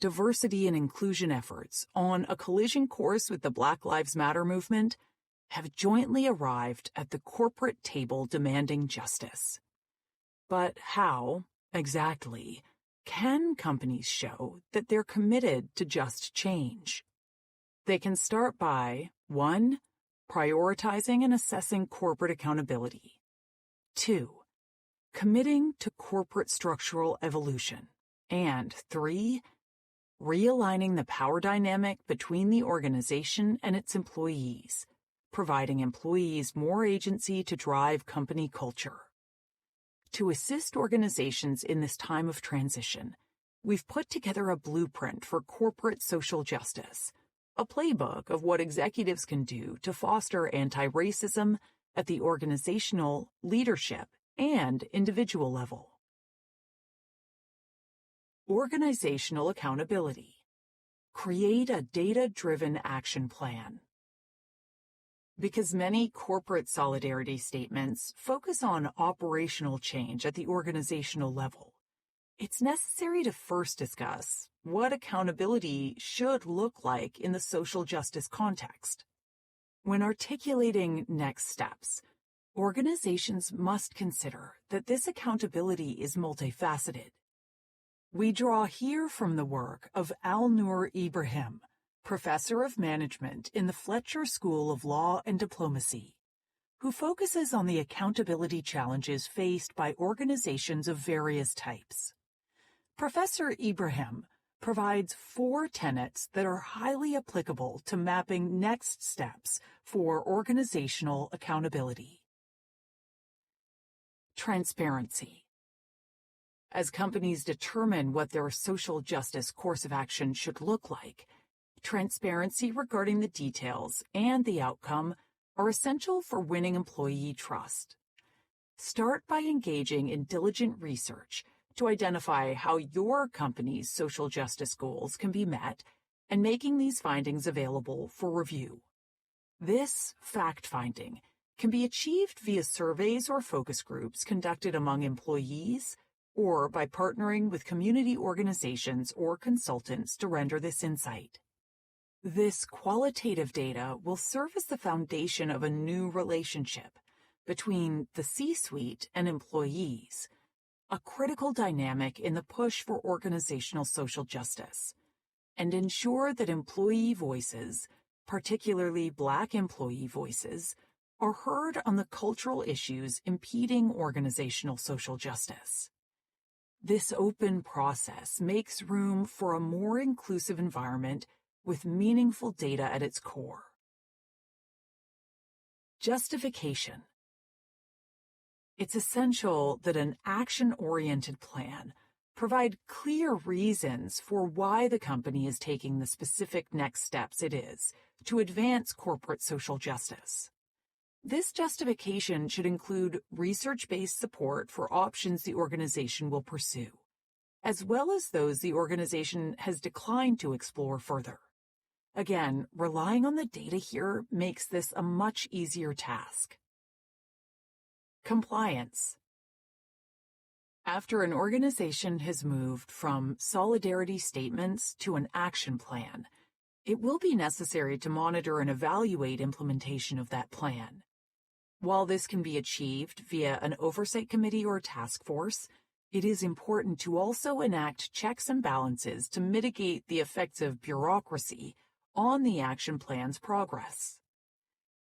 Diversity and inclusion efforts on a collision course with the Black Lives Matter movement have jointly arrived at the corporate table demanding justice. But how, exactly, can companies show that they're committed to just change? They can start by 1. Prioritizing and assessing corporate accountability. 2. Committing to corporate structural evolution. And 3. Realigning the power dynamic between the organization and its employees, providing employees more agency to drive company culture. To assist organizations in this time of transition, we've put together a blueprint for corporate social justice, a playbook of what executives can do to foster anti-racism at the organizational, leadership, and individual level. Organizational accountability. Create a data-driven action plan. Because many corporate solidarity statements focus on operational change at the organizational level, it's necessary to first discuss what accountability should look like in the social justice context. When articulating next steps, organizations must consider that this accountability is multifaceted. We draw here from the work of Al-Nur Ibrahim, Professor of Management in the Fletcher School of Law and Diplomacy, who focuses on the accountability challenges faced by organizations of various types. Professor Ibrahim provides 4 tenets that are highly applicable to mapping next steps for organizational accountability. Transparency. As companies determine what their social justice course of action should look like, transparency regarding the details and the outcome are essential for winning employee trust. Start by engaging in diligent research to identify how your company's social justice goals can be met and making these findings available for review. This fact-finding can be achieved via surveys or focus groups conducted among employees or by partnering with community organizations or consultants to render this insight. This qualitative data will serve as the foundation of a new relationship between the C-suite and employees, a critical dynamic in the push for organizational social justice, and ensure that employee voices, particularly Black employee voices, are heard on the cultural issues impeding organizational social justice. This open process makes room for a more inclusive environment with meaningful data at its core. Justification. It's essential that an action-oriented plan provide clear reasons for why the company is taking the specific next steps it is to advance corporate social justice. This justification should include research-based support for options the organization will pursue, as well as those the organization has declined to explore further. Again, relying on the data here makes this a much easier task. Compliance. After an organization has moved from solidarity statements to an action plan, it will be necessary to monitor and evaluate implementation of that plan. While this can be achieved via an oversight committee or task force, it is important to also enact checks and balances to mitigate the effects of bureaucracy on the action plan's progress.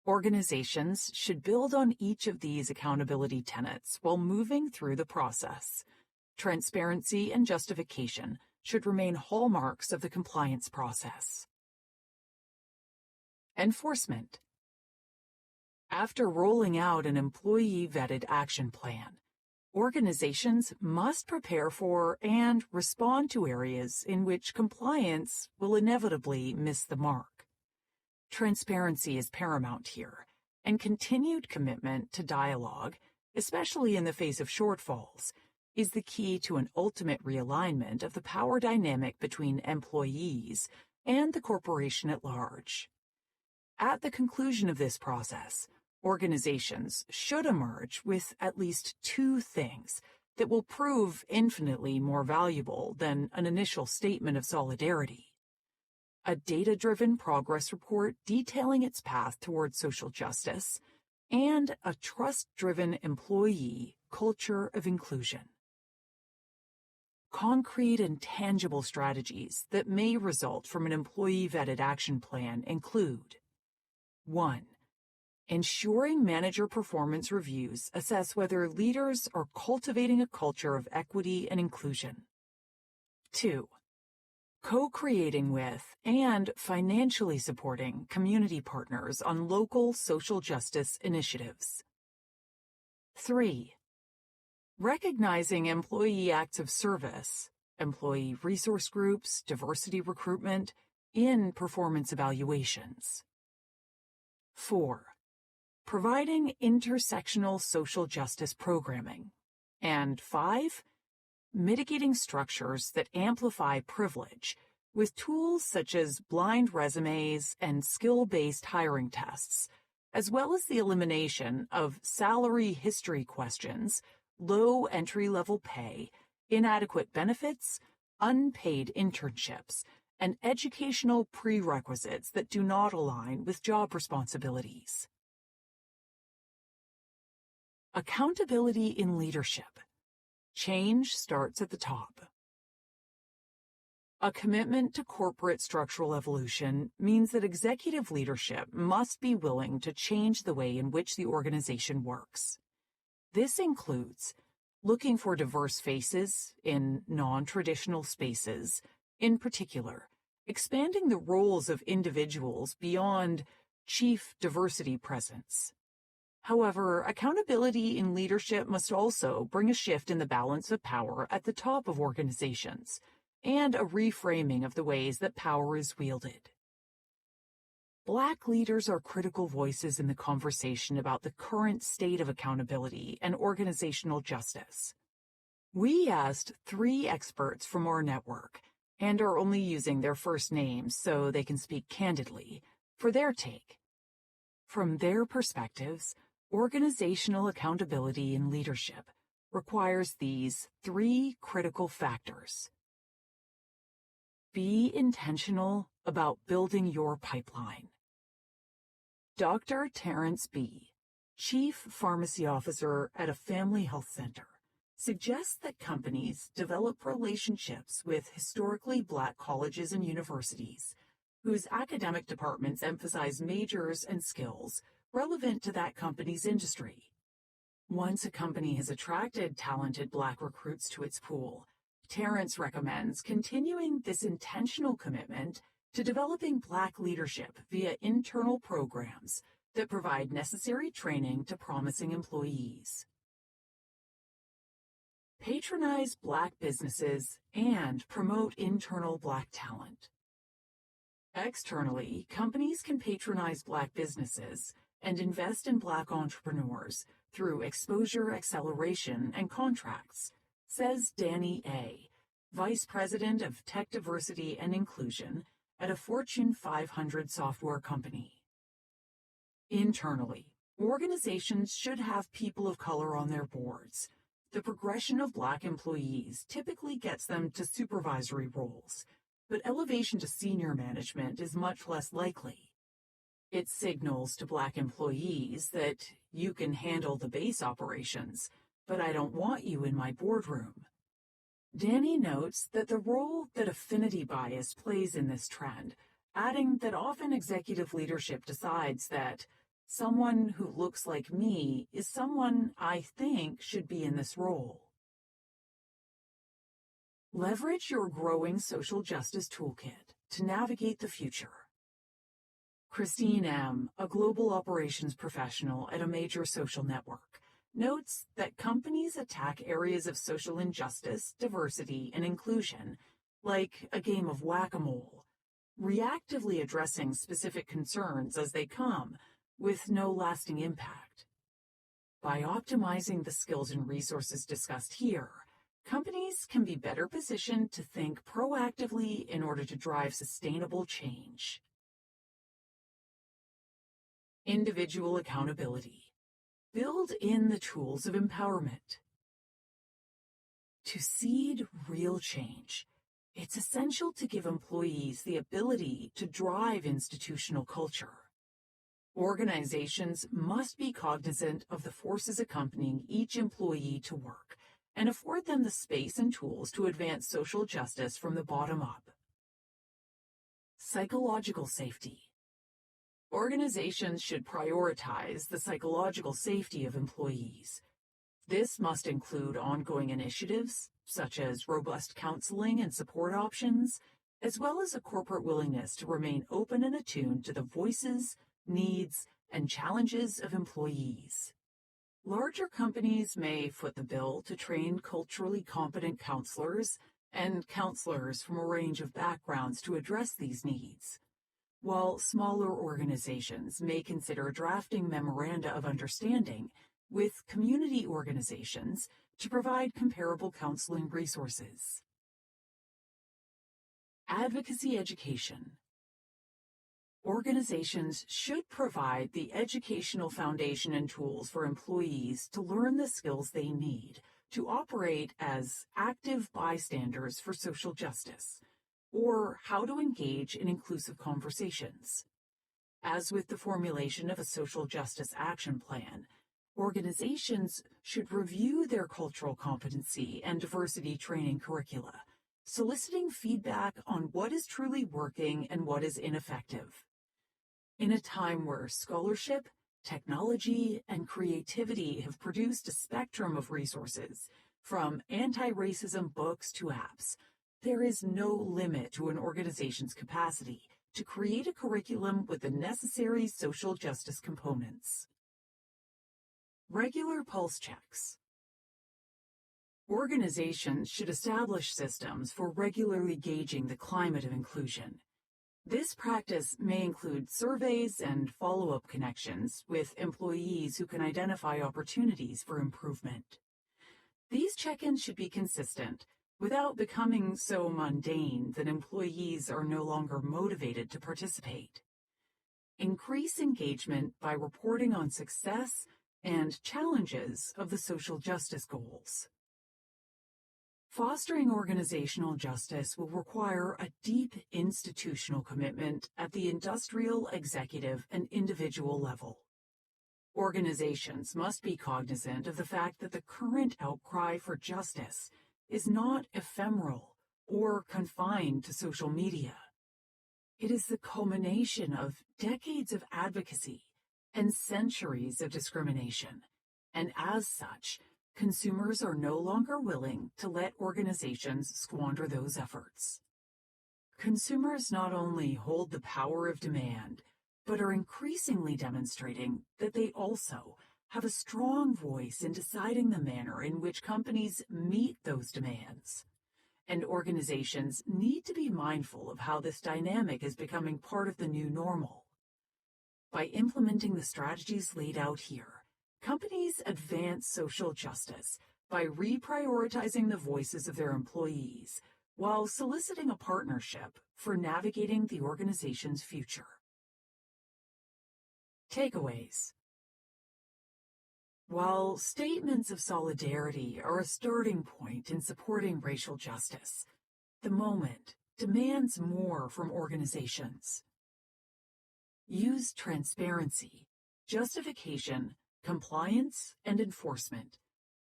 Organizations should build on each of these accountability tenets while moving through the process. Transparency and justification should remain hallmarks of the compliance process. Enforcement. After rolling out an employee-vetted action plan, organizations must prepare for and respond to areas in which compliance will inevitably miss the mark. Transparency is paramount here, and continued commitment to dialogue, especially in the face of shortfalls, is the key to an ultimate realignment of the power dynamic between employees and the corporation at large. At the conclusion of this process, organizations should emerge with at least two things that will prove infinitely more valuable than an initial statement of solidarity: a data-driven progress report detailing its path towards social justice, and a trust-driven employee culture of inclusion. Concrete and tangible strategies that may result from an employee-vetted action plan include: 1. Ensuring manager performance reviews assess whether leaders are cultivating a culture of equity and inclusion. 2. Co-creating with and financially supporting community partners on local social justice initiatives. 3. Recognizing employee acts of service, employee resource groups, diversity recruitment, in performance evaluations. 4. Providing intersectional social justice programming. And 5. Mitigating structures that amplify privilege with tools such as blind resumes and skill-based hiring tests, as well as the elimination of salary history questions, low entry-level pay, inadequate benefits, unpaid internships, and educational prerequisites that do not align with job responsibilities. Accountability in leadership. Change starts at the top. A commitment to corporate structural evolution means that executive leadership must be willing to change the way in which the organization works. This includes looking for diverse faces in non-traditional spaces, in particular, expanding the roles of individuals beyond chief diversity presence. However, accountability in leadership must also bring a shift in the balance of power at the top of organizations and a reframing of the ways that power is wielded. Black leaders are critical voices in the conversation about the current state of accountability and organizational justice. We asked 3 experts from our network, and are only using their first names so they can speak candidly, for their take. From their perspectives, organizational accountability in leadership requires these 3 critical factors. Be intentional about building your pipeline. Dr. Terrence B., Chief Pharmacy Officer at a family health center, suggests that companies develop relationships with historically Black colleges and universities, whose academic departments emphasize majors and skills relevant to that company's industry. Once a company has attracted talented Black recruits to its pool, Terrence recommends continuing this intentional commitment to developing Black leadership via internal programs that provide necessary training to promising employees. Patronize Black businesses and promote internal Black talent. Externally, companies can patronize Black businesses and invest in Black entrepreneurs through exposure acceleration and contracts, says Danny A., Vice President of Tech Diversity and Inclusion at a Fortune 500 software company. Internally, organizations should have people of color on their boards. The progression of Black employees typically gets them to supervisory roles, but elevation to senior management is much less likely. It signals to Black employees that you can handle the base operations, but I don't want you in my boardroom. Danny notes that the role that affinity bias plays in this trend, adding that often executive leadership decides that someone who looks like me is someone I think should be in this role. Leverage your growing social justice toolkit to navigate the future. Christine M., a global operations professional at a major social network, notes that companies attack areas of social injustice, diversity, and inclusion, like a game of whack-a-mole, reactively addressing specific concerns as they come, with no lasting impact. By optimizing the skills and resources discussed here, companies can be better positioned to think proactively in order to drive sustainable change. Individual accountability. Build in the tools of empowerment. To seed real change, it's essential to give employees the ability to drive institutional culture. Organizations must be cognizant of the forces accompanying each employee to work and afford them the space and tools to advance social justice from the bottom up. Psychological safety. Organizations should prioritize the psychological safety of employees. This must include ongoing initiatives, such as robust counseling and support options, as well as a corporate willingness to remain open and attuned to the voices, needs, and challenges of employees. Larger companies may foot the bill to train culturally competent counselors and counselors from a range of backgrounds to address these needs, while smaller organizations may consider drafting memoranda of understanding with community organizations to provide comparable counseling resources. Advocacy education. Organizations should provide the educational foundation and tools for employees to learn the skills they need to operate as active bystanders for social justice, or how to engage in inclusive conversations. As with the formulation of a social justice action plan, organizations should review their cultural competency and diversity training curricula, soliciting feedback on what is truly working and what is ineffective. In a time where scholarship, technology, and creativity have produced a spectrum of resources, from anti-racism books to apps, there is no limit to an organization's capacity to create a curriculum with the necessary social justice components. Regular pulse checks. Organizations should establish systems for regularly gauging the climate of inclusion. This practice may include surveys and follow-up connections with employees who can identify opportunities for improvement. These check-ins should be consistent without becoming so mundane that employees are no longer motivated to participate. Increase engagement by reporting on success and challenges of the social justice goals. Fostering organizational justice will require a deep institutional commitment at the industrial, executive, and individual level. Organizations must be cognizant of the fact that the current outcry for justice is not ephemeral or confined to social media. It is the culmination of decades of advocacy and centuries of discrimination, and as such, consumers are no longer willing to let organizations squander those efforts. Consumers not only hold the power of demand, but are increasingly demonstrating that they also have a strong voice in deciding the manner in which companies meet those demands. And organizations need to be mindful of how this dynamic is becoming part of the new normal. By implementing the strategies laid out here, companies advance social justice by reprioritizing the voices of their employees while soliciting a partnership for navigating the organization's future. Takeaways. While statements of solidarity are a starting point in supporting racial justice, the moment demands more from organizations. Use transparency, justification, compliance, and enforcement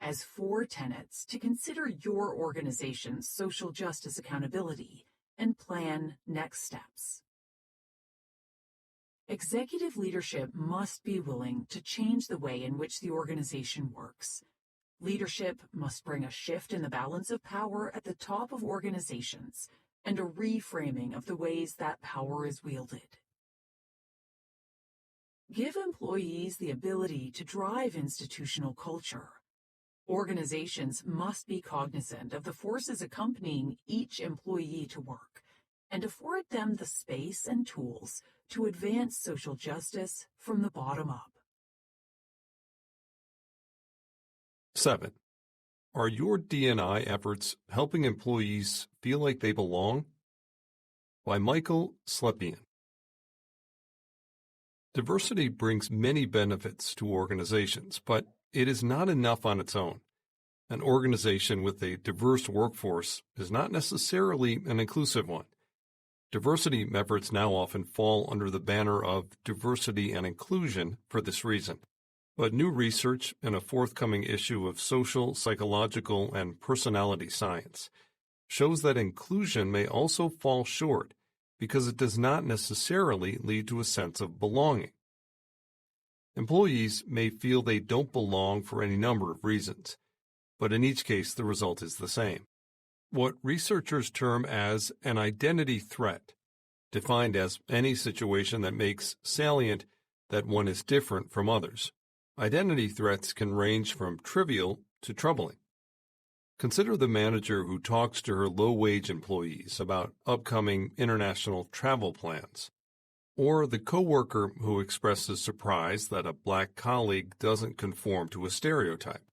as 4 tenets to consider your organization's social justice accountability and plan next steps. Executive leadership must be willing to change the way in which the organization works. Leadership must bring a shift in the balance of power at the top of organizations and a reframing of the ways that power is wielded. give employees the ability to drive institutional culture. Organizations must be cognizant of the forces accompanying each employee to work and afford them the space and tools to advance social justice from the bottom up. 7. Are your D&I efforts helping employees feel like they belong? By Michael Slepian. Diversity brings many benefits to organizations, but it is not enough on its own. An organization with a diverse workforce is not necessarily an inclusive one. Diversity efforts now often fall under the banner of diversity and inclusion for this reason. But new research in a forthcoming issue of Social, Psychological, and Personality Science shows that inclusion may also fall short because it does not necessarily lead to a sense of belonging. Employees may feel they don't belong for any number of reasons, but in each case the result is the same. What researchers term as an identity threat, defined as any situation that makes salient that one is different from others. Identity threats can range from trivial to troubling. Consider the manager who talks to her low-wage employees about upcoming international travel plans, or the coworker who expresses surprise that a black colleague doesn't conform to a stereotype.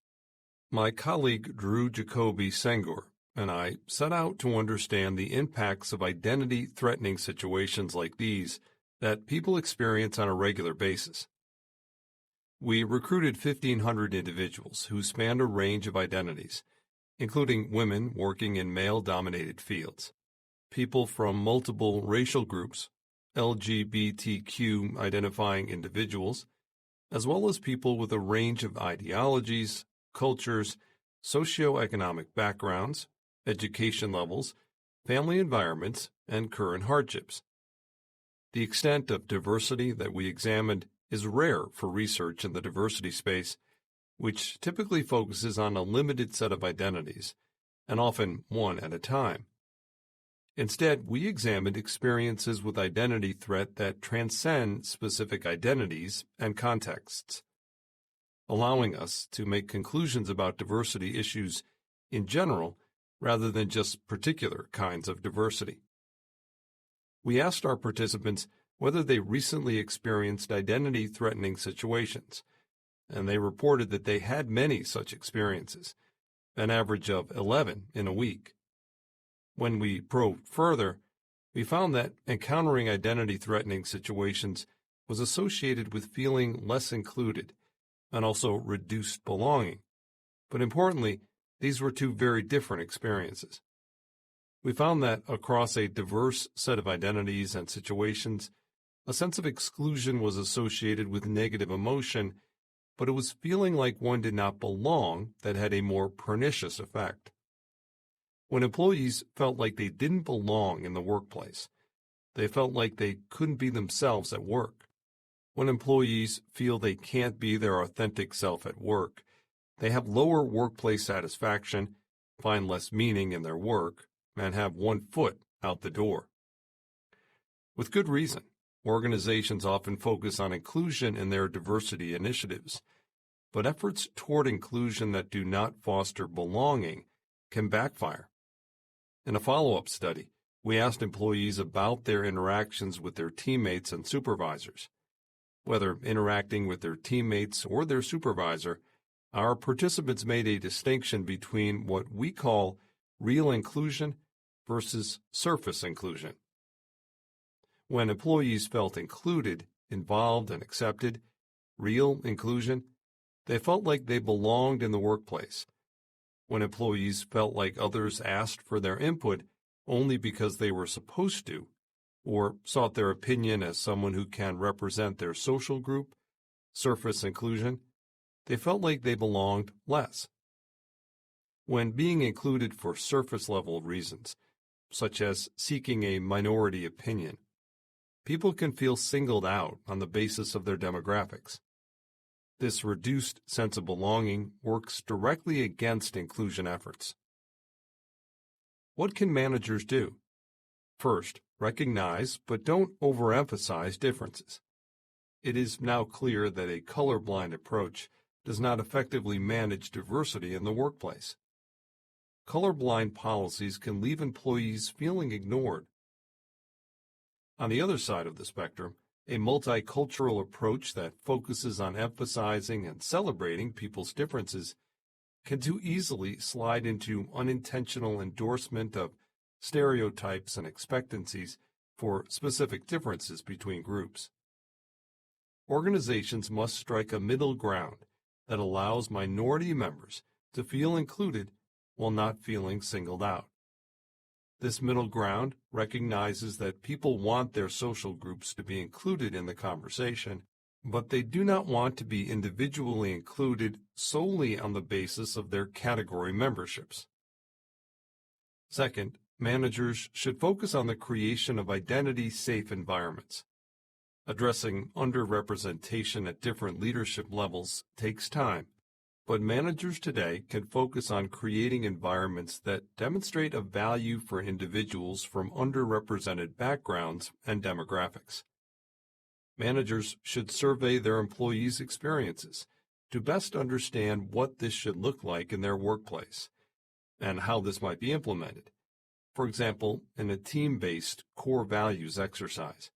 My colleague Drew Jacoby Senghor and I set out to understand the impacts of identity-threatening situations like these that people experience on a regular basis. We recruited 1,500 individuals who spanned a range of identities, including women working in male-dominated fields, people from multiple racial groups, LGBTQ-identifying individuals, as well as people with a range of ideologies, cultures, socioeconomic backgrounds, education levels, family environments, and current hardships. The extent of diversity that we examined is rare for research in the diversity space, which typically focuses on a limited set of identities, and often one at a time. Instead, we examined experiences with identity threat that transcend specific identities and contexts, allowing us to make conclusions about diversity issues in general rather than just particular kinds of diversity. We asked our participants whether they recently experienced identity-threatening situations, and they reported that they had many such experiences, an average of 11 in a week. When we probed further, we found that encountering identity-threatening situations was associated with feeling less included and also reduced belonging. But importantly, these were two very different experiences. We found that across a diverse set of identities and situations, a sense of exclusion was associated with negative emotion, but it was feeling like one did not belong that had a more pernicious effect. When employees felt like they didn't belong in the workplace, they felt like they couldn't be themselves at work. When employees feel they can't be their authentic self at work, they have lower workplace satisfaction, find less meaning in their work, and have one foot out the door. With good reason, organizations often focus on inclusion in their diversity initiatives, but efforts toward inclusion that do not foster belonging can backfire. In a follow-up study, we asked employees about their interactions with their teammates and supervisors. Whether interacting with their teammates or their supervisor, our participants made a distinction between what we call real inclusion versus surface inclusion. When employees felt included, involved, and accepted, real inclusion, they felt like they belonged in the workplace. When employees felt like others asked for their input only because they were supposed to, or sought their opinion as someone who can represent their social group, surface inclusion, they felt like they belonged less. When being included for surface-level reasons, such as seeking a minority opinion, people can feel singled out on the basis of their demographics. This reduced sense of belonging works directly against inclusion efforts. What can managers do? First, recognize but don't overemphasize differences. it is now clear that a colorblind approach does not effectively manage diversity in the workplace. Colorblind policies can leave employees feeling ignored. On the other side of the spectrum, a multicultural approach that focuses on emphasizing and celebrating people's differences can too easily slide into unintentional endorsement of stereotypes and expectancies for specific differences between groups. Organizations must strike a middle ground that allows minority members to feel included while not feeling singled out. This middle ground recognizes that people want their social groups to be included in the conversation, but they do not want to be individually included solely on the basis of their category memberships. Second, managers should focus on the creation of identity-safe environments. Addressing underrepresentation at different leadership levels takes time, but managers today can focus on creating environments that demonstrate a value for individuals from underrepresented backgrounds and demographics. Managers should survey their employees' experiences to best understand what this should look like in their workplace and how this might be implemented, for example, in a team-based core values exercise.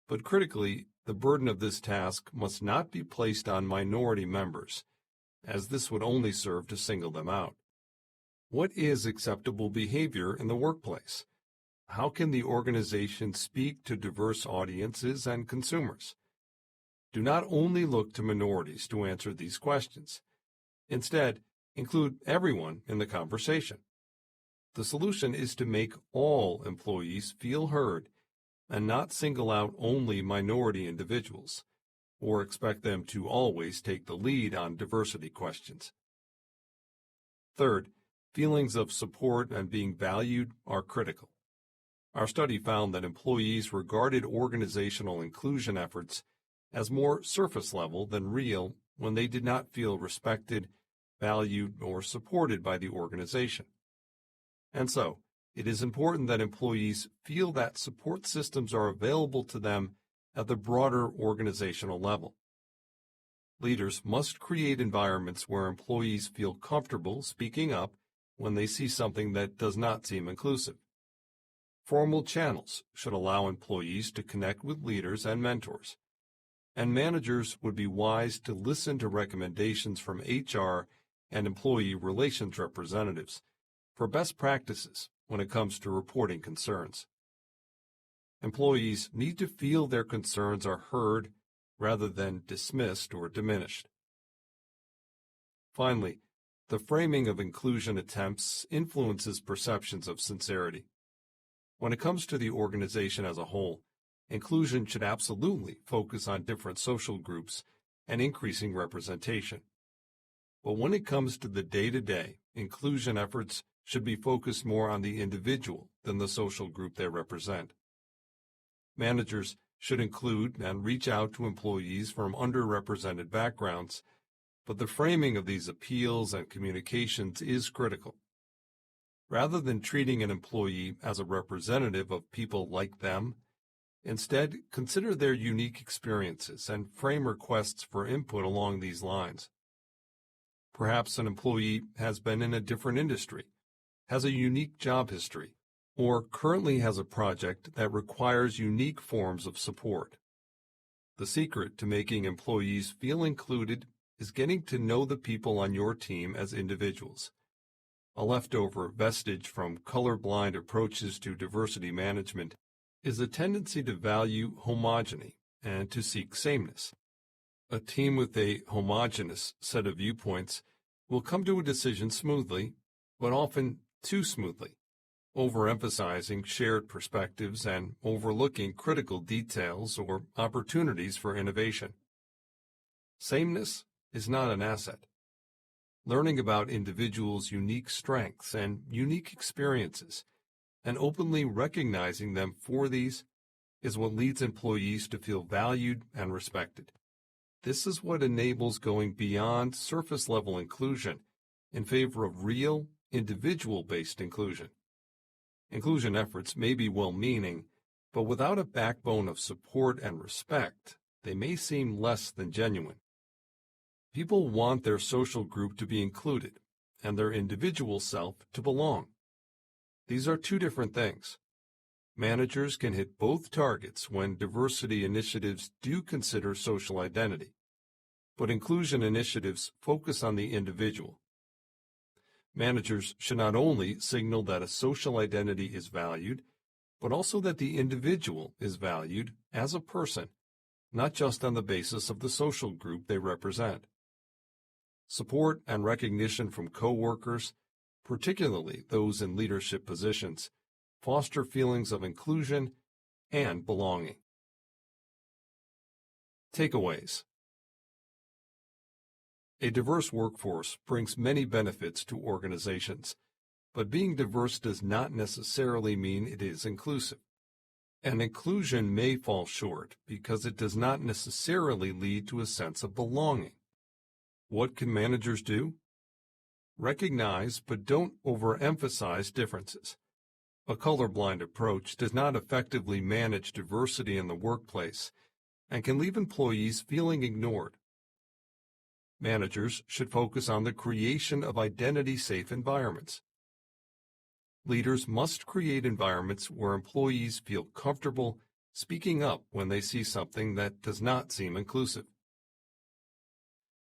But critically, the burden of this task must not be placed on minority members, as this would only serve to single them out. What is acceptable behavior in the workplace? How can the organization speak to diverse audiences and consumers? Do not only look to minorities to answer these questions. Instead, include everyone in the conversation. The solution is to make all employees feel heard and not single out only minority individuals, or expect them to always take the lead on diversity questions. Third, feelings of support and being valued are critical. Our study found that employees regarded organizational inclusion efforts as more surface level than real when they did not feel respected, valued, or supported by the organization. And so, it is important that employees feel that support systems are available to them at the broader organizational level. Leaders must create environments where employees feel comfortable speaking up when they see something that does not seem inclusive. Formal channels should allow employees to connect with leaders and mentors, and managers would be wise to listen to recommendations from HR and employee relations representatives for best practices when it comes to reporting concerns. Employees need to feel their concerns are heard rather than dismissed or diminished. Finally, the framing of inclusion attempts influences perceptions of sincerity. When it comes to the organization as a whole, inclusion should absolutely focus on different social groups and increasing representation. But when it comes to the day-to-day, inclusion efforts should be focused more on the individual than the social group they represent. Managers should include and reach out to employees from underrepresented backgrounds, but the framing of these appeals and communications is critical. Rather than treating an employee as a representative of people like them, instead consider their unique experiences and frame requests for input along these lines. Perhaps an employee has been in a different industry, has a unique job history, or currently has a project that requires unique forms of support. The secret to making employees feel included is getting to know the people on your team as individuals. A leftover vestige from colorblind approaches to diversity management is a tendency to value homogeny and to seek sameness. A team with a homogeneous set of viewpoints will come to a decision smoothly, but often too smoothly, overemphasizing shared perspectives and overlooking critical details or opportunities for innovation. Sameness is not an asset. Learning about individuals' unique strengths and unique experiences, and openly recognizing them for these, is what leads employees to feel valued and respected. This is what enables going beyond surface-level inclusion in favor of real, individual-based inclusion. Inclusion efforts may be well-meaning, but without a backbone of support and respect, they may seem less than genuine. People want their social group to be included and their individual self to belong. These are two different things. Managers can hit both targets when diversity initiatives do consider social identity, but inclusion initiatives focus on the individual. Managers should not only signal that a social identity is valued, but also that the individual is valued as a person, not just on the basis of the social group they represent. Support and recognition from coworkers, particularly those in leadership positions, foster feelings of inclusion and belonging. Takeaways. A diverse workforce brings many benefits to organizations, but being diverse does not necessarily mean it is inclusive. And inclusion may fall short because it does not necessarily lead to a sense of belonging. What can managers do? Recognize but don't overemphasize differences. A colorblind approach does not effectively manage diversity in the workplace and can leave employees feeling ignored. Managers should focus on the creation of identity-safe environments. Leaders must create environments where employees feel comfortable speaking up when they see something that does not seem inclusive.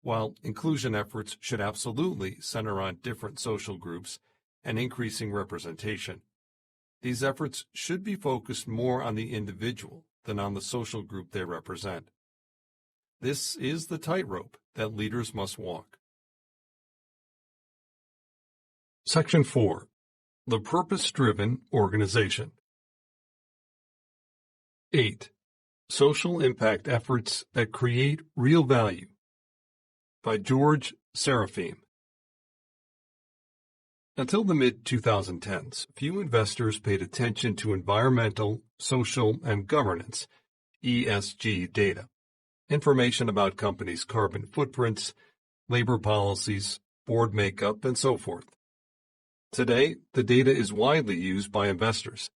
While inclusion efforts should absolutely center on different social groups and increasing representation, these efforts should be focused more on the individual than on the social group they represent. This is the tightrope that leaders must walk. Section 4. The Purpose-Driven Organization. 8. Social Impact Efforts that Create Real Value by George Serafeim. Until the mid-2010s, few investors paid attention to environmental, social, and governance (ESG) data, information about companies' carbon footprints, labor policies, board makeup, and so forth. Today, the data is widely used by investors.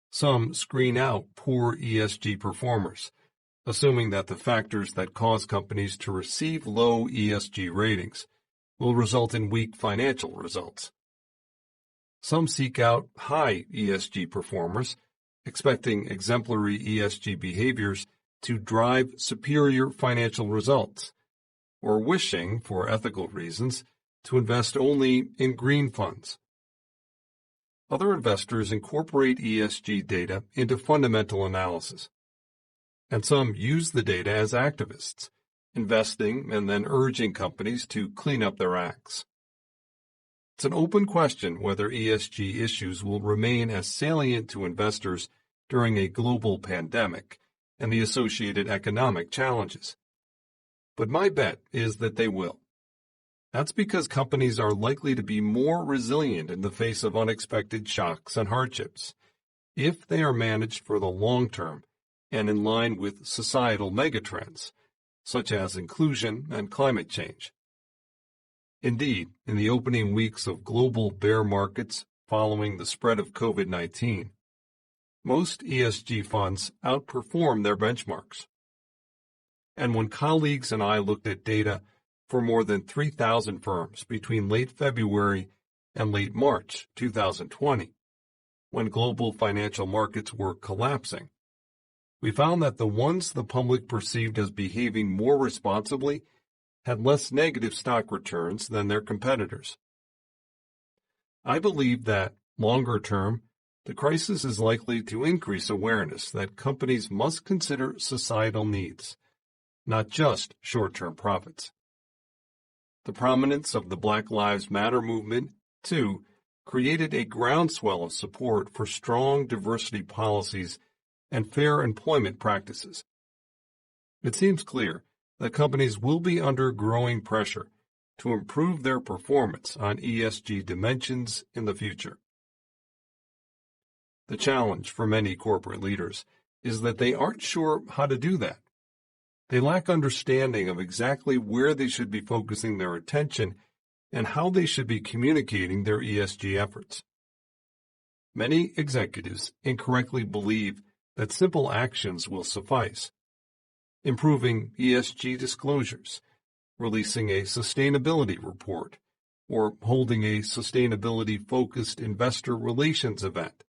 Some screen out poor ESG performers, assuming that the factors that cause companies to receive low ESG ratings will result in weak financial results. Some seek out high ESG performers, expecting exemplary ESG behaviors to drive superior financial results, or wishing, for ethical reasons, to invest only in green funds. Other investors incorporate ESG data into fundamental analysis, and some use the data as activists, investing and then urging companies to clean up their acts. It's an open question whether ESG issues will remain as salient to investors during a global pandemic and the associated economic challenges. But my bet is that they will. That's because companies are likely to be more resilient in the face of unexpected shocks and hardships, if they are managed for the long term and in line with societal megatrends, such as inclusion and climate change. Indeed, in the opening weeks of global bear markets following the spread of COVID-19, most ESG funds outperformed their benchmarks. And when colleagues and I looked at data for more than 3,000 firms between late February and late March 2020, when global financial markets were collapsing, we found that the ones the public perceived as behaving more responsibly had less negative stock returns than their competitors. I believe that, longer term, the crisis is likely to increase awareness that companies must consider societal needs, not just short-term profits. The prominence of the Black Lives Matter movement, too, created a groundswell of support for strong diversity policies and fair employment practices. It seems clear that companies will be under growing pressure to improve their performance on ESG dimensions in the future. The challenge for many corporate leaders is that they aren't sure how to do that. They lack understanding of exactly where they should be focusing their attention and how they should be communicating their ESG efforts. Many executives incorrectly believe that simple actions will suffice. improving ESG disclosures, releasing a sustainability report, or holding a sustainability-focused investor relations event.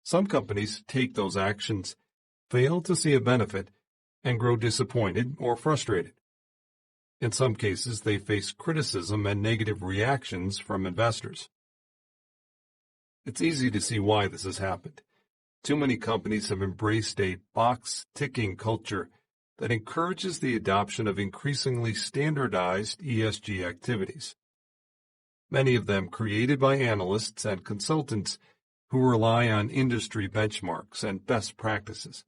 Some companies take those actions, fail to see a benefit, and grow disappointed or frustrated. In some cases, they face criticism and negative reactions from investors. It's easy to see why this has happened. Too many companies have embraced a box-ticking culture that encourages the adoption of increasingly standardized ESG activities. Many of them created by analysts and consultants who rely on industry benchmarks and best practices.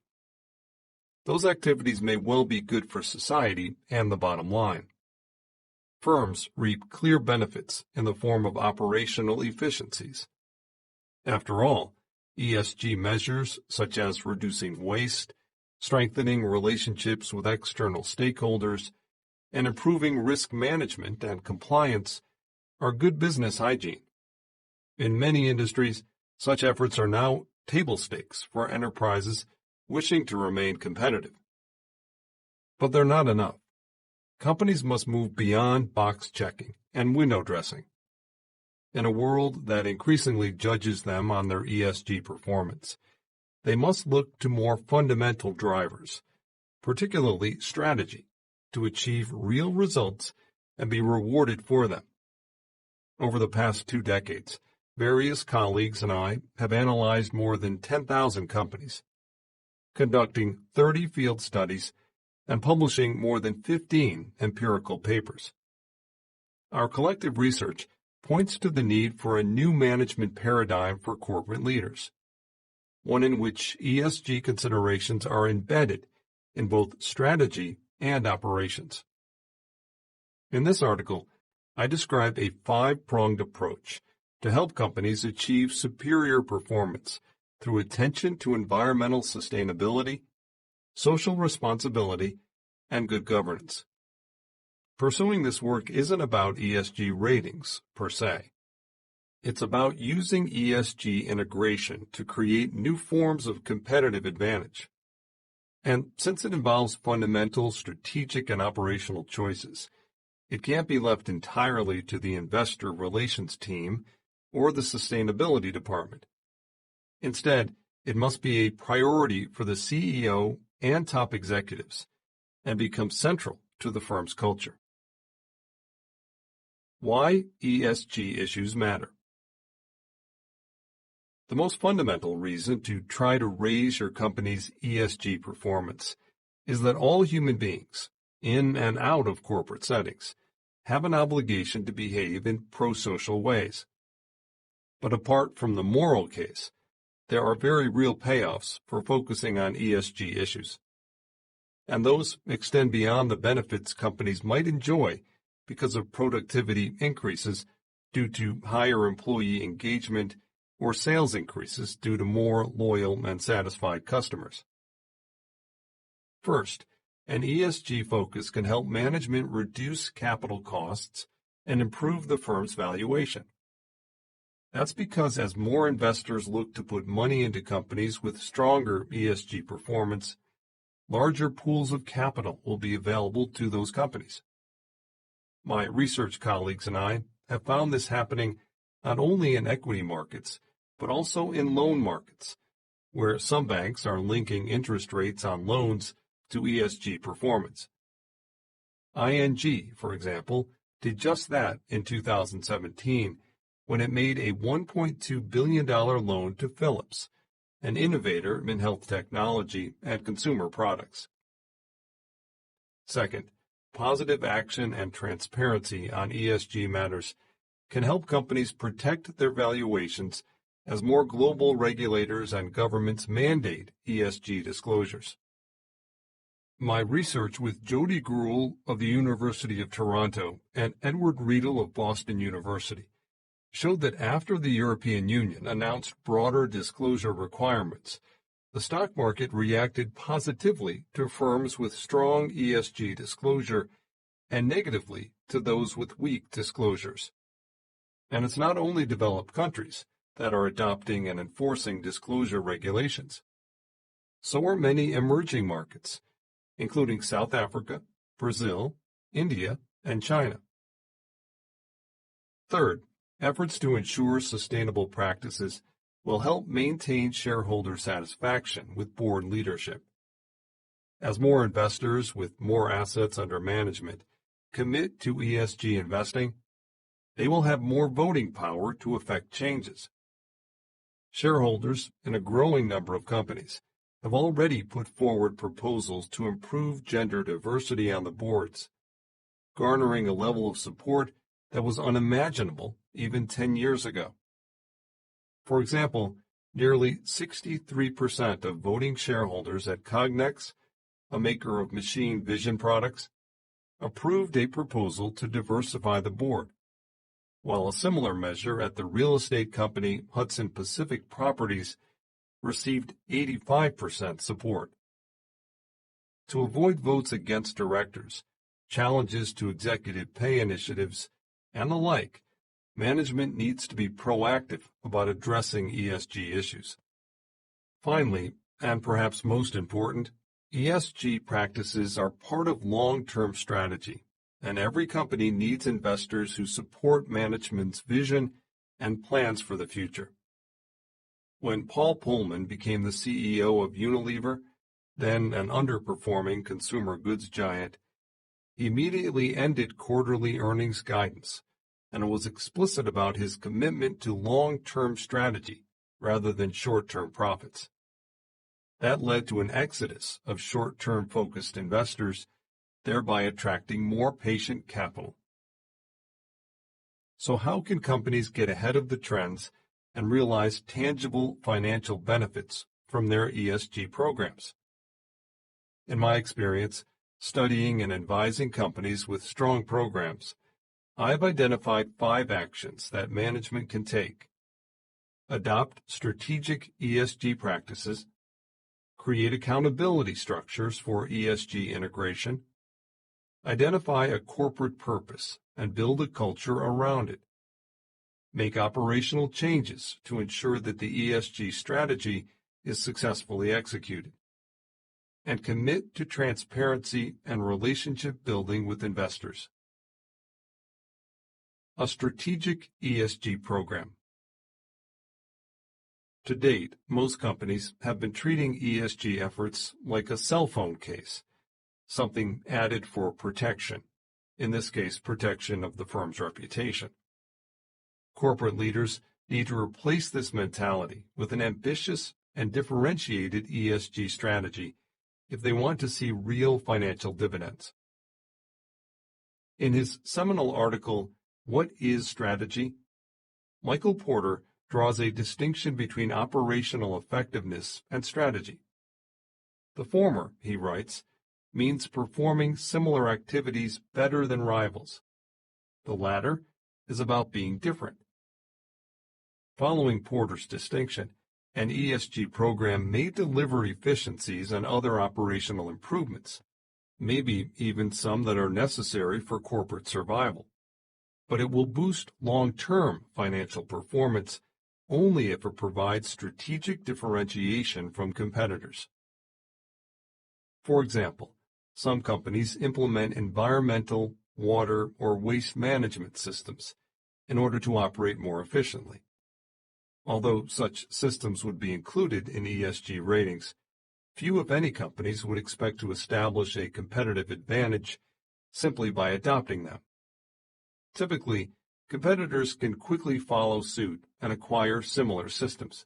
Those activities may well be good for society and the bottom line. Firms reap clear benefits in the form of operational efficiencies. After all, ESG measures such as reducing waste, strengthening relationships with external stakeholders, and improving risk management and compliance are good business hygiene. In many industries, such efforts are now table stakes for enterprises wishing to remain competitive. But they're not enough. Companies must move beyond box checking and window dressing. In a world that increasingly judges them on their ESG performance, they must look to more fundamental drivers, particularly strategy, to achieve real results and be rewarded for them. Over the past 2 decades, various colleagues and I have analyzed more than 10,000 companies, conducting 30 field studies and publishing more than 15 empirical papers. Our collective research points to the need for a new management paradigm for corporate leaders, one in which ESG considerations are embedded in both strategy and operations. In this article, I describe a 5-pronged approach to help companies achieve superior performance through attention to environmental sustainability, social responsibility, and good governance. Pursuing this work isn't about ESG ratings, per se. It's about using ESG integration to create new forms of competitive advantage. And since it involves fundamental strategic and operational choices, it can't be left entirely to the investor relations team or the sustainability department. Instead, it must be a priority for the CEO and top executives and become central to the firm's culture. Why ESG issues matter. The most fundamental reason to try to raise your company's ESG performance is that all human beings, in and out of corporate settings, have an obligation to behave in pro-social ways. But apart from the moral case, there are very real payoffs for focusing on ESG issues. And those extend beyond the benefits companies might enjoy because of productivity increases due to higher employee engagement or sales increases due to more loyal and satisfied customers. First, an ESG focus can help management reduce capital costs and improve the firm's valuation. That's because as more investors look to put money into companies with stronger ESG performance, larger pools of capital will be available to those companies. My research colleagues and I have found this happening not only in equity markets, but also in loan markets, where some banks are linking interest rates on loans to ESG performance. ING, for example, did just that in 2017 when it made a $1.2 billion loan to Philips, an innovator in health technology and consumer products. Second, positive action and transparency on ESG matters can help companies protect their valuations as more global regulators and governments mandate ESG disclosures. My research with Jody Gruhl of the University of Toronto and Edward Riedel of Boston University showed that after the European Union announced broader disclosure requirements, the stock market reacted positively to firms with strong ESG disclosure and negatively to those with weak disclosures. And it's not only developed countries that are adopting and enforcing disclosure regulations. So are many emerging markets, including South Africa, Brazil, India, and China. Third, efforts to ensure sustainable practices will help maintain shareholder satisfaction with board leadership. As more investors with more assets under management commit to ESG investing, they will have more voting power to effect changes. Shareholders in a growing number of companies have already put forward proposals to improve gender diversity on the boards, garnering a level of support that was unimaginable even 10 years ago. For example, nearly 63% of voting shareholders at Cognex, a maker of machine vision products, approved a proposal to diversify the board, while a similar measure at the real estate company Hudson Pacific Properties received 85% support. To avoid votes against directors, challenges to executive pay initiatives, and the like, management needs to be proactive about addressing ESG issues. Finally, and perhaps most important, ESG practices are part of long-term strategy, and every company needs investors who support management's vision and plans for the future. When Paul Pullman became the CEO of Unilever, then an underperforming consumer goods giant, he immediately ended quarterly earnings guidance and was explicit about his commitment to long-term strategy rather than short-term profits. That led to an exodus of short-term focused investors, thereby attracting more patient capital. So how can companies get ahead of the trends and realize tangible financial benefits from their ESG programs? In my experience, studying and advising companies with strong programs, I have identified 5 actions that management can take. Adopt strategic ESG practices, create accountability structures for ESG integration, identify a corporate purpose and build a culture around it, make operational changes to ensure that the ESG strategy is successfully executed, and commit to transparency and relationship building with investors. A strategic ESG program. To date, most companies have been treating ESG efforts like a cell phone case, something added for protection, in this case, protection of the firm's reputation. Corporate leaders need to replace this mentality with an ambitious and differentiated ESG strategy if they want to see real financial dividends. In his seminal article, What is Strategy?, Michael Porter draws a distinction between operational effectiveness and strategy. The former, he writes, means performing similar activities better than rivals. The latter is about being different. Following Porter's distinction, an ESG program may deliver efficiencies and other operational improvements, maybe even some that are necessary for corporate survival. But it will boost long-term financial performance only if it provides strategic differentiation from competitors. For example, some companies implement environmental, water, or waste management systems in order to operate more efficiently. Although such systems would be included in ESG ratings, few if any companies would expect to establish a competitive advantage simply by adopting them. Typically, competitors can quickly follow suit and acquire similar systems.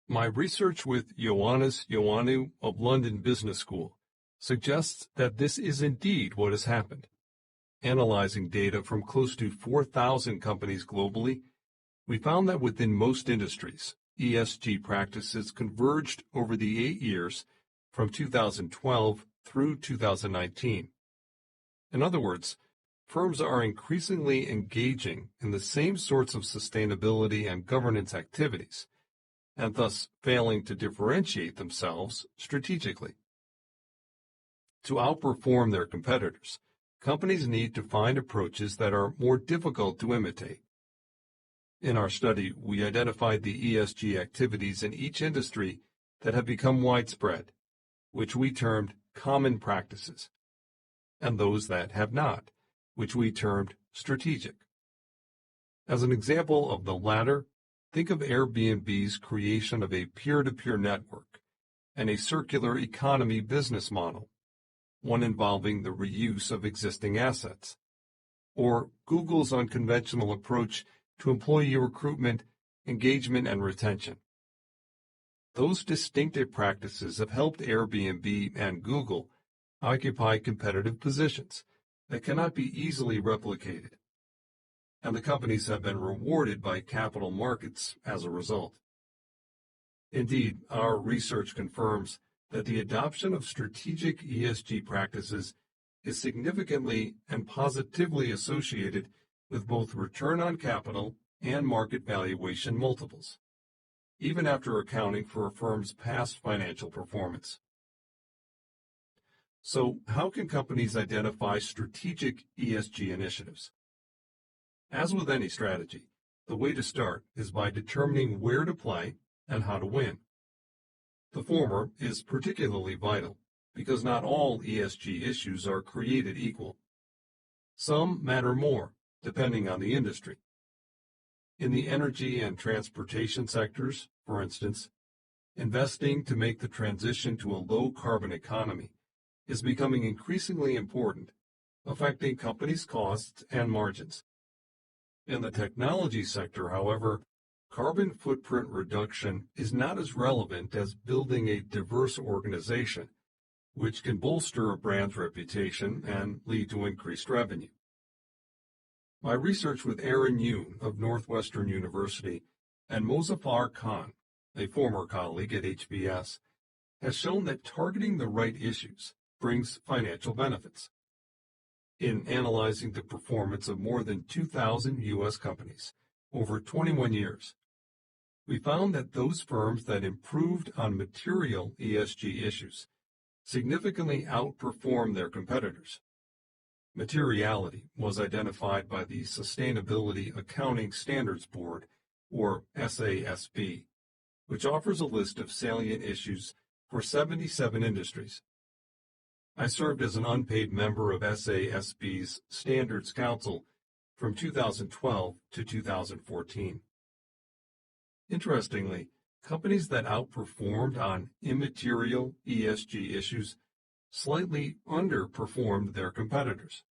My research with Ioannis Ioannou of London Business School suggests that this is indeed what has happened. Analyzing data from close to 4,000 companies globally, we found that within most industries, ESG practices converged over the 8 years from 2012 through 2019. In other words, firms are increasingly engaging in the same sorts of sustainability and governance activities, and thus failing to differentiate themselves strategically. To outperform their competitors, companies need to find approaches that are more difficult to imitate. In our study, we identified the ESG activities in each industry that have become widespread, which we termed common practices, and those that have not, which we termed strategic. As an example of the latter, think of Airbnb's creation of a peer-to-peer network and a circular economy business model, one involving the reuse of existing assets, or Google's unconventional approach to employee recruitment, engagement, and retention. Those distinctive practices have helped Airbnb and Google occupy competitive positions that cannot be easily replicated, and the companies have been rewarded by capital markets as a result. Indeed, our research confirms that the adoption of strategic ESG practices is significantly and positively associated with both return on capital and market valuation multiples, even after accounting for a firm's past financial performance. So, how can companies identify strategic ESG initiatives? As with any strategy, the way to start is by determining where to play and how to win. The former is particularly vital because not all ESG issues are created equal. Some matter more, depending on the industry. In the energy and transportation sectors, for instance, investing to make the transition to a low-carbon economy is becoming increasingly important, affecting companies' costs and margins. In the technology sector, however, carbon footprint reduction is not as relevant as building a diverse organization, which can bolster a brand's reputation and lead to increased revenue. My research with Aaron Yoon of Northwestern University and Mozaffar Khan, a former colleague at HBS, has shown that targeting the right issues brings financial benefits. In analyzing the performance of more than 2,000 U.S. companies over 21 years, we found that those firms that improved on material ESG issues significantly outperformed their competitors. Materiality was identified by the Sustainability Accounting Standards Board, or SASB, which offers a list of salient issues for 77 industries. I served as an unpaid member of SASB's Standards Council from 2012 to 2014. Interestingly, companies that outperformed on immaterial ESG issues slightly underperformed their competitors.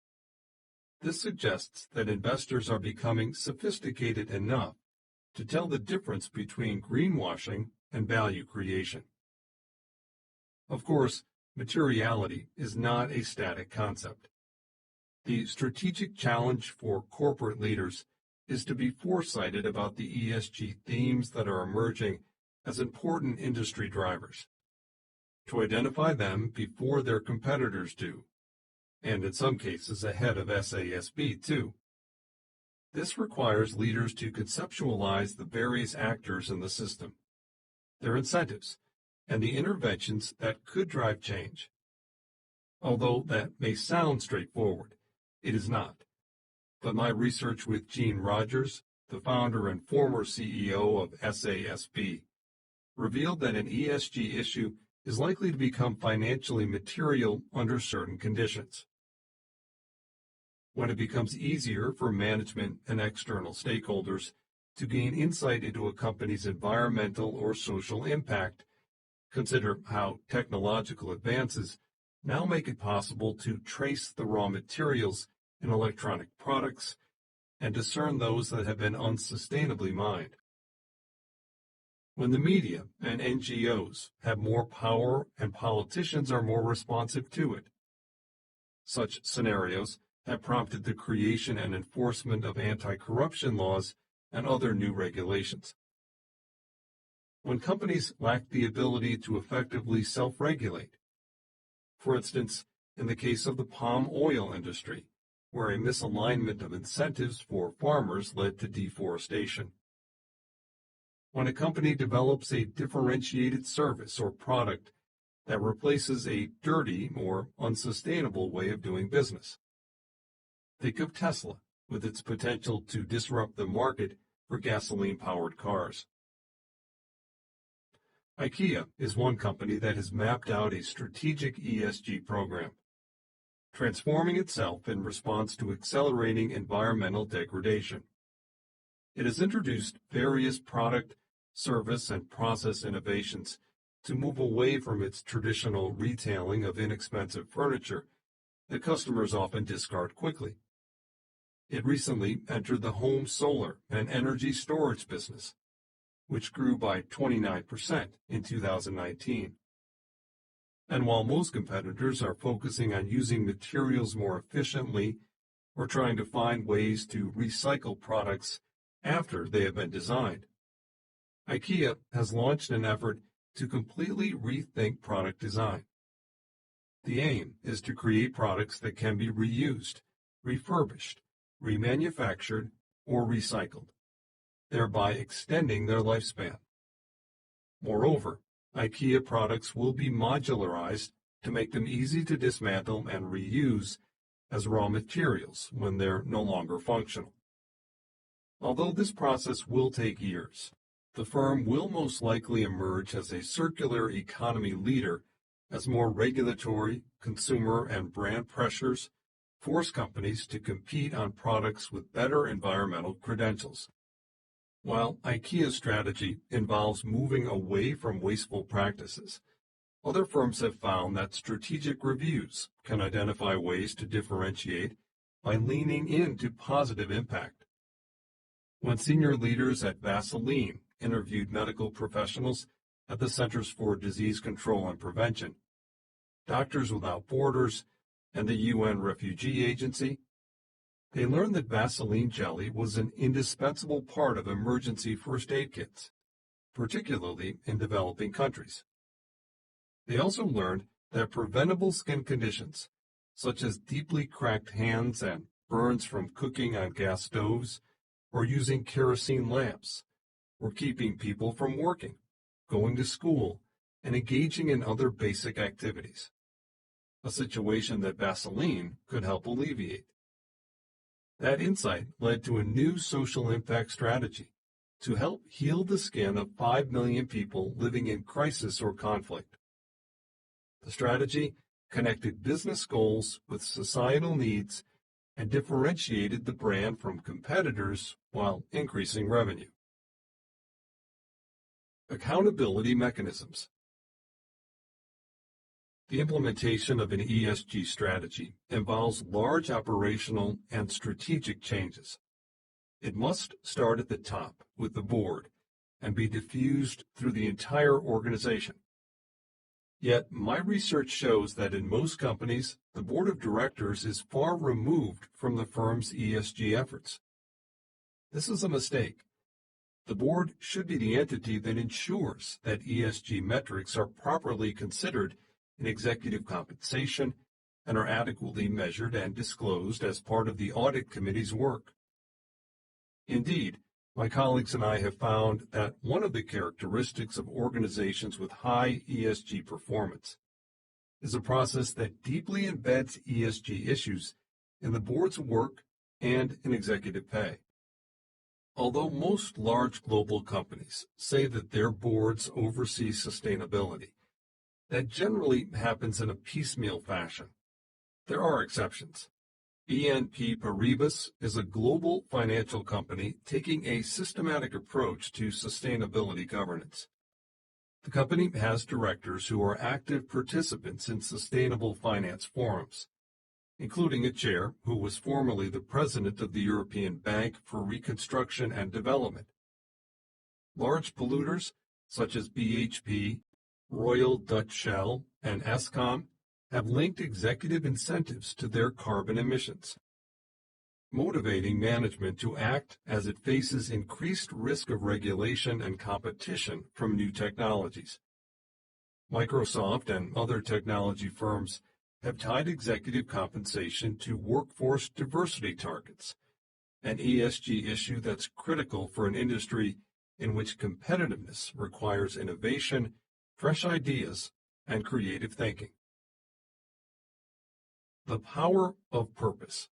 This suggests that investors are becoming sophisticated enough to tell the difference between greenwashing and value creation. Of course, materiality is not a static concept. The strategic challenge for corporate leaders is to be foresighted about the ESG themes that are emerging as important industry drivers, to identify them before their competitors do, and in some cases ahead of SASB too. This requires leaders to conceptualize the various actors in the system, their incentives, and the interventions that could drive change. Although that may sound straightforward, it is not. But my research with Gene Rogers, the founder and former CEO of SASB, revealed that an ESG issue is likely to become financially material under certain conditions. When it becomes easier for management and external stakeholders to gain insight into a company's environmental or social impact, consider how technological advances now make it possible to trace the raw materials in electronic products and discern those that have been unsustainably mined. When the media and NGOs have more power and politicians are more responsive to it, such scenarios have prompted the creation and enforcement of anti-corruption laws and other new regulations. When companies lack the ability to effectively self-regulate, for instance, in the case of the palm oil industry, where a misalignment of incentives for farmers led to deforestation. When a company develops a differentiated service or product that replaces a dirty or unsustainable way of doing business. Think of Tesla, with its potential to disrupt the market for gasoline-powered cars. IKEA is one company that has mapped out a strategic ESG program, transforming itself in response to accelerating environmental degradation. It has introduced various product, service, and process innovations to move away from its traditional retailing of inexpensive furniture that customers often discard quickly. It recently entered the home solar and energy storage business, which grew by 29% in 2019. And while most competitors are focusing on using materials more efficiently or trying to find ways to recycle products after they have been designed, IKEA has launched an effort to completely rethink product design. The aim is to create products that can be reused, refurbished, remanufactured, or recycled, thereby extending their lifespan. Moreover, IKEA products will be modularized to make them easy to dismantle and reuse as raw materials when they're no longer functional. Although this process will take years, the firm will most likely emerge as a circular economy leader as more regulatory, consumer, and brand pressures force companies to compete on products with better environmental credentials. While IKEA's strategy involves moving away from wasteful practices, other firms have found that strategic reviews can identify ways to differentiate by leaning into positive impact. When senior leaders at Vaseline interviewed medical professionals at the Centers for Disease Control and Prevention, Doctors Without Borders, and the UN Refugee Agency, they learned that Vaseline jelly was an indispensable part of emergency first aid kits, particularly in developing countries. They also learned that preventable skin conditions, such as deeply cracked hands and burns from cooking on gas stoves or using kerosene lamps, were keeping people from working, going to school, and engaging in other basic activities, a situation that Vaseline could help alleviate. That insight led to a new social impact strategy to help heal the skin of 5 million people living in crisis or conflict. The strategy connected business goals with societal needs and differentiated the brand from competitors while increasing revenue. Accountability mechanisms. The implementation of an ESG strategy involves large operational and strategic changes. It must start at the top with the board and be diffused through the entire organization. Yet, my research shows that in most companies, the board of directors is far removed from the firm's ESG efforts. This is a mistake. The board should be the entity that ensures that ESG metrics are properly considered in executive compensation and are adequately measured and disclosed as part of the audit committee's work. Indeed, my colleagues and I have found that one of the characteristics of organizations with high ESG performance is a process that deeply embeds ESG issues in the board's work and in executive pay. Although most large global companies say that their boards oversee sustainability, that generally happens in a piecemeal fashion. There are exceptions. BNP Paribas is a global financial company taking a systematic approach to sustainability governance. The company has directors who are active participants in sustainable finance forums, including a chair who was formerly the president of the European Bank for Reconstruction and Development. Large polluters such as BHP, Royal Dutch Shell, and Eskom have linked executive incentives to their carbon emissions, motivating management to act as it faces increased risk of regulation and competition from new technologies. Microsoft and other technology firms have tied executive compensation to workforce diversity targets, an ESG issue that's critical for an industry in which competitiveness requires innovation, fresh ideas, and creative thinking. The power of purpose.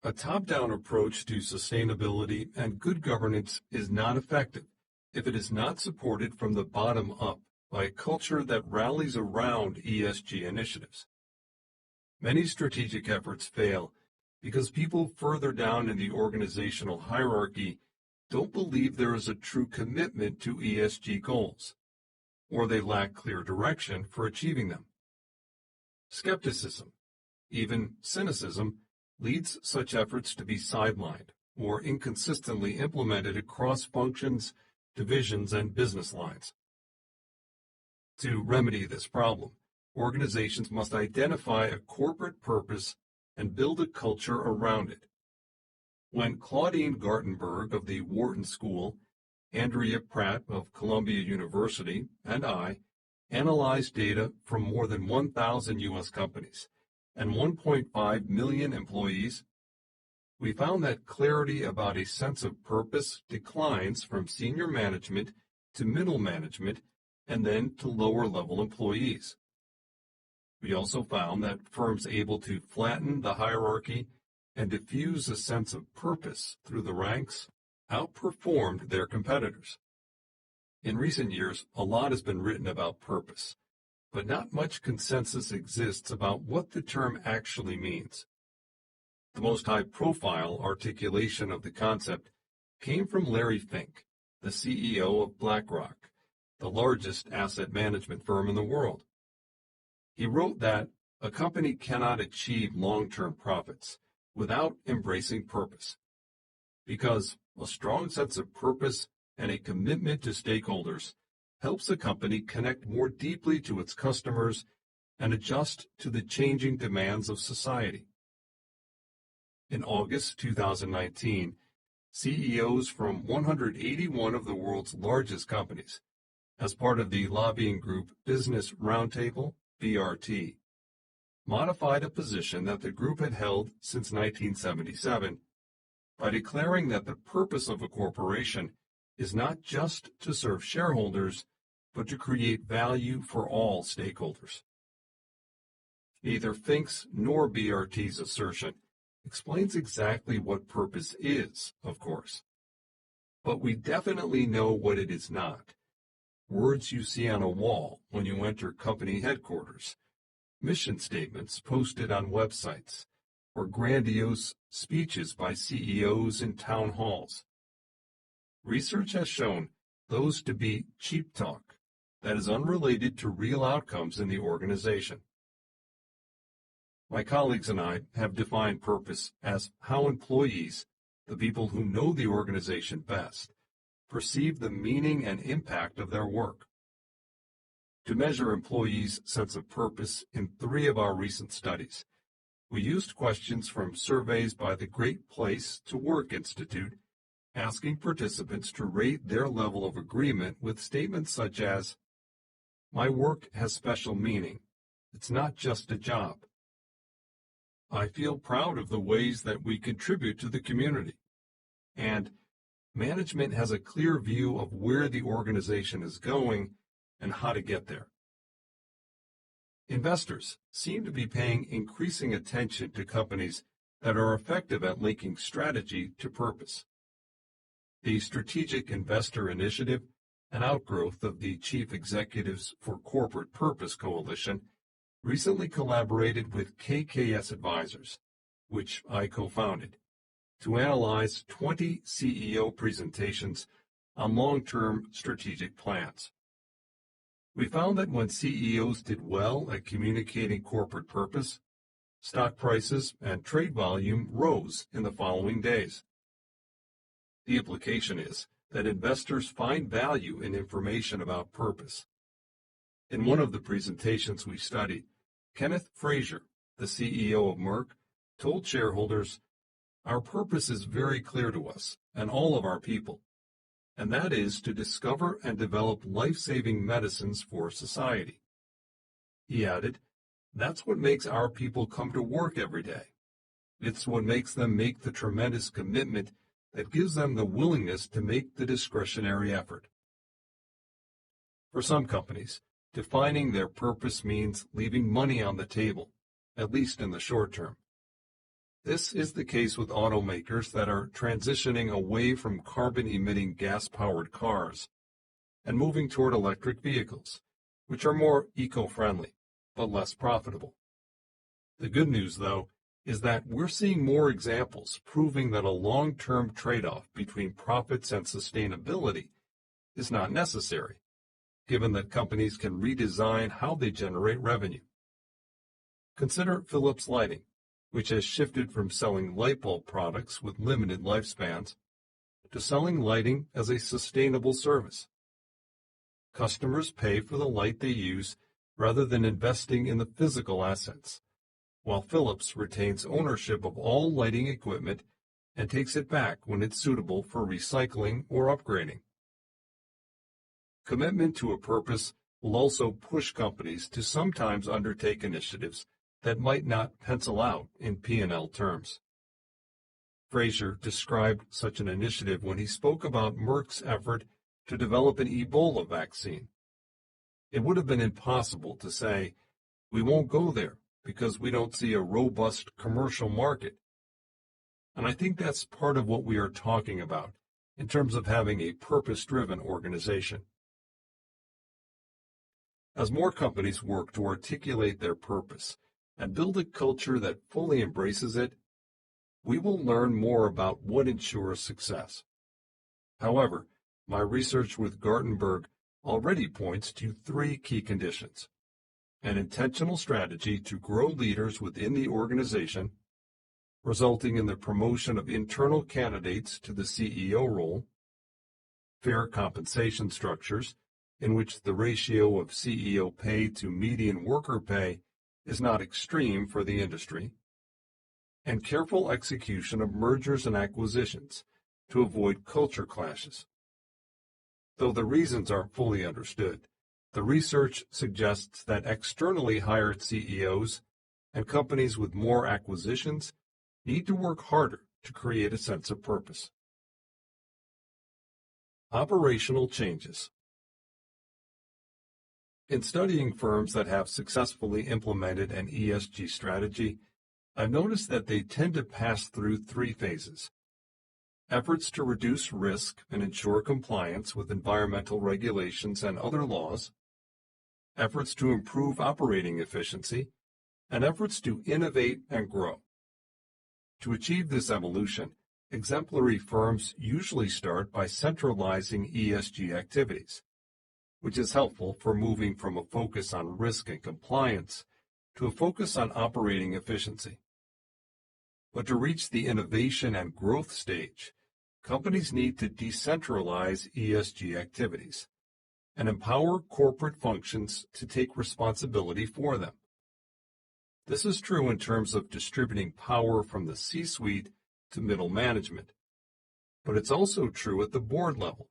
A top-down approach to sustainability and good governance is not effective if it is not supported from the bottom up by a culture that rallies around ESG initiatives. Many strategic efforts fail because people further down in the organizational hierarchy don't believe there is a true commitment to ESG goals, or they lack clear direction for achieving them. Skepticism, even cynicism, leads such efforts to be sidelined or inconsistently implemented across functions, divisions, and business lines. To remedy this problem, organizations must identify a corporate purpose and build a culture around it. When Claudine Gartenberg of the Wharton School, Andrea Pratt of Columbia University, and I analyzed data from more than 1,000 U.S. companies and 1.5 million employees, we found that clarity about a sense of purpose declines from senior management to middle management and then to lower-level employees. We also found that firms able to flatten the hierarchy and diffuse a sense of purpose through the ranks outperformed their competitors. In recent years, a lot has been written about purpose, but not much consensus exists about what the term actually means. The most high-profile articulation of the concept came from Larry Fink, the CEO of BlackRock, the largest asset management firm in the world. He wrote that a company cannot achieve long-term profits without embracing purpose, because a strong sense of purpose and a commitment to stakeholders helps a company connect more deeply to its customers and adjust to the changing demands of society. In August 2019, CEOs from 181 of the world's largest companies, as part of the lobbying group Business Roundtable, BRT, modified a position that the group had held since 1977 by declaring that the purpose of a corporation is not just to serve shareholders, but to create value for all stakeholders. Neither Fink's nor BRT's assertion explains exactly what purpose is, of course. But we definitely know what it is not. Words you see on a wall when you enter company headquarters, mission statements posted on websites, or grandiose speeches by CEOs in town halls. Research has shown those to be cheap talk that is unrelated to real outcomes in the organization. My colleagues and I have defined purpose as how employees, the people who know the organization best, perceive the meaning and impact of their work. To measure employees' sense of purpose in 3 of our recent studies, we used questions from surveys by the Great Place to Work Institute, asking participants to rate their level of agreement with statements such as, "My work has special meaning. It's not just a job." "I feel proud of the ways that we contribute to the community." And "Management has a clear view of where the organization is going and how to get there." Investors seem to be paying increasing attention to companies that are effective at linking strategy to purpose. The Strategic Investor Initiative, an outgrowth of the Chief Executives for Corporate Purpose Coalition, recently collaborated with KKS Advisors, which I co-founded, to analyze 20 CEO presentations on long-term strategic plans. We found that when CEOs did well at communicating corporate purpose, stock prices and trade volume rose in the following days. The implication is that investors find value in information about purpose. In one of the presentations we studied, Kenneth Frazier, the CEO of Merck, told shareholders, "Our purpose is very clear to us and all of our people, and that is to discover and develop life-saving medicines for society." He added, "That's what makes our people come to work every day. It's what makes them make the tremendous commitment that gives them the willingness to make the discretionary effort." For some companies, defining their purpose means leaving money on the table, at least in the short term. This is the case with automakers that are transitioning away from carbon-emitting gas-powered cars and moving toward electric vehicles, which are more eco-friendly, but less profitable. The good news, though, is that we're seeing more examples proving that a long-term trade-off between profits and sustainability is not necessary, given that companies can redesign how they generate revenue. Consider Philips Lighting, which has shifted from selling light bulb products with limited lifespans to selling lighting as a sustainable service. Customers pay for the light they use rather than investing in the physical assets, while Philips retains ownership of all lighting equipment and takes it back when it's suitable for recycling or upgrading. Commitment to a purpose will also push companies to sometimes undertake initiatives that might not pencil out in P&L terms. Fraser described such an initiative when he spoke about Merck's effort to develop an Ebola vaccine. It would have been impossible to say, "We won't go there because we don't see a robust commercial market." And I think that's part of what we are talking about in terms of having a purpose-driven organization. As more companies work to articulate their purpose and build a culture that fully embraces it, we will learn more about what ensures success. However, my research with Gartenberg already points to 3 key conditions: an intentional strategy to grow leaders within the organization, resulting in the promotion of internal candidates to the CEO role, fair compensation structures, in which the ratio of CEO pay to median worker pay is not extreme for the industry, and careful execution of mergers and acquisitions to avoid culture clashes. Though the reasons aren't fully understood, the research suggests that externally hired CEOs and companies with more acquisitions need to work harder to create a sense of purpose. Operational changes. In studying firms that have successfully implemented an ESG strategy, I've noticed that they tend to pass through 3 phases: efforts to reduce risk and ensure compliance with environmental regulations and other laws, efforts to improve operating efficiency, and efforts to innovate and grow. To achieve this evolution, exemplary firms usually start by centralizing ESG activities, which is helpful for moving from a focus on risk and compliance to a focus on operating efficiency. But to reach the innovation and growth stage, companies need to decentralize ESG activities and empower corporate functions to take responsibility for them. This is true in terms of distributing power from the C-suite to middle management, but it's also true at the board level.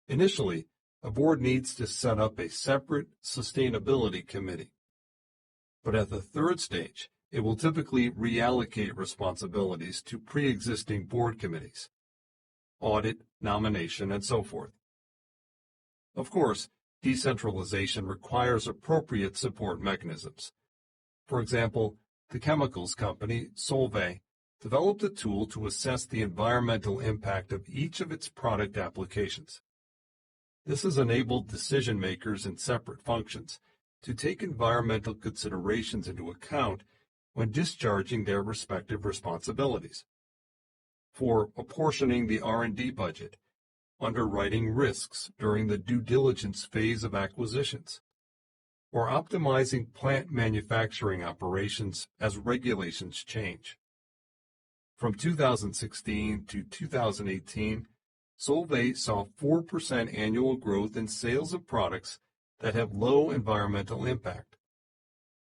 Initially, a board needs to set up a separate sustainability committee, but at the 3rd stage, it will typically reallocate responsibilities to pre-existing board committees, audit, nomination, and so forth. Of course, decentralization requires appropriate support mechanisms. For example, the chemicals company, Solvay, developed a tool to assess the environmental impact of each of its product applications. This has enabled decision-makers in separate functions to take environmental considerations into account when discharging their respective responsibilities. For apportioning the R&D budget, underwriting risks during the due diligence phase of acquisitions, or optimizing plant manufacturing operations as regulations change. From 2016 to 2018, Solvay saw 4% annual growth in sales of products that have low environmental impact,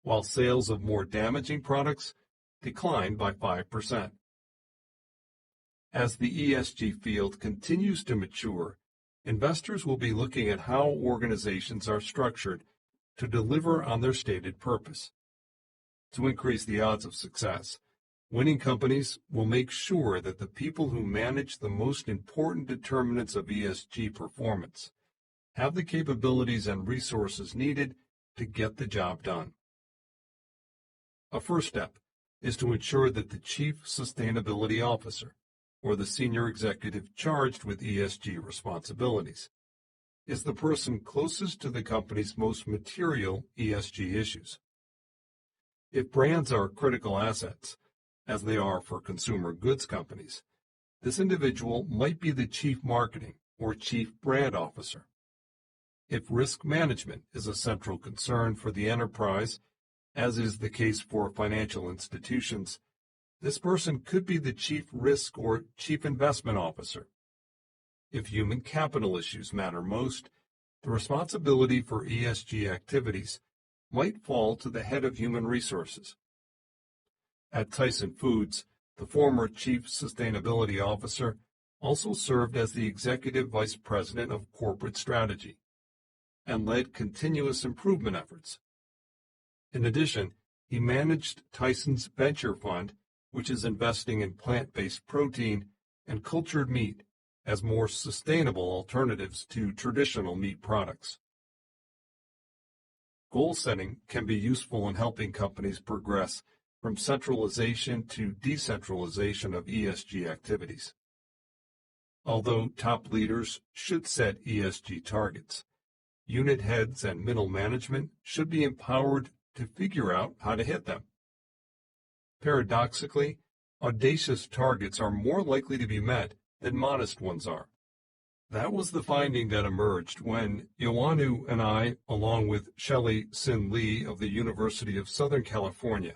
while sales of more damaging products declined by 5%. As the ESG field continues to mature, investors will be looking at how organizations are structured to deliver on their stated purpose. To increase the odds of success, winning companies will make sure that the people who manage the most important determinants of ESG performance have the capabilities and resources needed to get the job done. A first step is to ensure that the Chief Sustainability Officer, or the senior executive charged with ESG responsibilities, is the person closest to the company's most material ESG issues. If brands are critical assets, as they are for consumer goods companies, this individual might be the chief marketing or chief brand officer. If risk management is a central concern for the enterprise, as is the case for financial institutions, this person could be the chief risk or chief investment officer. If human capital issues matter most, the responsibility for ESG activities might fall to the head of human resources. At Tyson Foods, the former chief sustainability officer also served as the executive vice president of corporate strategy and led continuous improvement efforts. In addition, he managed Tyson's venture fund, which is investing in plant-based protein and cultured meat as more sustainable alternatives to traditional meat products. Goal setting can be useful in helping companies progress from centralization to decentralization of ESG activities. Although top leaders should set ESG targets, unit heads and middle management should be empowered to figure out how to hit them. Paradoxically, audacious targets are more likely to be met than modest ones are. That was the finding that emerged when Ioannou and I, along with Shelley Sin Lee of the University of Southern California,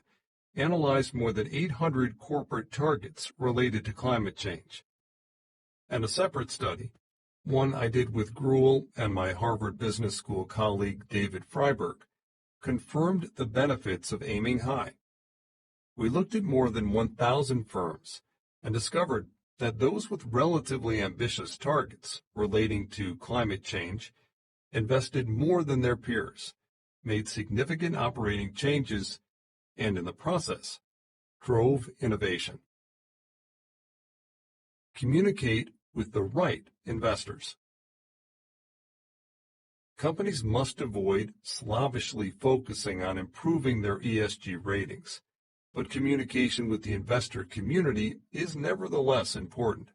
analyzed more than 800 corporate targets related to climate change. And a separate study, one I did with Gruel and my Harvard Business School colleague David Freiberg, confirmed the benefits of aiming high. We looked at more than 1,000 firms and discovered that those with relatively ambitious targets relating to climate change invested more than their peers, made significant operating changes, and in the process, drove innovation. Communicate with the right investors. Companies must avoid slavishly focusing on improving their ESG ratings, but communication with the investor community is nevertheless important.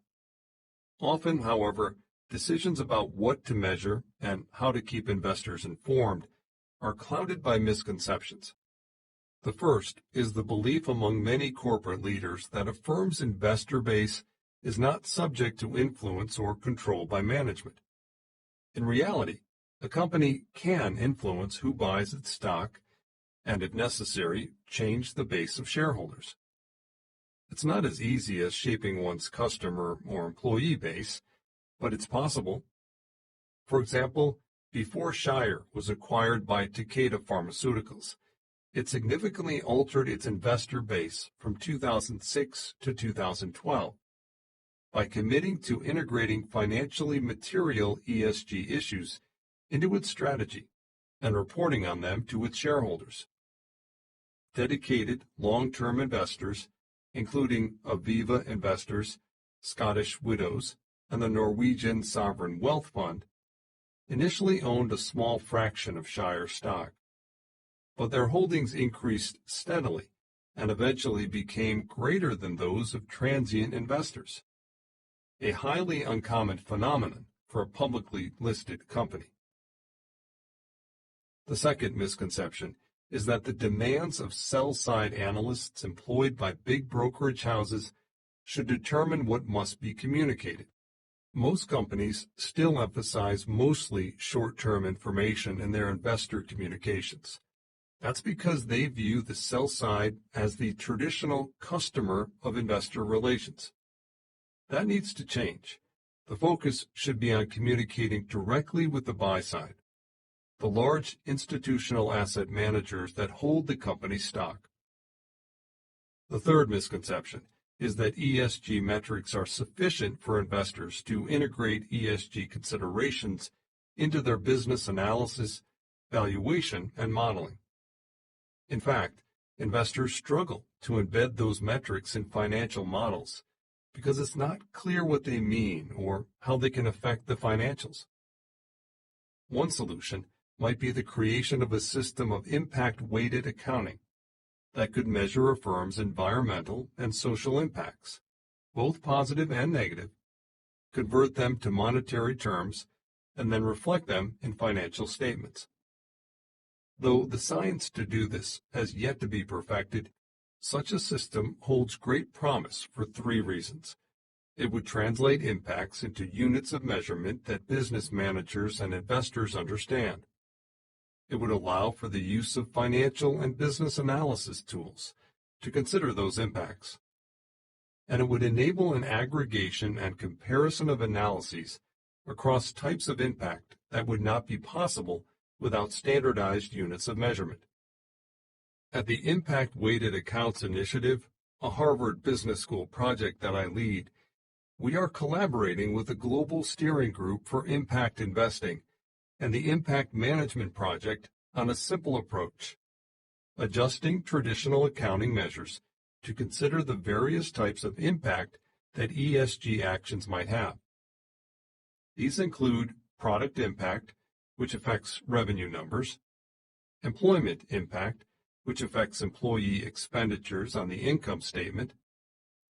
Often, however, decisions about what to measure and how to keep investors informed are clouded by misconceptions. The first is the belief among many corporate leaders that a firm's investor base is not subject to influence or control by management. In reality, a company can influence who buys its stock and, if necessary, change the base of shareholders. It's not as easy as shaping one's customer or employee base, but it's possible. For example, before Shire was acquired by Takeda Pharmaceuticals, it significantly altered its investor base from 2006 to 2012 by committing to integrating financially material ESG issues into its strategy and reporting on them to its shareholders. Dedicated long-term investors, including Aviva Investors, Scottish Widows, and the Norwegian Sovereign Wealth Fund, initially owned a small fraction of Shire stock, but their holdings increased steadily and eventually became greater than those of transient investors, a highly uncommon phenomenon for a publicly listed company. The second misconception is that the demands of sell-side analysts employed by big brokerage houses should determine what must be communicated. Most companies still emphasize mostly short-term information in their investor communications. That's because they view the sell side as the traditional customer of investor relations. That needs to change. The focus should be on communicating directly with the buy side, the large institutional asset managers that hold the company's stock. The third misconception is that ESG metrics are sufficient for investors to integrate ESG considerations into their business analysis, valuation, and modeling. In fact, investors struggle to embed those metrics in financial models because it's not clear what they mean or how they can affect the financials. One solution might be the creation of a system of impact-weighted accounting that could measure a firm's environmental and social impacts, both positive and negative, convert them to monetary terms, and then reflect them in financial statements. Though the science to do this has yet to be perfected, such a system holds great promise for three reasons. It would translate impacts into units of measurement that business managers and investors understand. It would allow for the use of financial and business analysis tools to consider those impacts. And it would enable an aggregation and comparison of analyses across types of impact that would not be possible without standardized units of measurement. At the Impact Weighted Accounts Initiative, a Harvard Business School project that I lead, we are collaborating with the Global Steering Group for Impact Investing and the Impact Management Project on a simple approach, adjusting traditional accounting measures to consider the various types of impact that ESG actions might have. These include product impact, which affects revenue numbers, employment impact, which affects employee expenditures on the income statement,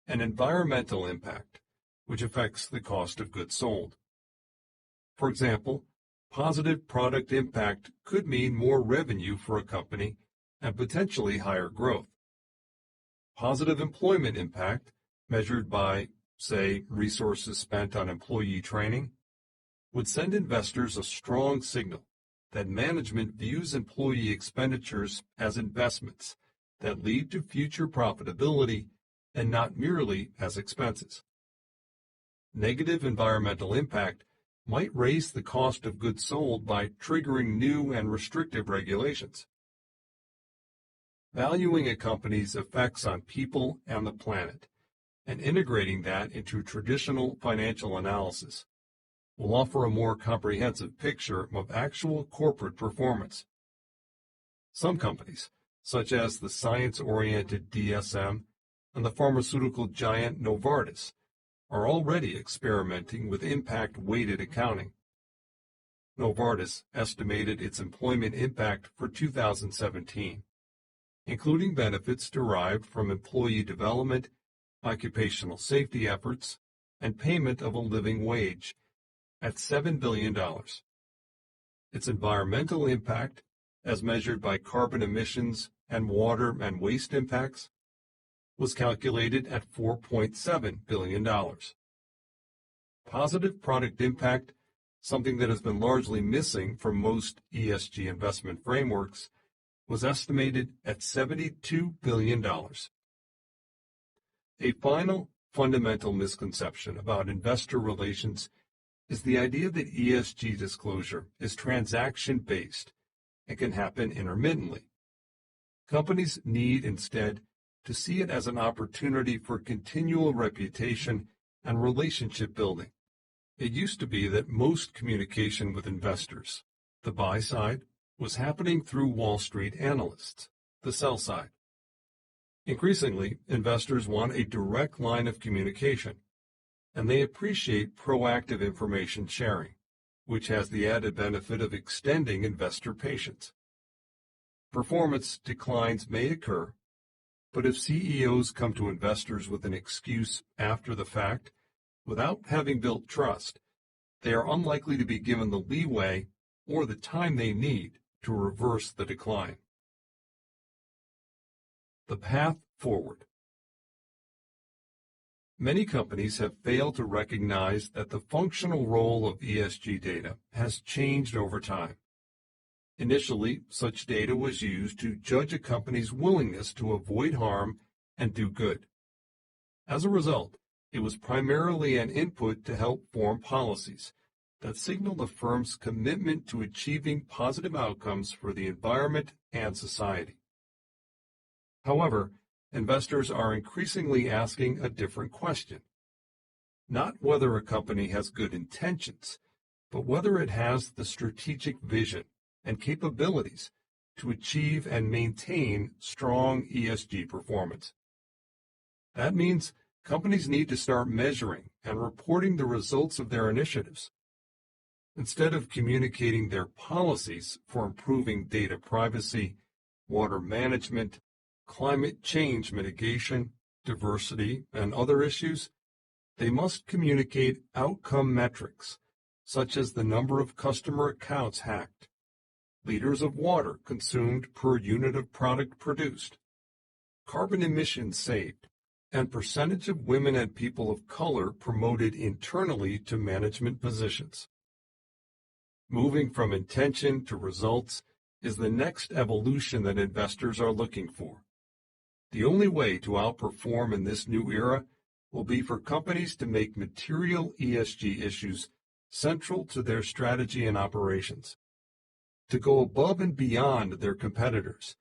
and environmental impact, which affects the cost of goods sold. For example, positive product impact could mean more revenue for a company and potentially higher growth. Positive employment impact, measured by, say, resources spent on employee training, would send investors a strong signal that management views employee expenditures as investments that lead to future profitability and not merely as expenses. Negative environmental impact might raise the cost of goods sold by triggering new and restrictive regulations. Valuing a company's effects on people and the planet and integrating that into traditional financial analysis will offer a more comprehensive picture of actual corporate performance. Some companies, such as the science-oriented DSM and the pharmaceutical giant Novartis, are already experimenting with impact-weighted accounting. Novartis estimated its employment impact for 2017, including benefits derived from employee development, occupational safety efforts, and payment of a living wage, at $7 billion. Its environmental impact, as measured by carbon emissions and water and waste impacts, was calculated at $4.7 billion. Positive product impact, something that has been largely missing from most ESG investment frameworks, was estimated at $72 billion. A final fundamental misconception about investor relations is the idea that ESG disclosure is transaction-based and can happen intermittently. Companies need instead to see it as an opportunity for continual reputation and relationship building. It used to be that most communication with investors, the buy side, was happening through Wall Street analysts, the sell side. Increasingly, investors want a direct line of communication, and they appreciate proactive information sharing, which has the added benefit of extending investor patience. Performance declines may occur, but if CEOs come to investors with an excuse after the fact, without having built trust, they are unlikely to be given the leeway or the time they need to reverse the decline. The path forward. Many companies have failed to recognize that the functional role of ESG data has changed over time. Initially, such data was used to judge a company's willingness to avoid harm and do good. As a result, it was primarily an input to help form policies that signaled a firm's commitment to achieving positive outcomes for the environment and society. However, investors are increasingly asking a different question. Not whether a company has good intentions, but whether it has the strategic vision and capabilities to achieve and maintain strong ESG performance. That means companies need to start measuring and reporting the results of their initiatives. Instead of communicating their policies for improving data privacy, water management, climate change mitigation, diversity, and other issues, they must communicate outcome metrics such as the number of customer accounts hacked, liters of water consumed per unit of product produced, carbon emissions saved, and percentage of women and people of color promoted internally to management positions. Moving from intention to results is the next evolution that investors are looking for. The only way to outperform in this new era will be for companies to make material ESG issues central to their strategy and operations, to go above and beyond their competitors,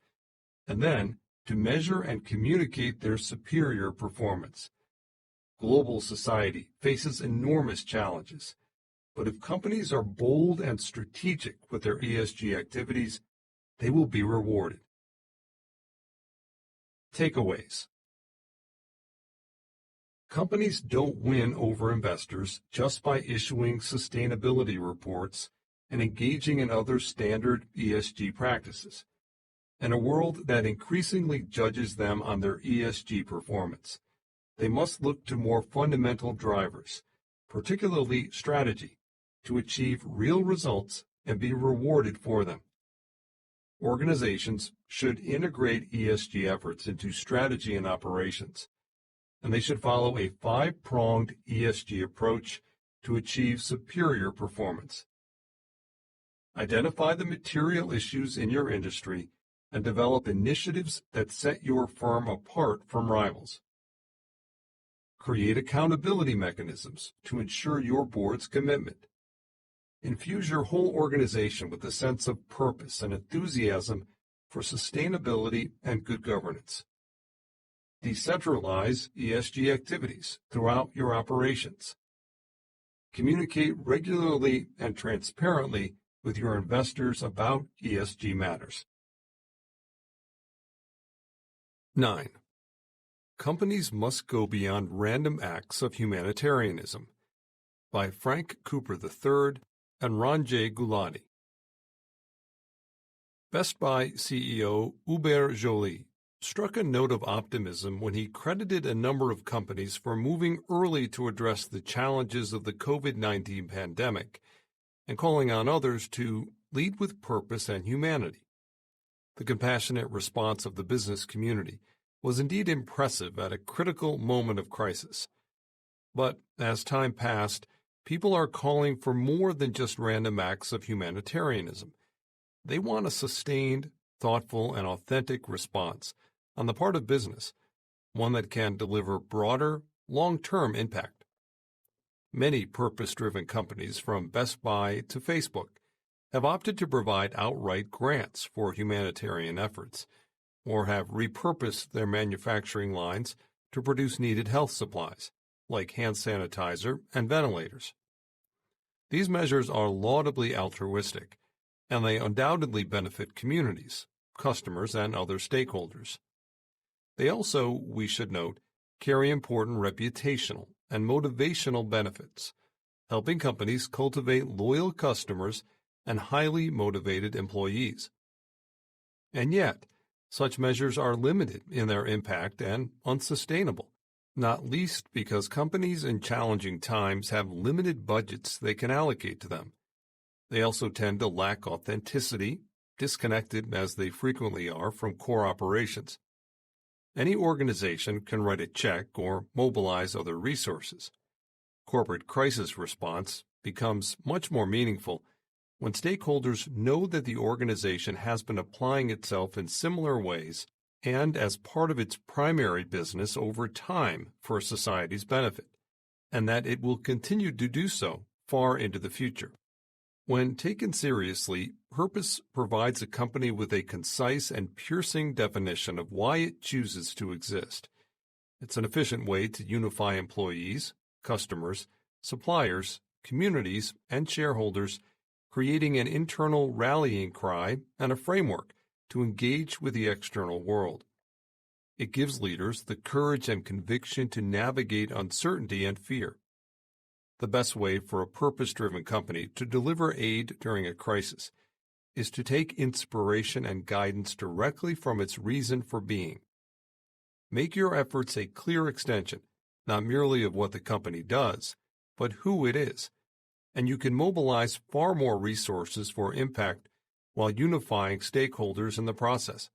and then to measure and communicate their superior performance. Global society faces enormous challenges, but if companies are bold and strategic with their ESG activities, they will be rewarded. Takeaways. Companies don't win over investors just by issuing sustainability reports and engaging in other standard ESG practices. In a world that increasingly judges them on their ESG performance, they must look to more fundamental drivers, particularly strategy, to achieve real results and be rewarded for them. Organizations should integrate ESG efforts into strategy and operations, and they should follow a 5-pronged ESG approach to achieve superior performance. Identify the material issues in your industry and develop initiatives that set your firm apart from rivals. Create accountability mechanisms to ensure your board's commitment. Infuse your whole organization with a sense of purpose and enthusiasm for sustainability and good governance. Decentralize ESG activities throughout your operations. Communicate regularly and transparently with your investors about ESG matters. 9. Companies must go beyond random acts of humanitarianism, by Frank Cooper III and Ron J. Gulati. Best Buy CEO Hubert Joly struck a note of optimism when he credited a number of companies for moving early to address the challenges of the COVID-19 pandemic and calling on others to lead with purpose and humanity. The compassionate response of the business community was indeed impressive at a critical moment of crisis. But as time passed, people are calling for more than just random acts of humanitarianism. They want a sustained, thoughtful, and authentic response on the part of business, one that can deliver broader, long-term impact. Many purpose-driven companies, from Best Buy to Facebook, have opted to provide outright grants for humanitarian efforts, or have repurposed their manufacturing lines to produce needed health supplies, like hand sanitizer and ventilators. These measures are laudably altruistic, and they undoubtedly benefit communities, customers, and other stakeholders. They also, we should note, carry important reputational and motivational benefits, helping companies cultivate loyal customers and highly motivated employees. And yet, such measures are limited in their impact and unsustainable, not least because companies in challenging times have limited budgets they can allocate to them. They also tend to lack authenticity, disconnected as they frequently are from core operations. Any organization can write a check or mobilize other resources. Corporate crisis response becomes much more meaningful when stakeholders know that the organization has been applying itself in similar ways and as part of its primary business over time for society's benefit, and that it will continue to do so far into the future. When taken seriously, purpose provides a company with a concise and piercing definition of why it chooses to exist. It's an efficient way to unify employees, customers, suppliers, communities, and shareholders, creating an internal rallying cry and a framework to engage with the external world. It gives leaders the courage and conviction to navigate uncertainty and fear. The best way for a purpose-driven company to deliver aid during a crisis is to take inspiration and guidance directly from its reason for being. Make your efforts a clear extension, not merely of what the company does, but who it is, and you can mobilize far more resources for impact while unifying stakeholders in the process.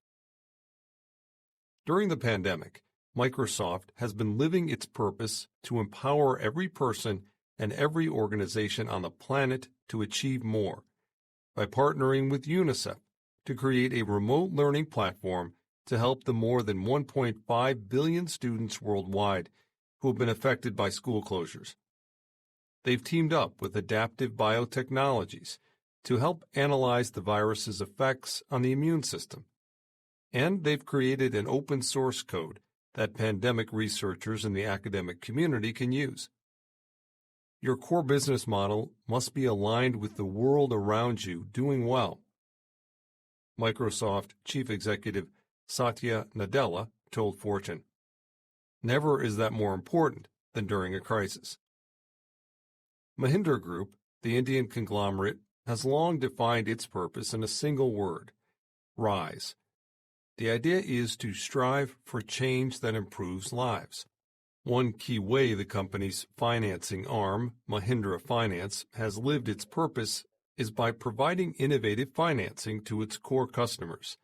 During the pandemic, Microsoft has been living its purpose to empower every person and every organization on the planet to achieve more by partnering with UNICEF to create a remote learning platform to help the more than 1.5 billion students worldwide who have been affected by school closures. They've teamed up with adaptive biotechnologies to help analyze the virus's effects on the immune system. And they've created an open source code that pandemic researchers in the academic community can use. Your core business model must be aligned with the world around you doing well. Microsoft Chief Executive Satya Nadella told Fortune, "Never is that more important than during a crisis." Mahindra Group, the Indian conglomerate, has long defined its purpose in a single word: rise. The idea is to strive for change that improves lives. One key way the company's financing arm, Mahindra Finance, has lived its purpose is by providing innovative financing to its core customers,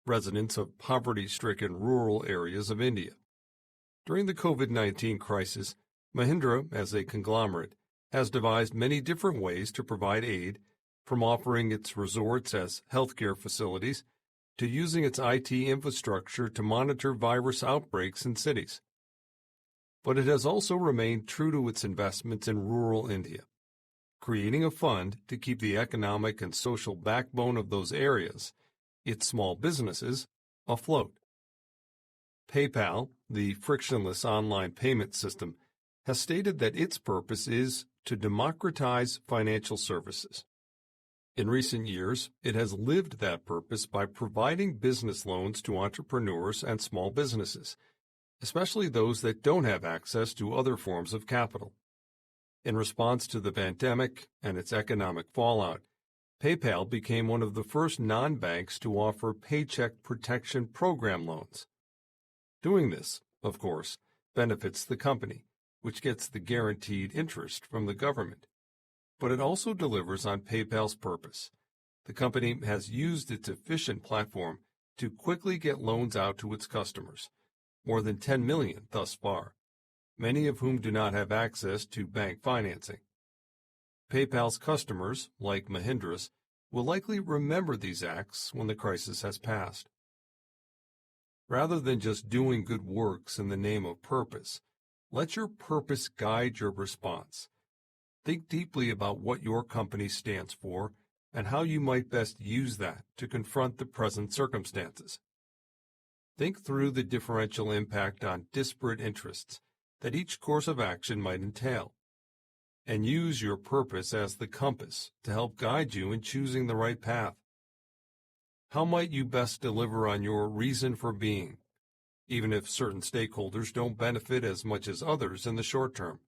residents of poverty-stricken rural areas of India. During the COVID-19 crisis, Mahindra, as a conglomerate, has devised many different ways to provide aid, from offering its resorts as healthcare facilities to using its IT infrastructure to monitor virus outbreaks in cities. But it has also remained true to its investments in rural India, creating a fund to keep the economic and social backbone of those areas, its small businesses, afloat. PayPal, the frictionless online payment system, has stated that its purpose is to democratize financial services. In recent years, it has lived that purpose by providing business loans to entrepreneurs and small businesses, especially those that don't have access to other forms of capital. In response to the pandemic and its economic fallout, PayPal became one of the first non-banks to offer Paycheck Protection Program loans. Doing this, of course, benefits the company, which gets the guaranteed interest from the government. But it also delivers on PayPal's purpose. The company has used its efficient platform to quickly get loans out to its customers, more than 10 million thus far, many of whom do not have access to bank financing. PayPal's customers, like Mahindra's, will likely remember these acts when the crisis has passed. Rather than just doing good works in the name of purpose, let your purpose guide your response. Think deeply about what your company stands for and how you might best use that to confront the present circumstances. Think through the differential impact on disparate interests that each course of action might entail, and use your purpose as the compass to help guide you in choosing the right path. How might you best deliver on your reason for being, even if certain stakeholders don't benefit as much as others in the short term?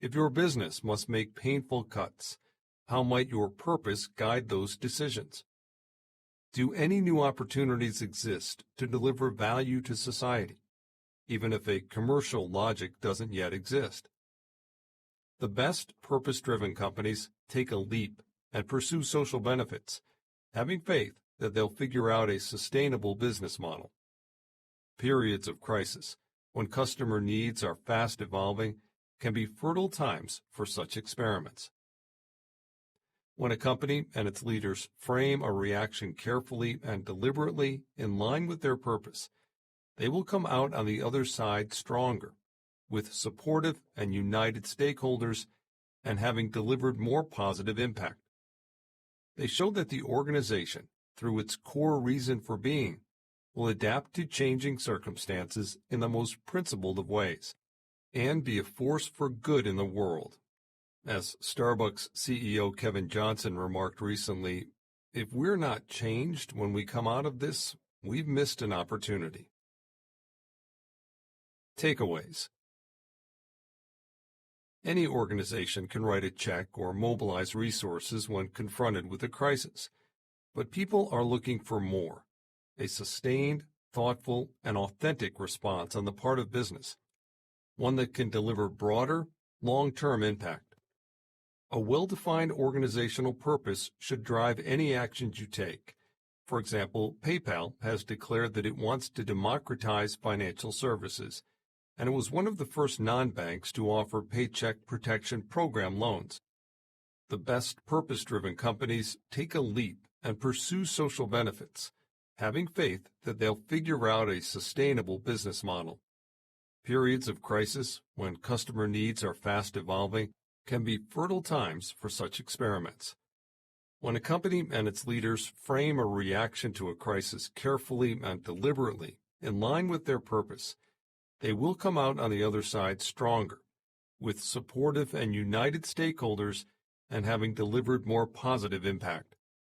If your business must make painful cuts, how might your purpose guide those decisions? Do any new opportunities exist to deliver value to society, even if a commercial logic doesn't yet exist? The best purpose-driven companies take a leap and pursue social benefits, having faith that they'll figure out a sustainable business model. Periods of crisis, when customer needs are fast evolving, can be fertile times for such experiments. When a company and its leaders frame a reaction carefully and deliberately in line with their purpose, they will come out on the other side stronger, with supportive and united stakeholders and having delivered more positive impact. They show that the organization, through its core reason for being, will adapt to changing circumstances in the most principled of ways, and be a force for good in the world. As Starbucks CEO Kevin Johnson remarked recently, if we're not changed when we come out of this, we've missed an opportunity. Takeaways. Any organization can write a check or mobilize resources when confronted with a crisis, but people are looking for more, a sustained, thoughtful, and authentic response on the part of business, one that can deliver broader, long-term impact. A well-defined organizational purpose should drive any actions you take. For example, PayPal has declared that it wants to democratize financial services, and it was one of the first non-banks to offer Paycheck Protection Program loans. The best purpose-driven companies take a leap and pursue social benefits, having faith that they'll figure out a sustainable business model. Periods of crisis, when customer needs are fast evolving, can be fertile times for such experiments. When a company and its leaders frame a reaction to a crisis carefully and deliberately, in line with their purpose, they will come out on the other side stronger, with supportive and united stakeholders and having delivered more positive impact.